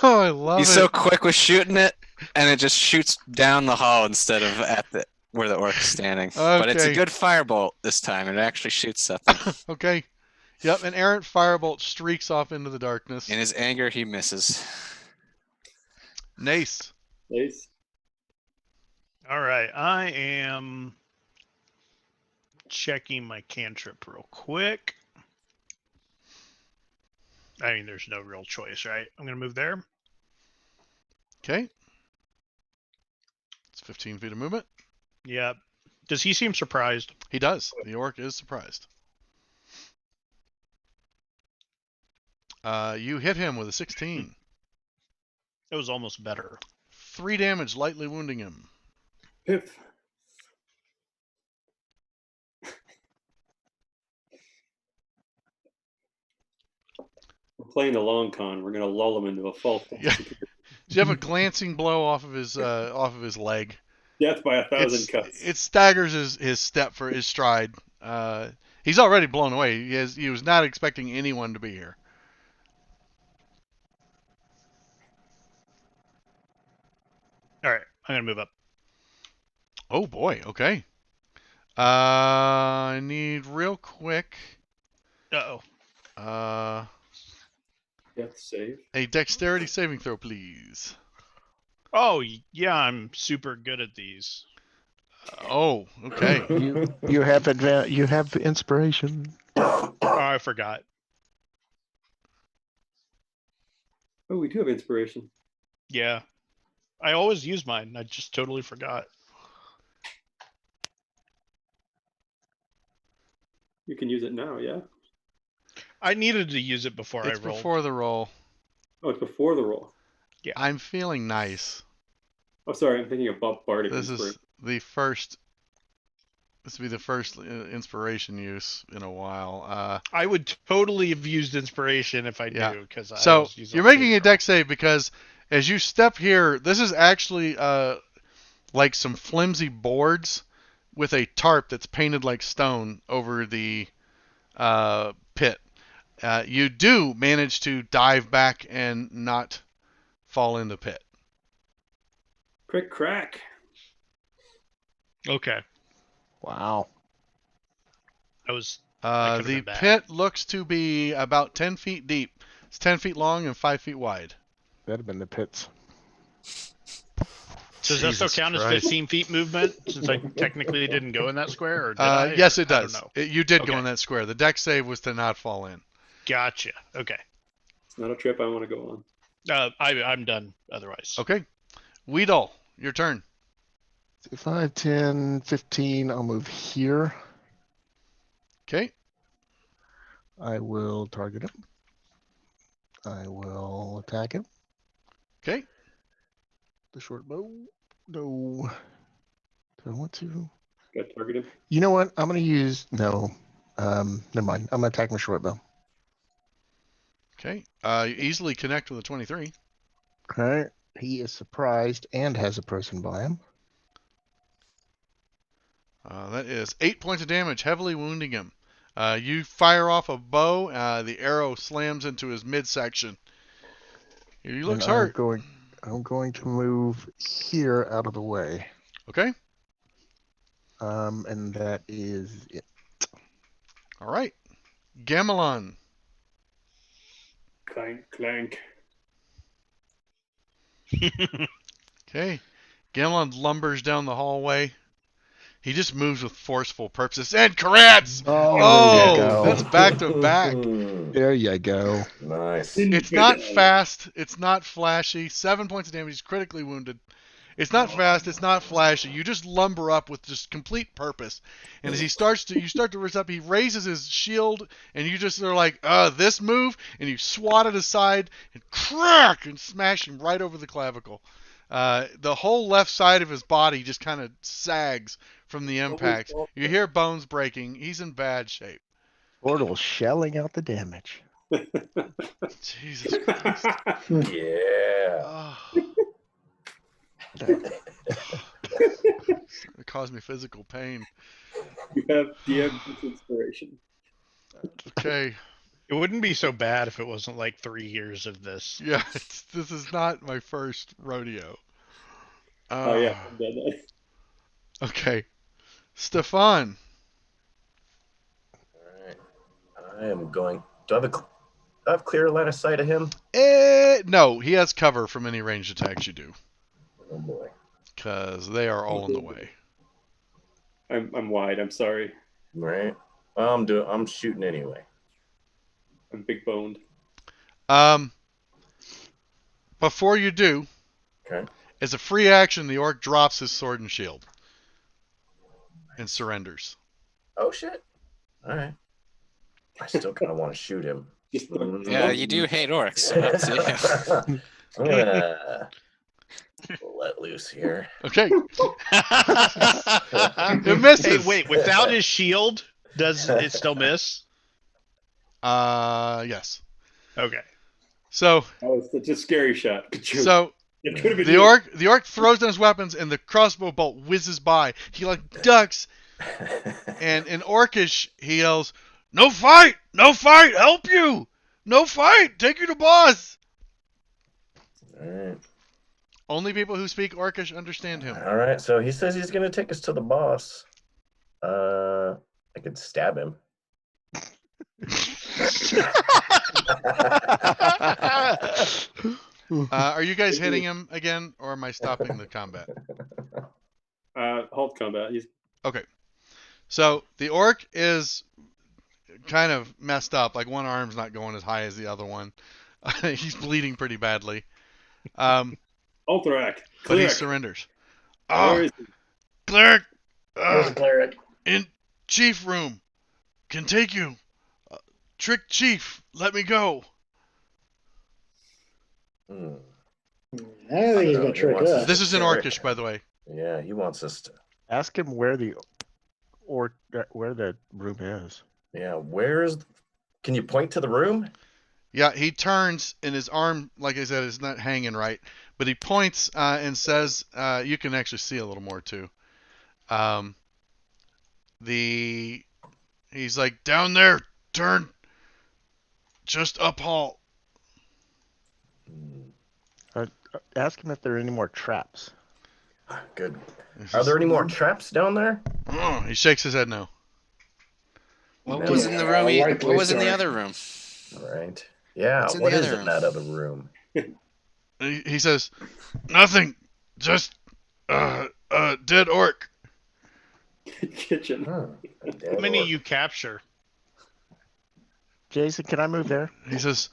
Oh, I love he's it. so quick with shooting it, and it just shoots down the hall instead of at the where the orc's standing. But it's a Okay. good firebolt this time. It actually shoots something. Okay. Yep, an errant firebolt streaks off into the darkness. In his anger, he misses. Nice. Nice. All right, I am checking my cantrip real quick. I mean, there's no real choice, right? I'm going to move there. Okay. It's 15 feet of movement. Yeah. Does he seem surprised? He does. The orc is surprised. You hit him with a 16. It was almost better. 3 damage, lightly wounding him. Piff. We're playing the long con. We're gonna lull him into a false Yeah. Do you have a glancing blow off of his leg? death by 1,000 cuts. It staggers his step for his stride. He's already blown away. He was not expecting anyone to be here. All right, I'm going to move up. Oh boy. Okay. I need real quick. Uh-oh. Death save. A dexterity saving throw, please. Oh, yeah, I'm super good at these. Oh, okay. You have inspiration. Oh, I forgot. Oh, we do have inspiration. Yeah. I always use mine. I just totally forgot. You can use it now, yeah? I needed to use it before It's I rolled. before the roll. Oh, it's before the roll. I'm feeling nice. Oh, sorry, I'm thinking of Bob Bardic This is inspiration. the first. This will be the first inspiration use in a while. I would totally have used inspiration if I Yeah. do, because I So was using you're making a dex save because as you step here, this is actually like some flimsy boards with a tarp that's painted like stone over the pit. You do manage to dive back and not fall in the pit. Crick crack. Okay. Wow. I could've The been bad. pit looks to be about 10 feet deep. It's 10 feet long and 5 feet wide. That'd have been the pits. Does that still Jesus count as Christ. 15 feet movement since I technically didn't go in that square? Or did I? Yes, it I don't does. know. You did go Okay. in that square. The dex save was to not fall in. Gotcha. Okay. It's not a trip I want to go on. I'm done otherwise. Okay. Weedle, your turn. 5, 10, 15. I'll move here. Okay. I will target him. I will attack him. Okay. The short bow. No. Do I want to? Got targeted. You know what? I'm going to use. No. Never mind. I'm going to attack my short bow. Okay. You easily connect with a 23. Okay. He is surprised and has a person by him. That is 8 points of damage, heavily wounding him. You fire off a bow. The arrow slams into his midsection. He looks And hurt. I'm going to move here out of the way. Okay. And that is it. All right. Gamelon. Clank, clank. Okay. Gamelon lumbers down the hallway. He just moves with forceful purposes and karats! Oh, there you go. That's back to back. There you go. Nice. It's not fast. It's not flashy. 7 points of damage. He's critically wounded. It's not fast. It's not flashy. You just lumber up with just complete purpose. And as you start to raise up, he raises his shield, and you just are like, this move, and you swat it aside and crack and smash him right over the clavicle. The whole left side of his body just kind of sags from the impact. You hear bones breaking. He's in bad shape. Portal shelling out the damage. Jesus Christ. Yeah. Oh. It caused me physical pain. You have this inspiration. Okay. It wouldn't be so bad if it wasn't like 3 years of this. Yeah, this is not my first rodeo. Oh yeah, I've done that. Okay. Stefan. All right. I am going. Do I have clear line of sight of him? No, he has cover from any ranged attacks you do. Oh boy. Because they are all in the way. I'm wide. I'm sorry. All right. Well, I'm shooting anyway. I'm big boned. Before you do, Okay. as a free action, the orc drops his sword and shield and surrenders. Oh shit. All right. I still kind of want to shoot him. Yeah, you do hate orcs. So that's it. I'm gonna let loose here. Okay. It misses. Hey, wait, without his shield, does it still miss? Yes. Okay. So It's a scary shot. it could have been the orc throws down his weapons and the crossbow bolt whizzes by. He ducks, and in orcish he yells, "No fight! No fight! Help you! No fight! Take you to boss!" All right. Only people who speak orcish understand him. All right. So he says he's gonna take us to the boss. I could stab him. Are you guys hitting him again, or am I stopping the combat? halt combat. Okay. So the orc is kind of messed up. Like one arm's not going as high as the other one. He's bleeding pretty badly. Alterac. But he Cleric. surrenders. Where is he? Cleric! There's a cleric. In chief room. Can take you. Trick chief. Let me go. Hmm. I don't think he's gonna He trick wants us. This is in Cleric. orcish, by the way. Yeah, he wants us to. Ask him where the room is. Yeah, Can you point to the room? Yeah, he turns and his arm, like I said, is not hanging right. But he points and says, you can actually see a little more too. He's like, down there, turn. Just up hall. Ask him if there are any more traps. Good. Are there any more traps down there? He shakes his head no. What No. was in the room? White What was in the dark. other room? All right. Yeah, What's in what the is other in that other room? He says, nothing. Just dead orc. Kitchen. Huh. How many you capture? Jason, can I move there? He says,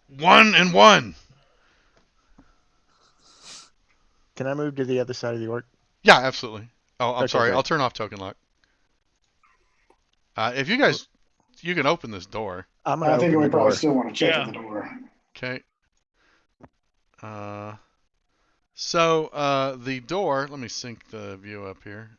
1 and 1. Can I move to the other side of the orc? Yeah, absolutely. Oh, I'm Okay, sorry. great. I'll turn off token lock. If you guys, you can open this door. I'm gonna I think open we the probably door. still want to check Yeah. at the door. Okay. So the door. Let me sync the view up here.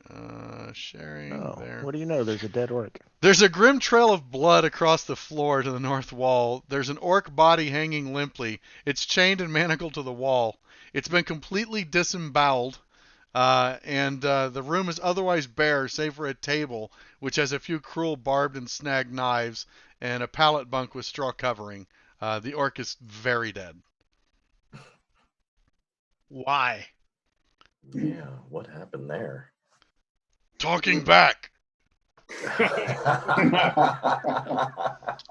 Sharing Oh, there. what do you know? There's a dead orc. There's a grim trail of blood across the floor to the north wall. There's an orc body hanging limply. It's chained and manacled to the wall. It's been completely disemboweled, and the room is otherwise bare, save for a table, which has a few cruel barbed and snagged knives, and a pallet bunk with straw covering. The orc is very dead. Why? Yeah, what happened there? Talking back.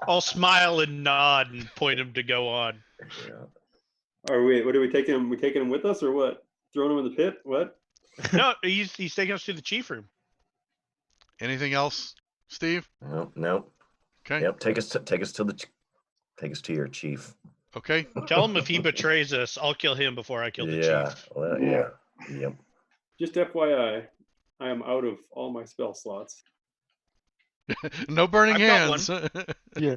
I'll smile and nod and point him to go on. Yeah. What are we taking him? We taking him with us or what? Throwing him in the pit? What? No, he's taking us to the chief room. Anything else, Steve? Nope. Nope. Okay. Yep. Take us to your chief. Okay. Tell him if he betrays us, I'll kill him before I kill the Yeah. chief. Well, yeah. Yep. Just FYI, I am out of all my spell slots. No burning I've got hands. Yeah.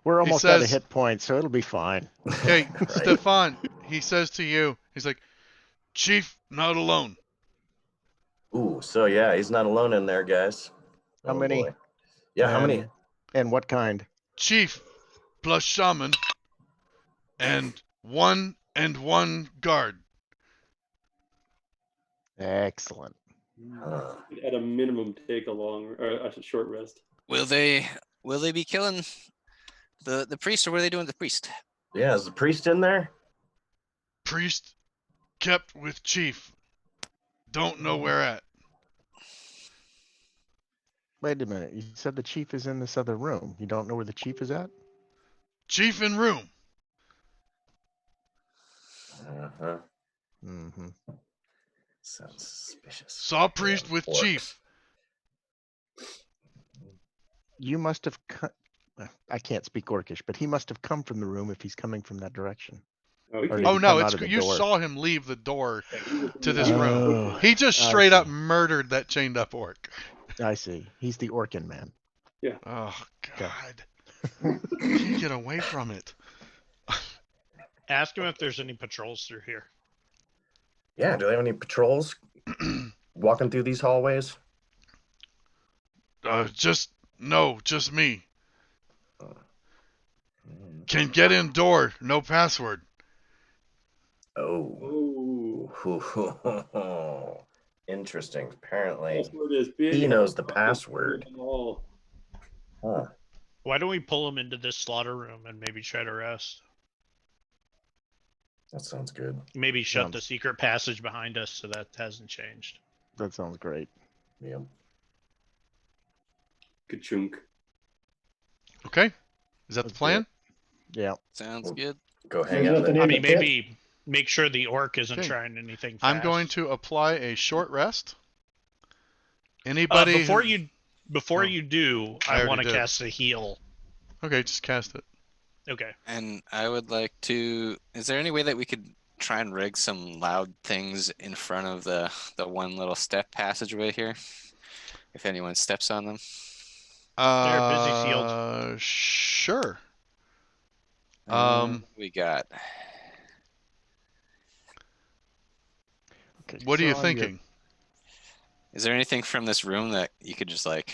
We're almost out of says- hit points, so it'll be fine. Okay, Right. Stefan, he says to you, he's like, Chief, not alone. Ooh. So yeah, he's not alone in there, guys. How many? Boy. Yeah. How many? And what kind? Chief plus shaman and one guard. Excellent. Huh. At a minimum, take a long or a short rest. Will they be killing the priest, or what are they doing to the priest? Yeah. Is the priest in there? Priest kept with Chief. Don't know where at. Wait a minute. You said the chief is in this other room. You don't know where the chief is at? Chief in room. Uh-huh. Mm-hmm. Sounds suspicious. Saw priest Damn with orcs. Chief. You must have I can't speak Orcish, but he must have come from the room if he's coming from that direction. Oh, he Or came- did Oh he no, come it's out of the you door? saw him leave the door he was to in this the- room. He just I straight up see. murdered that chained up orc. I see. He's the Orkin man. Oh Okay. God. Can't get away from it. Ask him if there's any patrols through here. Yeah. Do they have any patrols walking through these hallways? Just me. Mm. Can get in door, no password. Oh. Oh, Interesting. Apparently, password is big. he knows the password. Oh, Huh. Why don't we pull him into this slaughter room and maybe try to rest? That sounds good. Maybe shut the Sounds- secret passage behind us so that hasn't changed. That sounds great. Yep. ka-chunk. Okay. Is that the Let's do plan? Yeah. Sounds Well, good. Go hang There's out. nothing in I in the- mean, the pit? maybe make sure the orc isn't Okay. trying anything fast. I'm going to apply a short rest. Anybody? before Oh, you do, I I already want to did. cast a heal. Okay, just cast it. Okay. And I would like to. Is there any way that we could try and rig some loud things in front of the one little step passageway here? If anyone steps on them. They're busy sealed. Sure. We got. Okay. What are you so on your- thinking? Is there anything from this room that you could just like?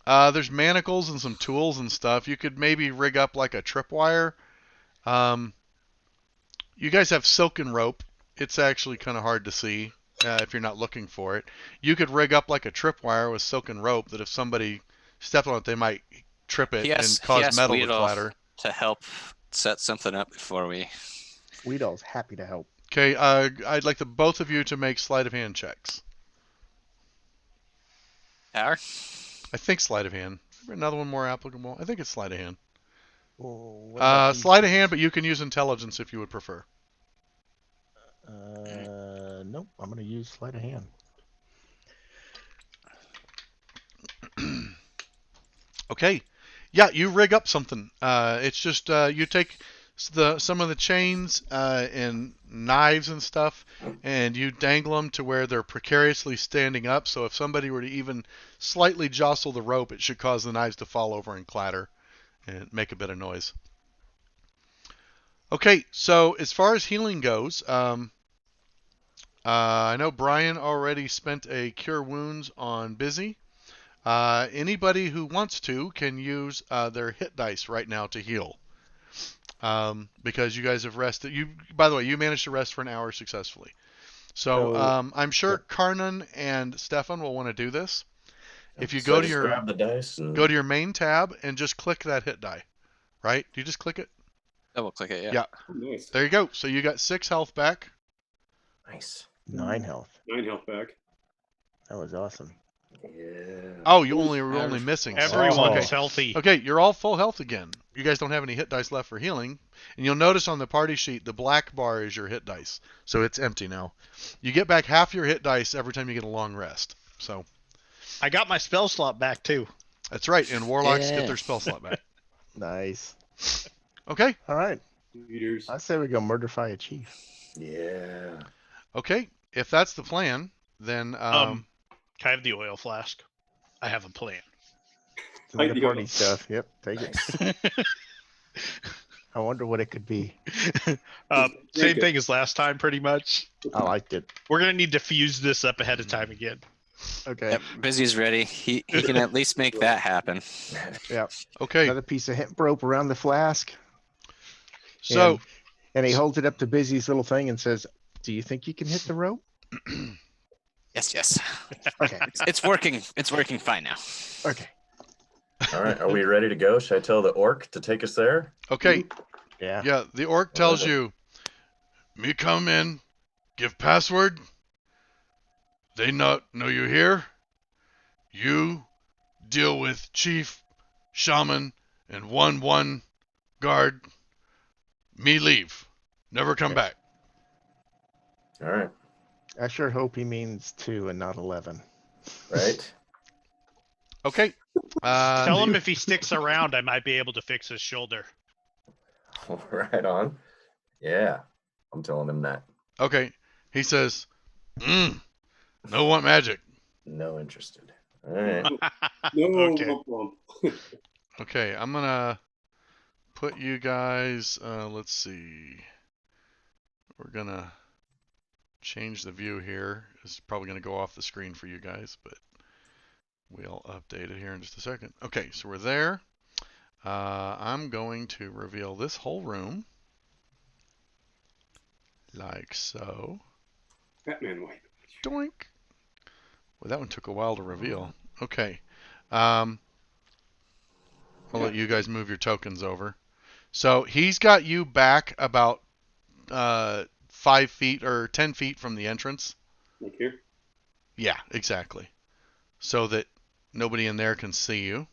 There's manacles and some tools and stuff. You could maybe rig up like a tripwire. You guys have silken rope. It's actually kind of hard to see if you're not looking for it. You could rig up like a tripwire with silken rope that if somebody stepped on it, they might trip it and cause metal to Weedle clatter. to help set something up before we. Weedle's happy to help. Okay, I'd like the both of you to make sleight of hand checks. Power? I think sleight of hand. Another one more applicable. I think it's sleight of hand. Oh, what about these Sleight of things? hand, but you can use intelligence if you would prefer. Nope. I'm going to use sleight of hand. Okay. Yeah, you rig up something. It's just you take some of the chains and knives and stuff, and you dangle them to where they're precariously standing up. So if somebody were to even slightly jostle the rope, it should cause the knives to fall over and clatter and make a bit of noise. Okay, so as far as healing goes, I know Brian already spent a cure wounds on Busy. Anybody who wants to can use their hit dice right now to heal. Because you guys have rested. By the way, you managed to rest for an hour successfully. So I'm sure Karnan and Stefan will want to do this. If you So go I to just grab the dice and your main tab and just click that hit die, right? Do you just click it? Double click it. Yeah. Yeah. Oh, nice. There you go. So you got 6 health back. nice. 9 health. 9 health back. That was awesome. Yeah. Oh, you were only missing. Everyone's Okay. healthy. Okay, you're all full health again. You guys don't have any hit dice left for healing. And you'll notice on the party sheet, the black bar is your hit dice. So it's empty now. You get back half your hit dice every time you get a long rest. So I got my spell slot back too. that's right. And warlocks get Yeah. their spell slot back. Nice. Okay. All right. Meteors. I say we go murderfy a chief. Yeah. Okay. If that's the plan, then Can I have the oil flask? I have a plan. Some of the Ideal. party stuff. Yep. Take it. I wonder what it could be. Same thing as last time, pretty much. I liked it. We're gonna need to fuse this up ahead of time again. Okay. Yep. Busy's ready. He can at least make that happen. okay. Another piece of hemp rope around the flask. So And he holds it up to Busy's little thing and says, "Do you think you can hit the rope?" Yes. Okay. It's working. It's working fine now. Okay. All right. Are we ready to go? Should I tell the orc to take us there? okay. Yeah. Yeah, the orc tells you, "Me come in, give password. They not know you here. You deal with chief, shaman, and 1-1 guard. Me leave. Never come back." All right. I sure hope he means 2 and not 11. Right. Okay. Tell him if he sticks around, I might be able to fix his shoulder. Right on. Yeah. I'm telling him that. Okay. He says, "No want magic." No interested. All right. No, Okay. womp Okay, I'm gonna put you guys. Let's see. We're gonna change the view here. It's probably gonna go off the screen for you guys, but we'll update it here in just a second. Okay, so we're there. I'm going to reveal this whole room like so. Batman wipe. Doink. Well, that one took a while to reveal. Okay. I'll let you guys move your tokens over. So he's got you back about 5 feet or 10 feet from the entrance. Like here. Yeah, exactly. So that nobody in there can see you.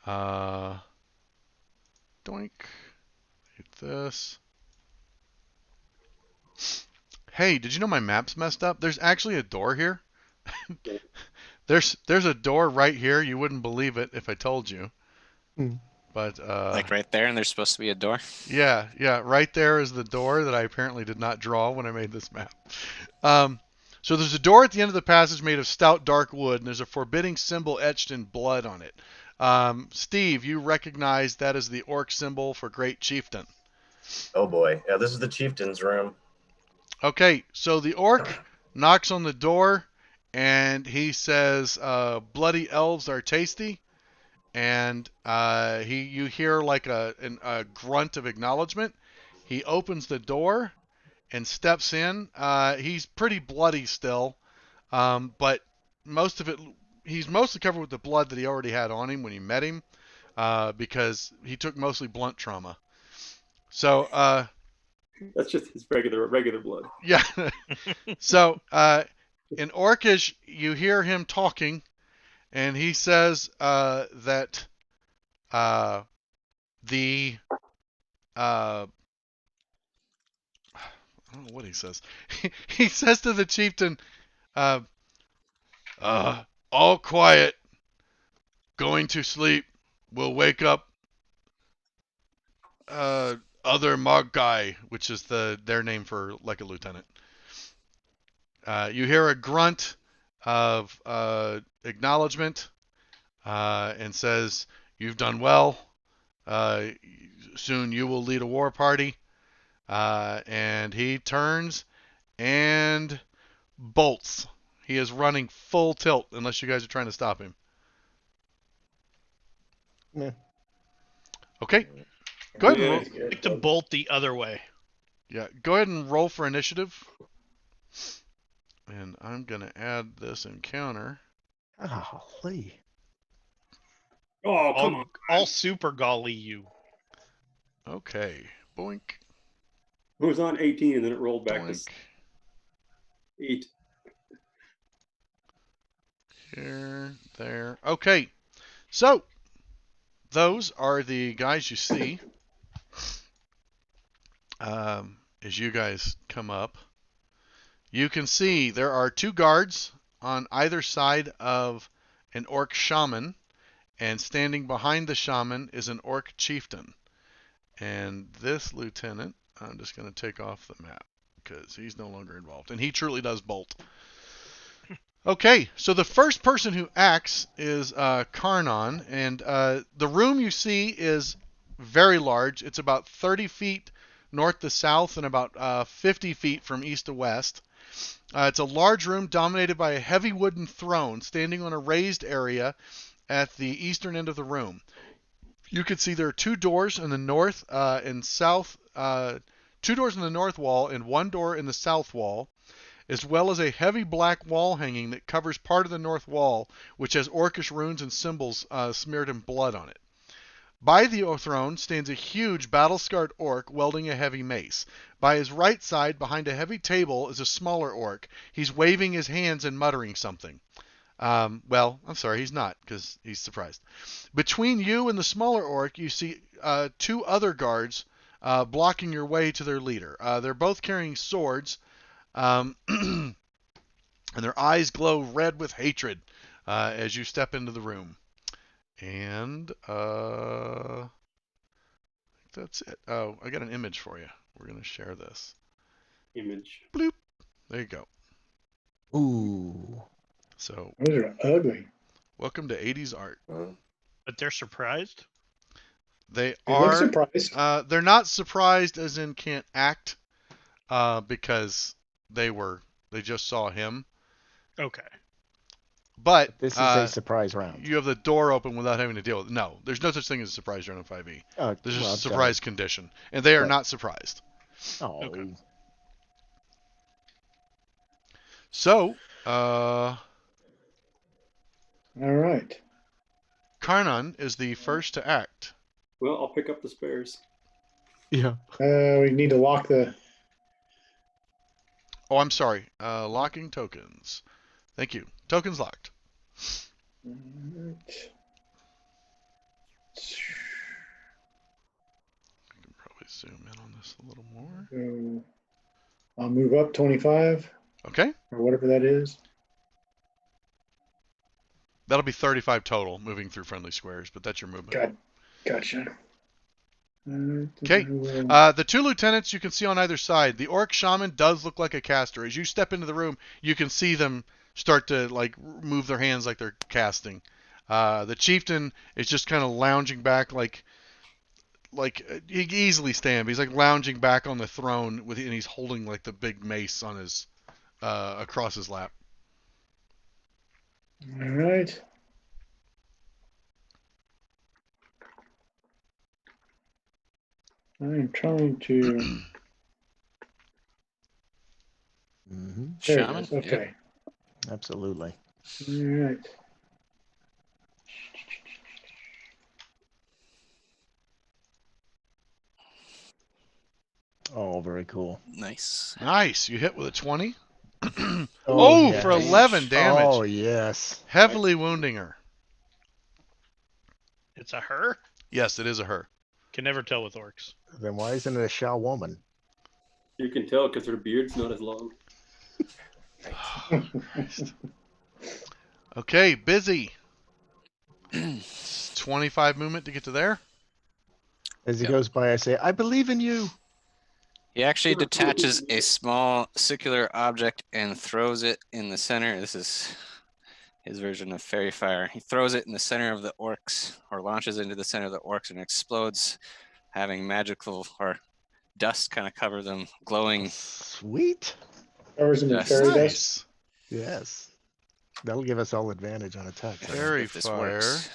Doink. Hit this. Hey, did you know my map's messed up? There's actually a door here. There's a door right here. You wouldn't believe it if I told you. But Like right there, and there's supposed to be a door. yeah, right there is the door that I apparently did not draw when I made this map. So there's a door at the end of the passage made of stout dark wood, and there's a forbidding symbol etched in blood on it. Steve, you recognize that as the orc symbol for Great Chieftain. Oh boy. Yeah, this is the chieftain's room. Okay, so the orc knocks on the door, and he says, "Bloody elves are tasty." And you hear like a grunt of acknowledgement. He opens the door and steps in. He's pretty bloody still, but most of it, he's mostly covered with the blood that he already had on him when you met him, because he took mostly blunt trauma. So That's just his regular blood. yeah. So in Orcish, you hear him talking, and he says that the I don't know what he says. He says to the chieftain, "All quiet. Going to sleep. We'll wake up Other Mog guy, which is their name for like a lieutenant. You hear a grunt of acknowledgement and says, "You've done well. Soon you will lead a war party." And he turns and bolts. He is running full tilt unless you guys are trying to stop him. Meh. Okay. Go ahead and roll. Yeah, Like to bolt the other way. Yeah, go ahead and roll for initiative. And I'm going to add this encounter. Golly. Oh, come on. All super golly you. Okay. Boink. It was on 18 and then it rolled back Boink. to 8. Here, there. Okay. So, those are the guys you see as you guys come up. You can see there are 2 guards on either side of an orc shaman, and standing behind the shaman is an orc chieftain. And this lieutenant, I'm just going to take off the map because he's no longer involved. And he truly does bolt. Okay, so the first person who acts is Karnan, and the room you see is very large. It's about 30 feet north to south and about 50 feet from east to west. It's a large room dominated by a heavy wooden throne standing on a raised area at the eastern end of the room. You can see there are 2 doors in the north and south, 2 doors in the north wall and 1 door in the south wall, as well as a heavy black wall hanging that covers part of the north wall, which has orcish runes and symbols smeared in blood on it. By the throne stands a huge battle-scarred orc wielding a heavy mace. By his right side, behind a heavy table, is a smaller orc. He's waving his hands and muttering something. Well, I'm sorry, he's not, because he's surprised. Between you and the smaller orc, you see 2 other guards blocking your way to their leader. They're both carrying swords, and their eyes glow red with hatred as you step into the room. And that's it. Oh, I got an image for you. We're going to share this. Image. Bloop. There you go. Ooh. So, Those are ugly. welcome to 80s art. But they're surprised. They They look are. surprised. They're not surprised as in can't act because they just saw him. Okay. But This is a surprise round. you have the door open without having to deal with it. No, there's no such thing as a surprise round in 5e. Oh, There's well, just a surprise condition. And they are Right. not surprised. Oh. Okay. So, All right. Karnan is the first to act. Well, I'll pick up the spares. Yeah. We need to lock the. Oh, I'm sorry. Locking tokens. Thank you. Tokens locked. Alright. I can probably zoom in on this a little more. So I'll move up 25 Okay. or whatever that is. That'll be 35 total moving through friendly squares, but that's your movement. Gotcha. Okay. The 2 lieutenants you can see on either side. The orc shaman does look like a caster. As you step into the room, you can see them start to like move their hands like they're casting. The chieftain is just kind of lounging back like he can easily stand. But he's like lounging back on the throne and he's holding like the big mace on his across his lap. All right. I'm trying to. Mm-hmm. There it Shaman? is. Okay. Absolutely. All right. Oh, very cool. Nice. Nice. You hit with a 20. Oh, for yes. 11 damage. Oh, yes. Heavily wounding her. It's a her. Yes, it is a her. Can never tell with orcs. Then why isn't it a Shao woman? You can tell because her beard's not as long. Okay, busy. It's 25 movement to get to there. As he Yep. goes by, I say, "I believe in you." He actually detaches a small circular object and throws it in the center. This is his version of fairy fire. He throws it in the center of the orcs, or launches into the center of the orcs, and explodes, having magical or dust kind of cover them, glowing Sweet. Covers them in Dust. fairy dust. Nice. Yes. That'll give us all advantage on attacks. I think. Fairy if this fire. works.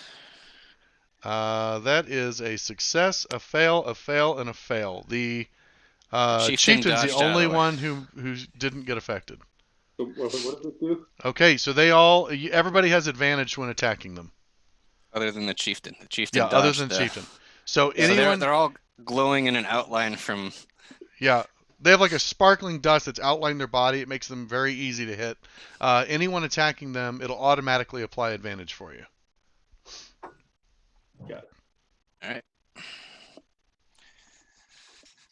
That is a success, a fail, and a fail. The Chieftain chieftain's the dodged out of only the way. one who didn't get affected. So what does this do? Okay, so everybody has advantage when attacking them. Other than the chieftain. The chieftain Yeah, other dodged than the... chieftain. So So anyone, they're all glowing in an outline from... yeah, they have like a sparkling dust that's outlining their body. It makes them very easy to hit. Anyone attacking them, it'll automatically apply advantage for you. Got it. All right.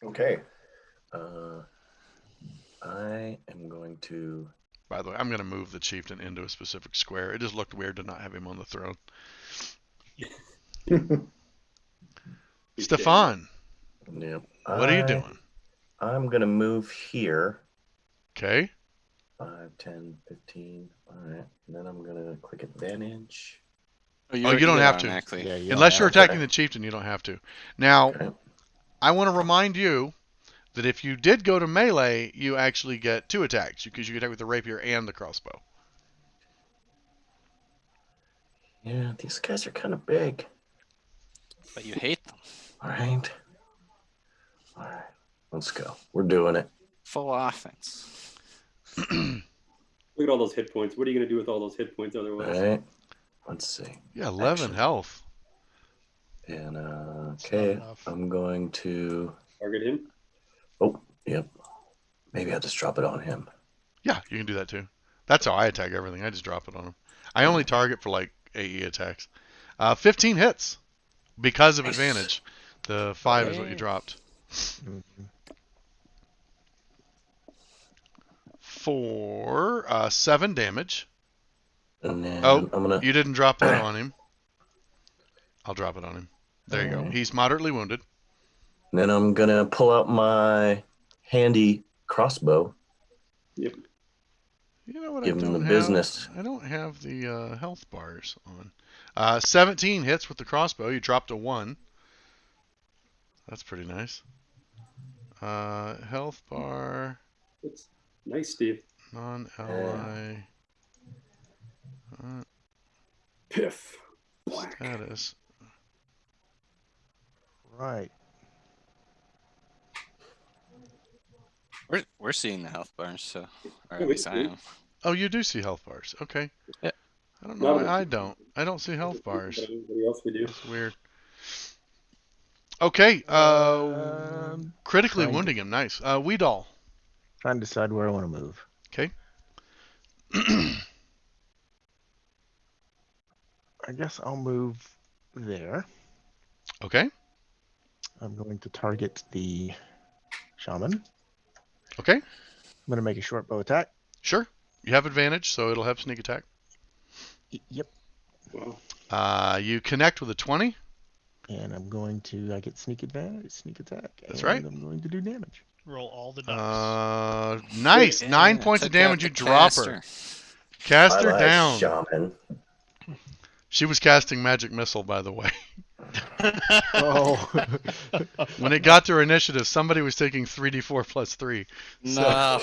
Okay. I am going to. By the way, I'm going to move the chieftain into a specific square. It just looked weird to not have him on the throne. Stefan, Yep. what are you doing? I'm going to move here. Okay. 5, 10, 15. All right. And then I'm going to click advantage. You don't have to. automatically. Yeah, you Unless don't you're have to. attacking the chieftain, you don't have to. Now, Okay. I want to remind you that if you did go to melee, you actually get 2 attacks because you can attack with the rapier and the crossbow. Yeah, these guys are kind of big. But you hate them. All right. All right. Let's go. We're doing it. Full offense. Look at all those hit points. What are you going to do with all those hit points All otherwise? right. Let's see. Yeah, 11 Action. health. And It's okay, not enough. I'm going to. Target him. Oh, yep. Maybe I'll just drop it on him. Yeah, you can do that too. That's how I attack everything. I just drop it on him. I only target for like AE attacks. 15 hits because of Nice. advantage. The 5 is what you Okay. dropped. Mhm. For 7 damage. And then Oh, I'm gonna. You didn't drop that on him. I'll drop it on him. There you go. Alright. He's moderately wounded. Then I'm gonna pull out my handy crossbow. Yep. You know what Give I him don't the have? business. I don't have the health bars on. 17 hits with the crossbow. You dropped a 1. That's pretty nice. Health bar, It's nice, Steve. non-ally, Piff. Black. status. Right. We're seeing the health bars, so or Yeah, at least I we- am. Oh, you do see health bars. Okay. Yeah. I don't know Not why a- I don't. I don't see health bars. But everybody else we do. That's weird. Okay. Critically trying to- wounding him. Nice. Weedall. Trying to decide where I want to move. Okay. I guess I'll move there. Okay. I'm going to target the shaman. Okay. I'm going to make a short bow attack. Sure. You have advantage, so it'll have sneak attack. Yep. Wow. You connect with a 20. And I'm going to, I get sneak advantage, sneak attack. That's and right. I'm going to do damage. Roll all the dice. Nice. Yeah, 9 points of took out damage. the You drop her. caster. Cast her Bye-bye, down. Shaman. She was casting magic missile, by the way. Oh. When it got to her initiative, somebody was taking 3d4 plus 3. So No.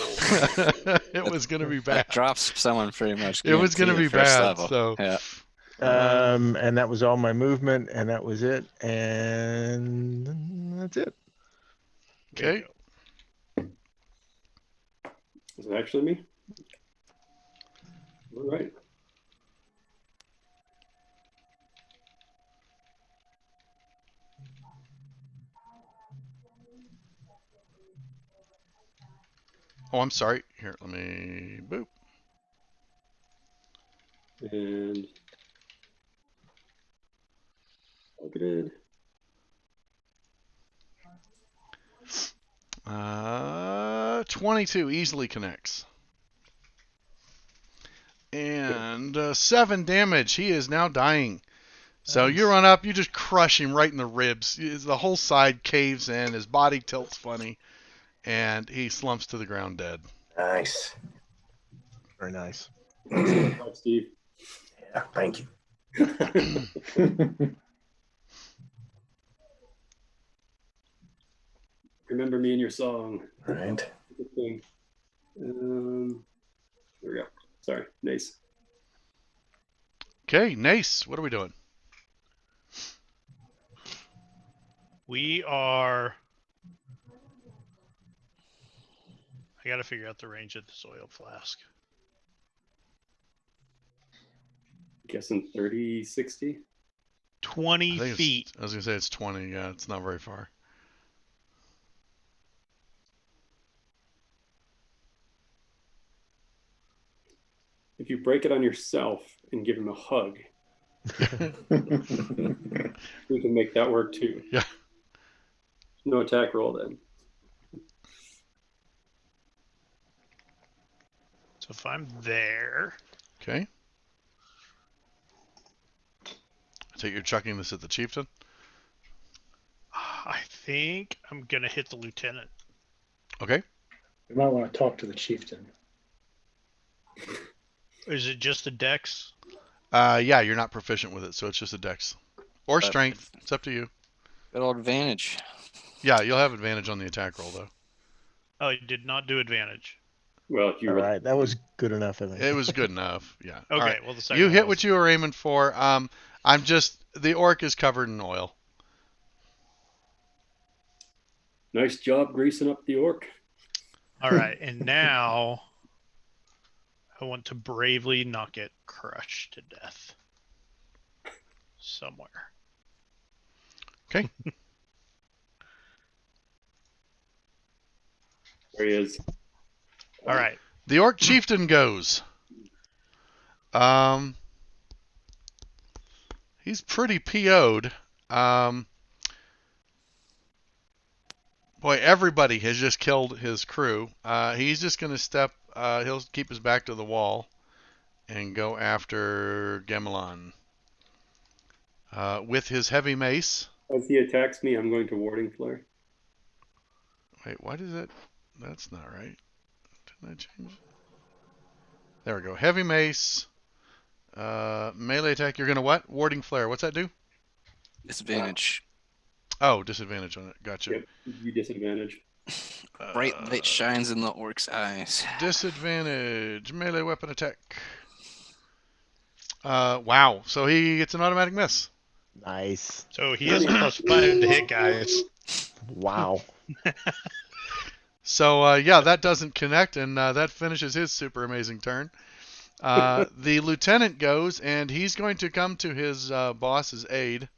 it was going to be That bad. drops someone pretty much. It was going to guaranteed be at first bad. level. So Yeah. And that was all my movement, and that was it. And that's it. okay. Is it actually me? All right. Oh, I'm sorry. Here, let me boop. And targeted. 22 easily connects. And 7 damage. He is now dying. So you Nice. run up, you just crush him right in the ribs. The whole side caves in, his body tilts funny, and he slumps to the ground dead. Nice. Very nice. Excellent job, Steve. Yeah, thank you. Remember me in your song. All right. Good thing. There we go. Sorry, nice. Okay, Nace, what are we doing? We are. I got to figure out the range of this oil flask. Guessing 30, 60. 20 I think feet. I was gonna say it's 20. Yeah, it's not very far. If you break it on yourself and give him a hug, we can make that work too. Yeah. No attack roll then. So if I'm there, Okay. I take you're chucking this at the chieftain. I think I'm going to hit the lieutenant. Okay. We might want to talk to the chieftain. Is it just a dex? Yeah, you're not proficient with it, so it's just a dex or strength. It's up to you. Good old advantage. Yeah, you'll have advantage on the attack roll though. Oh, it did not do advantage. Well, if you All were right, that was good enough, I think. It was good enough. Yeah. Okay, All right. well the second You one hit was- what you were aiming for. I'm just the orc is covered in oil. nice job greasing up the orc. All right, and now I want to bravely knock it crushed to death somewhere. Okay. There he is. All right. The orc chieftain goes. He's pretty PO'd. Boy, everybody has just killed his crew. He's just going to step. He'll keep his back to the wall and go after Gemelon with his heavy mace. As he attacks me, I'm going to warding flare. Wait, why does that? That's not right. Didn't I change? There we go. Heavy mace. Melee attack. You're gonna what? Warding flare. What's that do? Disadvantage. Oh, disadvantage on it. Gotcha. Yep, you disadvantage. Bright light shines in the orc's eyes. Disadvantage. Melee weapon attack. Wow. So he gets an automatic miss. Nice. So he has a +5 to hit, guys. Wow. So yeah, that doesn't connect, and that finishes his super amazing turn. The lieutenant goes, and he's going to come to his boss's aid.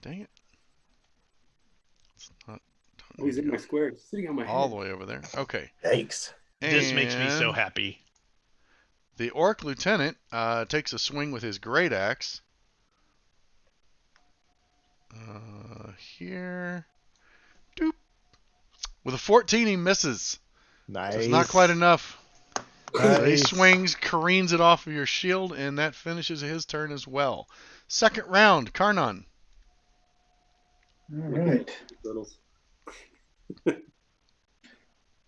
Dang it. Oh, he's in my square, he's sitting on my All head. the way over there. Okay. Yikes. This makes me so And happy. The orc lieutenant takes a swing with his great axe. Here. Doop. With a 14, he misses. Nice. So it's not quite enough. So he Nice. swings, careens it off of your shield, and that finishes his turn as well. Second round, Karnan. All right. Littles.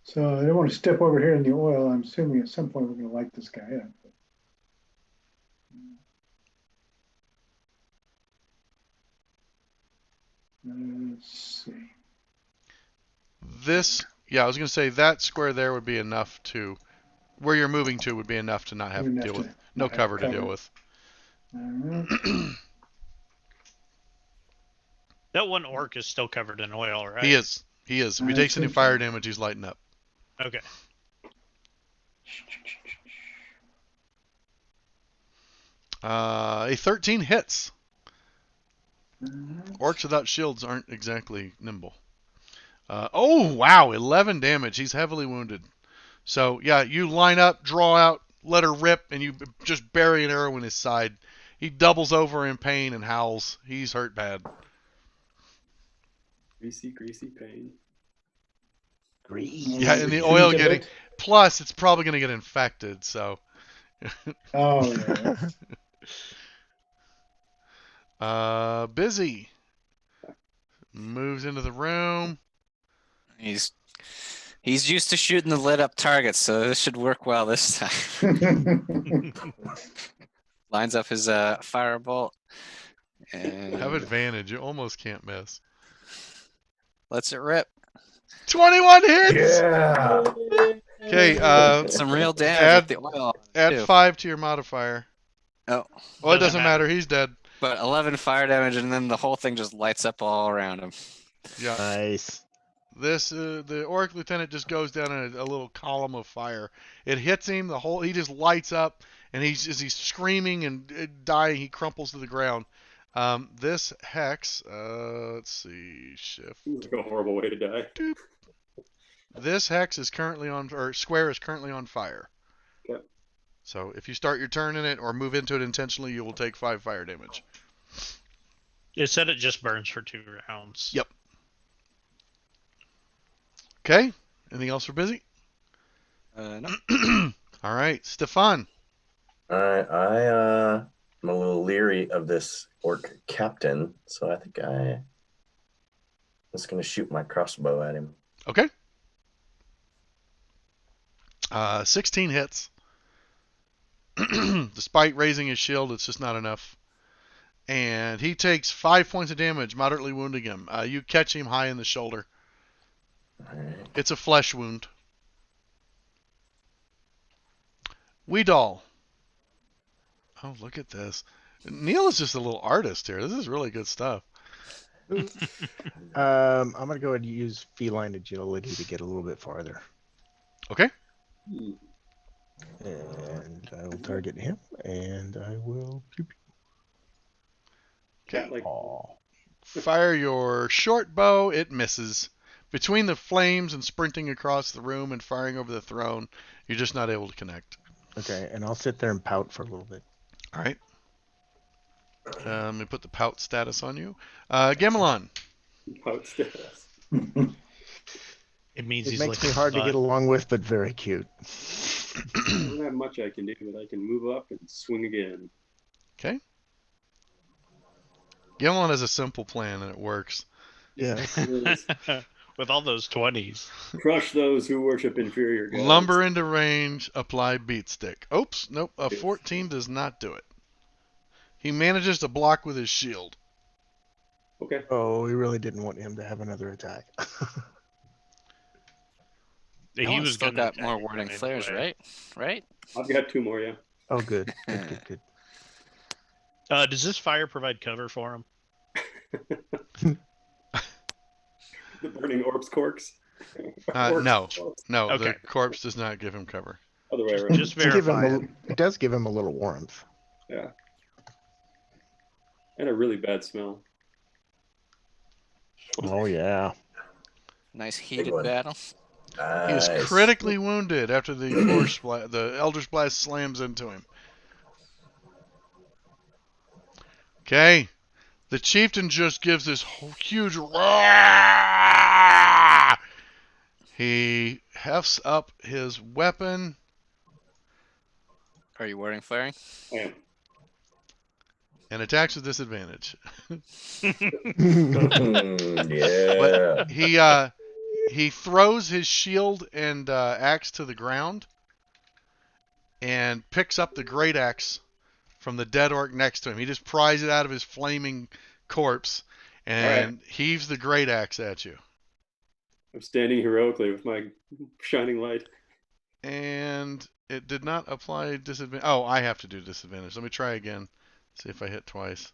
So I don't want to step over here in the oil. I'm assuming at some point we're going to light this guy up. Let's see. I was going to say that square there would be enough to, where you're moving to would be enough to not have to Enough deal to with, no not have cover to cover. deal with. All right. That one orc is still covered in oil, right? He is. If he I takes any think fire so. damage, he's lighting up. Okay. A 13 hits. All right. Orcs without shields aren't exactly nimble. Oh, wow, 11 damage. He's heavily wounded. So, yeah, you line up, draw out, let her rip, and you just bury an arrow in his side. He doubles over in pain and howls. He's hurt bad. Greasy pain. Grease. Yeah, and the Should oil we get getting... it? Plus, it's probably going to get infected, so... Oh, yeah. Busy. Moves into the room. He's used to shooting the lit up targets, so this should work well this time. Lines up his firebolt and Have advantage. You almost can't miss. lets it rip. 21 hits! Yeah. Okay, Some real damage add- with the oil. add too. 5 to your modifier. Oh, Well, it Doesn't doesn't matter. He's dead. but 11 fire damage, and then the whole thing just lights up all around him. Yeah. Nice. This the Orc Lieutenant just goes down in a little column of fire. It hits him. He just lights up, and he's screaming and dying. He crumples to the ground. This hex. Let's see. Shift. Seems like a horrible way to die. This hex is currently on, or square is currently on fire. Okay. So if you start your turn in it or move into it intentionally, you will take 5 fire damage. It said it just burns for 2 rounds. Yep. Okay. Anything else for Busy? No. All right, Stefan. All right, I'm a little leery of this orc captain, so I think I'm just gonna shoot my crossbow at him. Okay. 16 hits. Despite raising his shield, it's just not enough. And he takes 5 points of damage, moderately wounding him. You catch him high in the shoulder. All right. It's a flesh wound. Weedall. Oh, look at this. Neil is just a little artist here. This is really good stuff. I'm gonna go ahead and use feline agility to get a little bit farther, Okay. and I will target him, and I will. Okay. Like, Aw. Fire your short bow. It misses. Between the flames and sprinting across the room and firing over the throne, you're just not able to connect. Okay, and I'll sit there and pout for a little bit. All right. Let me put the pout status on you. Gamelon. pout status. It means It he's makes licking me hard to butt. get along with, but very cute. I don't have much I can do, but I can move up and swing again. Okay. Gamelon has a simple plan and it works. Yeah. With all those 20s. Crush those who worship inferior gods. Lumber into range, apply beat stick. Oops, nope, a 14 does not do it. He manages to block with his shield. Okay. Oh, we really didn't want him to have another attack. He He was still gonna got attack more you warding anyway. flares, right? Right? I've got 2 more, yeah. Oh, good. Good. Does this fire provide cover for him? The burning orbs corks. No. Corks. No, the Okay. corpse does not give him cover. Other way around. Just Give him verify it. it does give him a little warmth. Yeah. And a really bad smell. Oh yeah. Nice heated one. battle. He is Nice. critically wounded after the Eldritch Blast slams into him. Okay. The chieftain just gives this huge roar. He hefts up his weapon. Are you warding flaring? I am. And attacks with disadvantage. Yeah. He throws his shield and axe to the ground and picks up the great axe from the dead orc next to him. He just pries it out of his flaming corpse and heaves the great axe at you. I'm standing heroically with my shining light. And it did not apply disadvantage. Oh, I have to do disadvantage. Let me try again. See if I hit twice.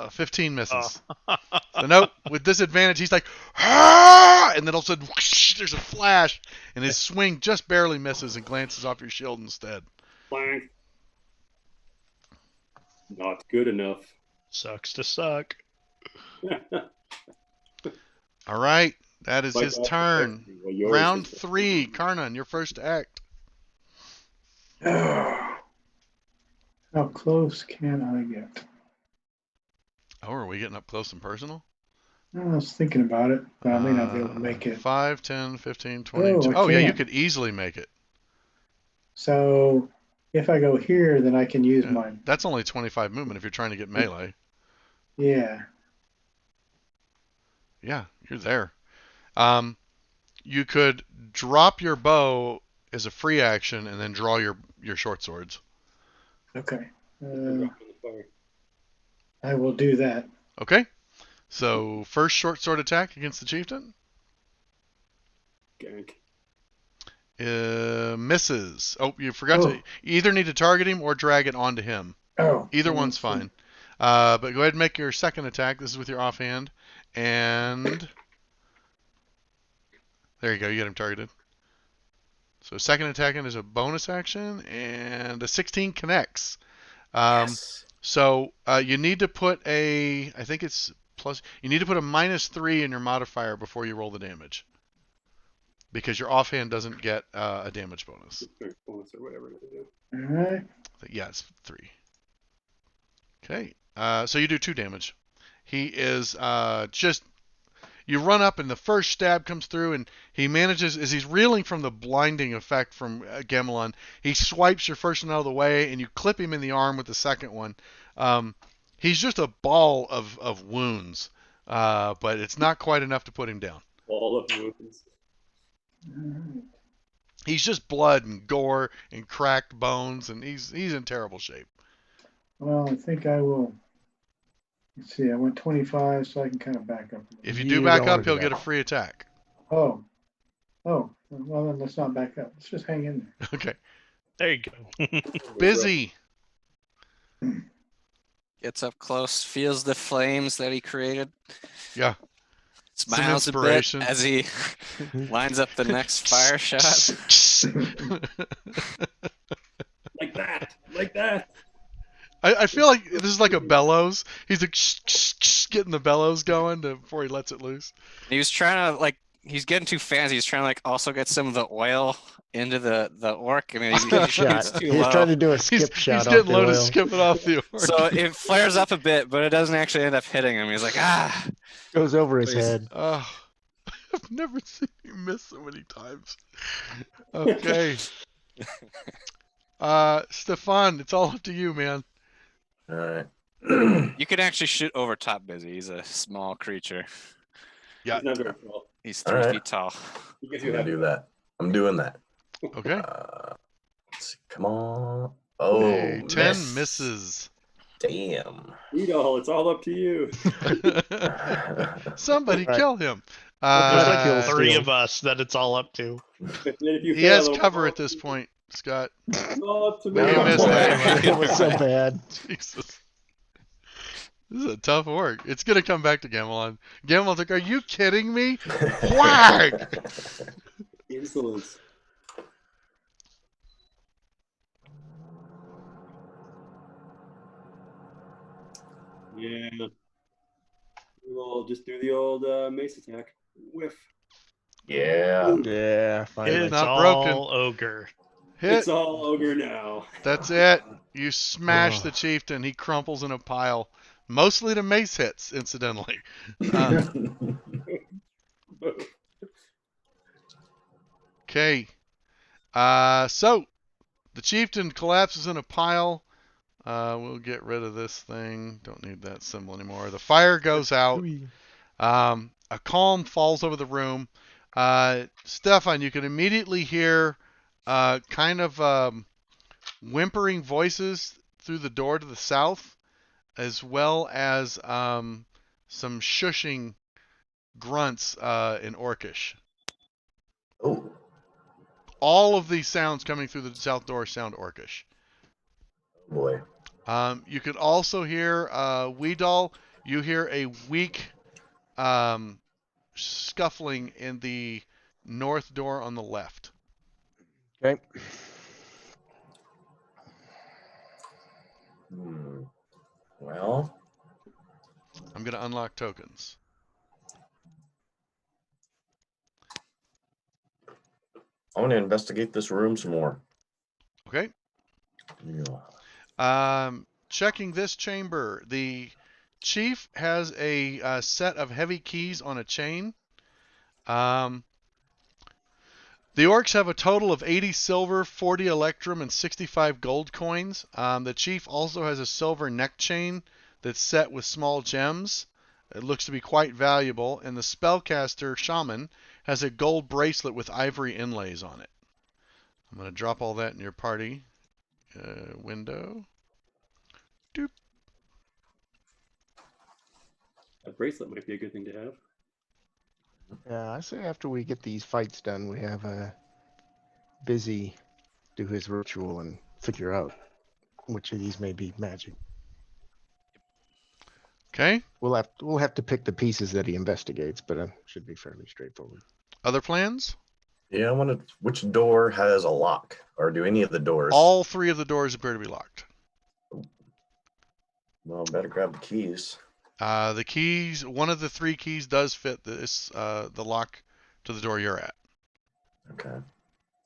15 misses. So nope, with disadvantage, he's like, "Ah!" And then all of a sudden, whoosh, there's a flash, and his swing just barely misses and glances off your shield instead. Blank. Not good enough. Sucks to suck. All right, that is his turn. Well, yours Round is- 3, Karnan, your first act. How close can I get? Oh, are we getting up close and personal? I was thinking about it, but I may not be able to make it. 5, 10, 15, 20. Oh, I Oh, yeah, you can't. could easily make it. So if I go here, then I can use Yeah, my, that's only 25 movement if you're trying to get melee. yeah. Yeah, you're there. You could drop your bow as a free action and then draw your short swords. Okay. And drop it in the fire. I will do that. Okay. So first short sword attack against the chieftain Gank. misses. Oh, you forgot to. Oh. You either need to target him or drag it onto him. Oh. Either let's one's see. fine. But go ahead and make your second attack. This is with your offhand, and there you go. You get him targeted. So second attacking is a bonus action, and a 16 connects. Yes. So you need to put a, I think it's plus, you need to put a -3 in your modifier before you roll the damage. Because your offhand doesn't get a damage bonus. Bonus or whatever it is. All right. Yeah, it's 3. Okay, so you do 2 damage. He is just, you run up and the first stab comes through and he manages, as he's reeling from the blinding effect from Gemelon, he swipes your first one out of the way and you clip him in the arm with the second one. He's just a ball of wounds, but it's not quite enough to put him down. All of wounds. All right. He's just blood and gore and cracked bones, and he's in terrible shape. Well, I think I will. Let's see. I went 25, so I can kind of back up. If you You do don't back wanna up, do he'll that. get a free attack. Oh. Oh. Well, then let's not back up. Let's just hang in there. Okay. There you go. Busy. Gets up close, feels the flames that he created. Yeah. Smiles a bit inspiration. as he lines up the next fire shot. Like that. Like that. I feel like this is like a bellows. He's like getting the bellows going before he lets it loose. He was trying to he's getting too fancy. He's trying to also get some of the oil into the orc. I mean, Skip it's shot. too He's low. trying to do a He's, skip shot he's off getting the low to oil. skip it off the orc. So it flares up a bit, but it doesn't actually end up hitting him. He's like, ah. Goes over his Please. head. Oh, I've never seen you miss so many times. Okay. Stefan, it's all up to you, man. All right. You can actually shoot over top Busy. He's a small creature. Yeah. He's not very tall. He's All 3 right. feet tall. He gives I'm you gonna half. do that. I'm doing that. Okay. Let's see. Come on. Oh, A 10 miss. misses. Damn. Rudolph, it's all up to you. Somebody Right. kill him. There's like There's he'll 3 steal. of us that it's all up to. And if you He fail, has it'll cover all at this up to point, Scott. me. It's all up to me. No, You missed boy. anyway. It was so bad. Jesus. This is a tough orc. It's going to come back to Gamelon. Gamelon's like, are you kidding me? Whack! Insolence. Yeah. We'll just do the old mace attack. Whiff. Yeah. Yeah, finally. It's not all broken. ogre. Hit. It's all ogre now. That's it. You smash Ugh. the chieftain. He crumples in a pile. Mostly to mace hits, incidentally. Okay. So the chieftain collapses in a pile. We'll get rid of this thing. Don't need that symbol anymore. The fire goes out. A calm falls over the room. Stefan, you can immediately hear kind of whimpering voices through the door to the south, as well as some shushing grunts in Orcish. Oh, All of these sounds coming through the south door sound Orcish. boy. You could also hear Weedall. You hear a weak scuffling in the north door on the left. Okay. Well, I'm going to unlock tokens. I want to investigate this room some more. Okay. Yeah. Checking this chamber, the chief has a set of heavy keys on a chain. The The orcs have a total of 80 silver, 40 electrum, and 65 gold coins. The chief also has a silver neck chain that's set with small gems. It looks to be quite valuable. And the spellcaster shaman has a gold bracelet with ivory inlays on it. I'm going to drop all that in your party window. Doop. A bracelet might be a good thing to have. Yeah, I say after we get these fights done, we have Busy do his ritual and figure out which of these may be magic. Okay. We'll have to pick the pieces that he investigates, but should be fairly straightforward. Other plans? Yeah, I wanted. Which door has a lock, or do any of the doors? All 3 of the doors appear to be locked. Well, better grab the keys. The keys, one of the 3 keys does fit this the lock to the door you're at. Okay.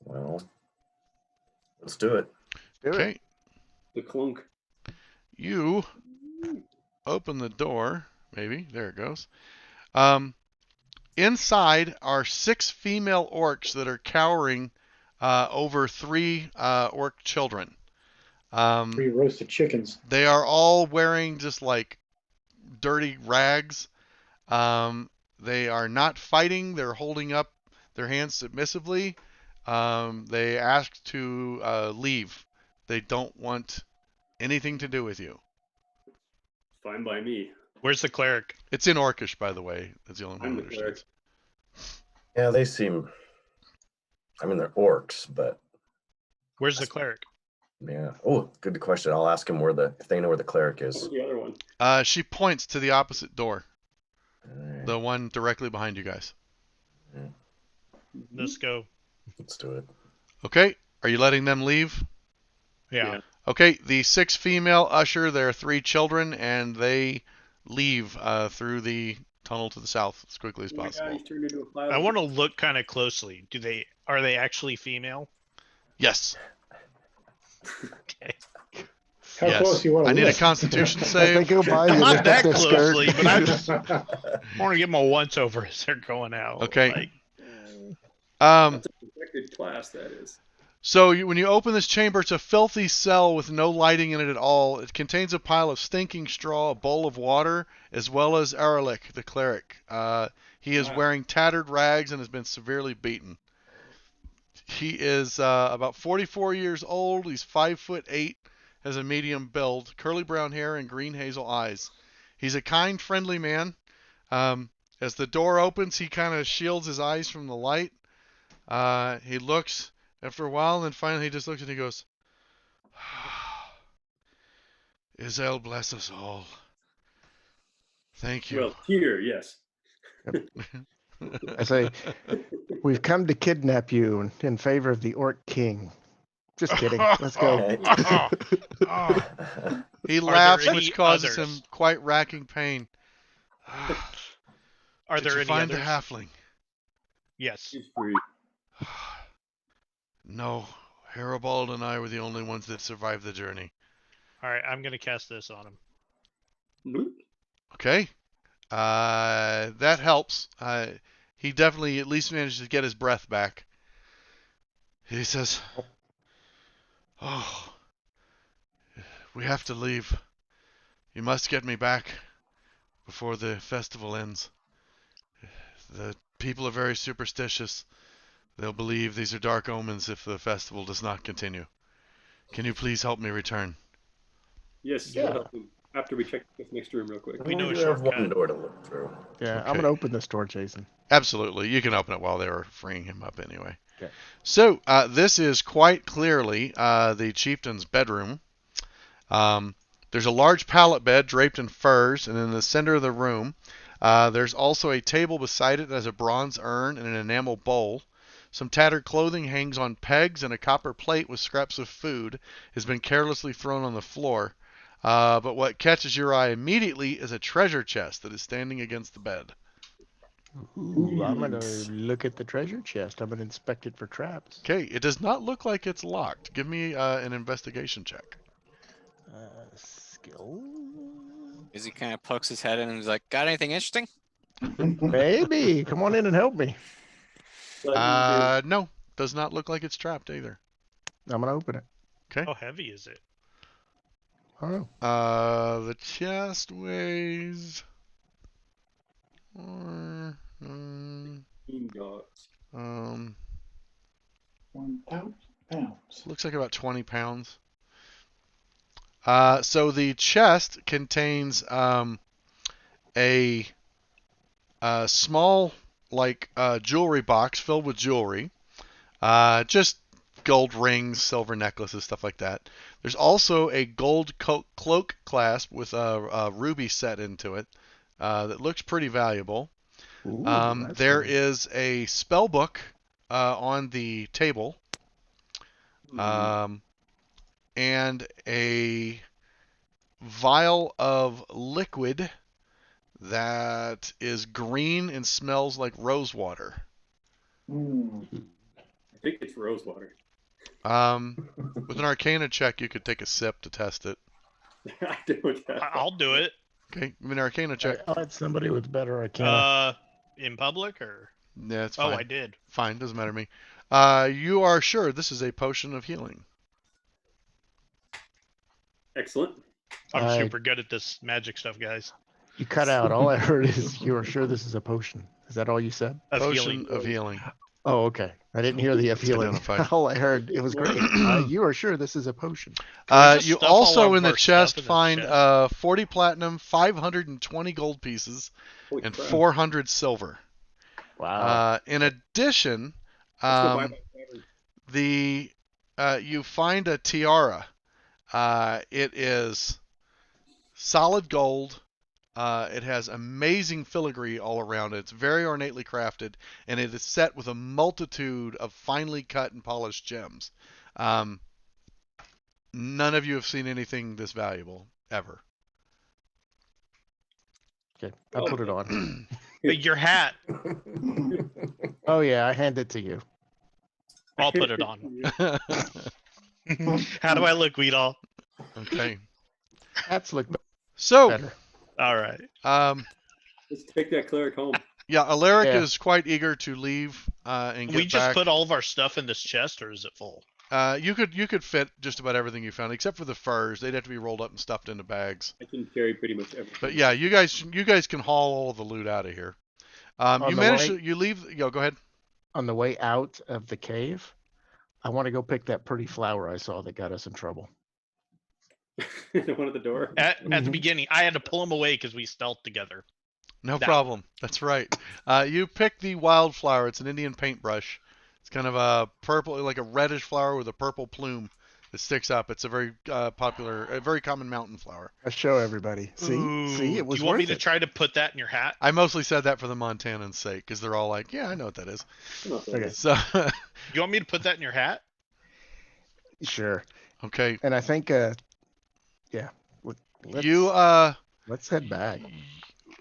Well, let's do it. Do it. Okay. The clunk. You open the door. Maybe. There it goes. Inside are 6 female orcs that are cowering over 3 orc children. 3 roasted chickens. They are all wearing just like dirty rags. They are not fighting. They're holding up their hands submissively. They ask to leave. They don't want anything to do with you. Fine by me. Where's the cleric? It's in Orcish, by the way. That's the only one I'm who the cleric. understands. Yeah, they seem. I mean, they're orcs, but Where's the cleric? yeah. Oh, good question. I'll ask him if they know where the cleric is. What's the other one? She points to the opposite door, Alright, the one directly behind you guys. Let's go. let's do it. Okay, are you letting them leave? Yeah. Okay, the 6 female usher their 3 children, and they leave through the tunnel to the south as quickly as Oh my God, possible. he's turned into a pile. I want to look kind of closely. Are they actually female? Yes. Okay. How Yes. close you want to I need a look? Constitution As they save. go by, you Not lift that up their skirt. closely, but I just want to give them a once over as they're going out. Okay. Like, That's a protected class, that is. So when you open this chamber, it's a filthy cell with no lighting in it at all. It contains a pile of stinking straw, a bowl of water, as well as Erlich, the cleric. He is Wow. wearing tattered rags and has been severely beaten. He is about 44 years old. He's 5'8", has a medium build, curly brown hair, and green hazel eyes. He's a kind, friendly man. As the door opens, he kind of shields his eyes from the light. He looks after a while, and then finally he just looks and he goes, Isel bless us all. Thank you. Well, here, yes. I say, we've come to kidnap you in favor of the Orc King. Just kidding. Let's go. He Are laughs, there any which causes others? him quite racking pain. are Did there you any find others? the halfling? Yes. She's free. No, Haribald and I were the only ones that survived the journey. All right, I'm gonna cast this on him. Nope. Okay, that helps. He definitely at least managed to get his breath back. He says, "Oh, we have to leave. You must get me back before the festival ends. The people are very superstitious. They'll believe these are dark omens if the festival does not continue. Can you please help me return?" Yes, Yeah. we'll help him after we check this next room real quick. We know a do have one shortcut. door to look through. Yeah, Okay. I'm gonna open this door, Jason. Absolutely. You can open it while they were freeing him up anyway. Okay. So, this is quite clearly the chieftain's bedroom. There's a large pallet bed draped in furs, and in the center of the room, there's also a table beside it that has a bronze urn and an enamel bowl. Some tattered clothing hangs on pegs, and a copper plate with scraps of food has been carelessly thrown on the floor. But what catches your eye immediately is a treasure chest that is standing against the bed. Ooh, I'm gonna look at the treasure chest. I'm gonna inspect it for traps. Okay, it does not look like it's locked. Give me an investigation check. Skill? Izzy kind of pokes his head in and he's like, "Got anything interesting?" Maybe. Come on in and help me. No. does not look like it's trapped either. I'm gonna open it. Okay. How heavy is it? Oh, The chest weighs. Dogs. 1,000 pounds. Looks like about 20 pounds. So the chest contains a small, like, jewelry box filled with jewelry. Just gold rings, silver necklaces, stuff like that. There's also a gold cloak clasp with a ruby set into it that looks pretty valuable. ooh, that's There nice. is a spell book on the table, and a vial of liquid that is green and smells like rose water. Mm. I think it's rosewater. With an Arcana check, you could take a sip to test it. I don't have I'll do it. Okay, give me an Arcana check. I'll let somebody with better Arcana. In public or? Yeah, it's Oh, fine. I did. Fine, doesn't matter to me. You are sure this is a potion of healing. Excellent. I'm I- super good at this magic stuff, guys. You cut out. All I heard is you are sure this is a potion. Is that all you said? Of Potion healing. of healing. Oh, okay. I didn't hear the of It's healing. identified. All I heard, it was great. You are sure this is a potion. Can we just You stuff all also of in the our chest stuff in this find chest? 40 platinum, 520 gold pieces, Holy and crap. 400 silver. Wow. In addition, Let's go buy my you find a tiara. It is solid gold. It has amazing filigree all around it. It's very ornately crafted, and it is set with a multitude of finely cut and polished gems. None of you have seen anything this valuable ever. Okay, I'll put it on. Your hat. Oh yeah, I hand it to you. I'll put it on. How do I look, Weedall? Okay. Hats look So, better. All right. Let's take that cleric home. yeah, Alaric Yeah. is quite eager to leave and get We just back. put all of our stuff in this chest, or is it full? You could fit just about everything you found, except for the furs. They'd have to be rolled up and stuffed into bags. I can carry pretty much everything. But yeah, you guys can haul all the loot out of here. On You the managed way- to you leave. Go ahead. On the way out of the cave, I want to go pick that pretty flower I saw that got us in trouble. The one at the door. At the Mhm. beginning, I had to pull him away because we stealthed together. No That problem. That's right. You pick the wildflower. It's an Indian paintbrush. It's kind of a purple, like a reddish flower with a purple plume that sticks up. It's a very popular, a very common mountain flower. I show everybody. See, Ooh, it was do you want me worth to it. try to put that in your hat? I mostly said that for the Montanans' sake, because they're all like, "Yeah, I know what that is." Okay. So, You want me to put that in your hat? Sure. okay, And I think, yeah. Let's, you let's head back.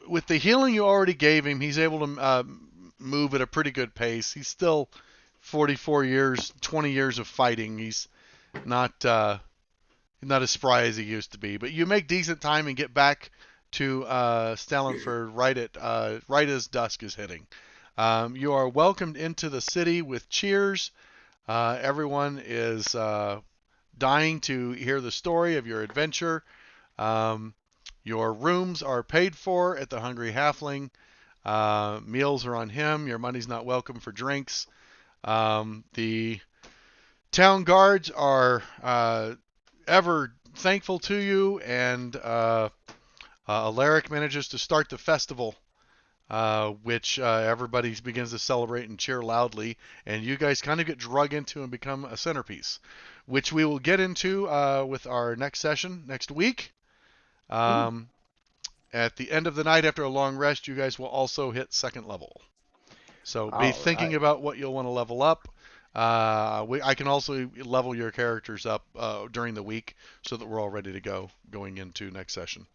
with the healing you already gave him, he's able to move at a pretty good pace. He's still 44 years, 20 years of fighting. He's not as spry as he used to be. But you make decent time and get back to Stallanford right as dusk is hitting. You are welcomed into the city with cheers. Everyone is dying to hear the story of your adventure. Your rooms are paid for at the Hungry Halfling. Meals are on him. Your money's not welcome for drinks. The town guards are ever thankful to you, and Alaric manages to start the festival, which everybody begins to celebrate and cheer loudly, and you guys kind of get drug into and become a centerpiece, which we will get into with our next session next week. At the end of the night, after a long rest, you guys will also hit second level. So be All thinking right. about what you'll want to level up. I can also level your characters up during the week so that we're all ready to go going into next session.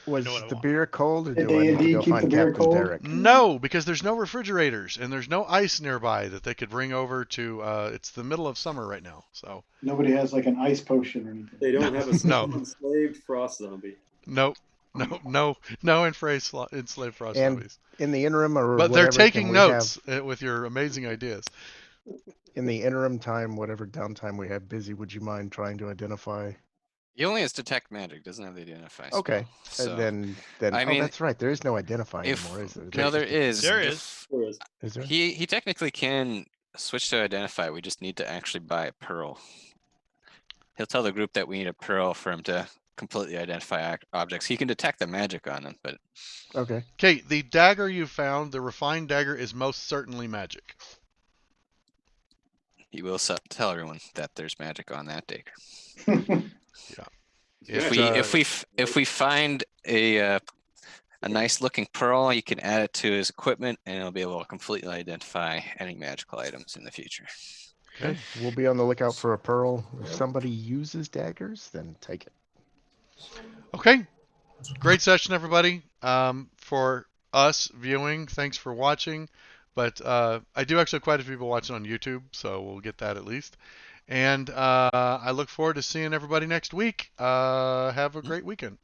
Was know what I the want. beer cold, or Did do I need to D&D go keep the find beer Captain cold? Derek? No, because there's no refrigerators and there's no ice nearby that they could bring over to. It's the middle of summer right now, so Nobody has like an ice potion or anything. They don't have a No. enslaved frost zombie. no enslaved frost And zombies. In the interim, or But they're whatever, taking can we notes with your amazing ideas. In the interim time, whatever downtime we have busy, would you mind trying to identify? He only has detect magic, doesn't have the identify spell. Okay, So then I oh, mean, that's right. There is no identify if anymore, is there? no, That's there just a- is. There If There is. Is there? he technically can switch to identify. We just need to actually buy a pearl. He'll tell the group that we need a pearl for him to completely identify objects. He can detect the magic on them, but Okay. Okay, the dagger you found, the refined dagger, is most certainly magic. he will tell everyone that there's magic on that dagger. It, If we find a nice looking pearl, you can add it to his equipment, and he'll be able to completely identify any magical items in the future. Okay. We'll be on the lookout for a pearl. If somebody uses daggers, then take it. Okay. Great session, everybody. For us viewing, thanks for watching. But I do actually have quite a few people watching on YouTube, so we'll get that at least. And I look forward to seeing everybody next week. Have a great weekend.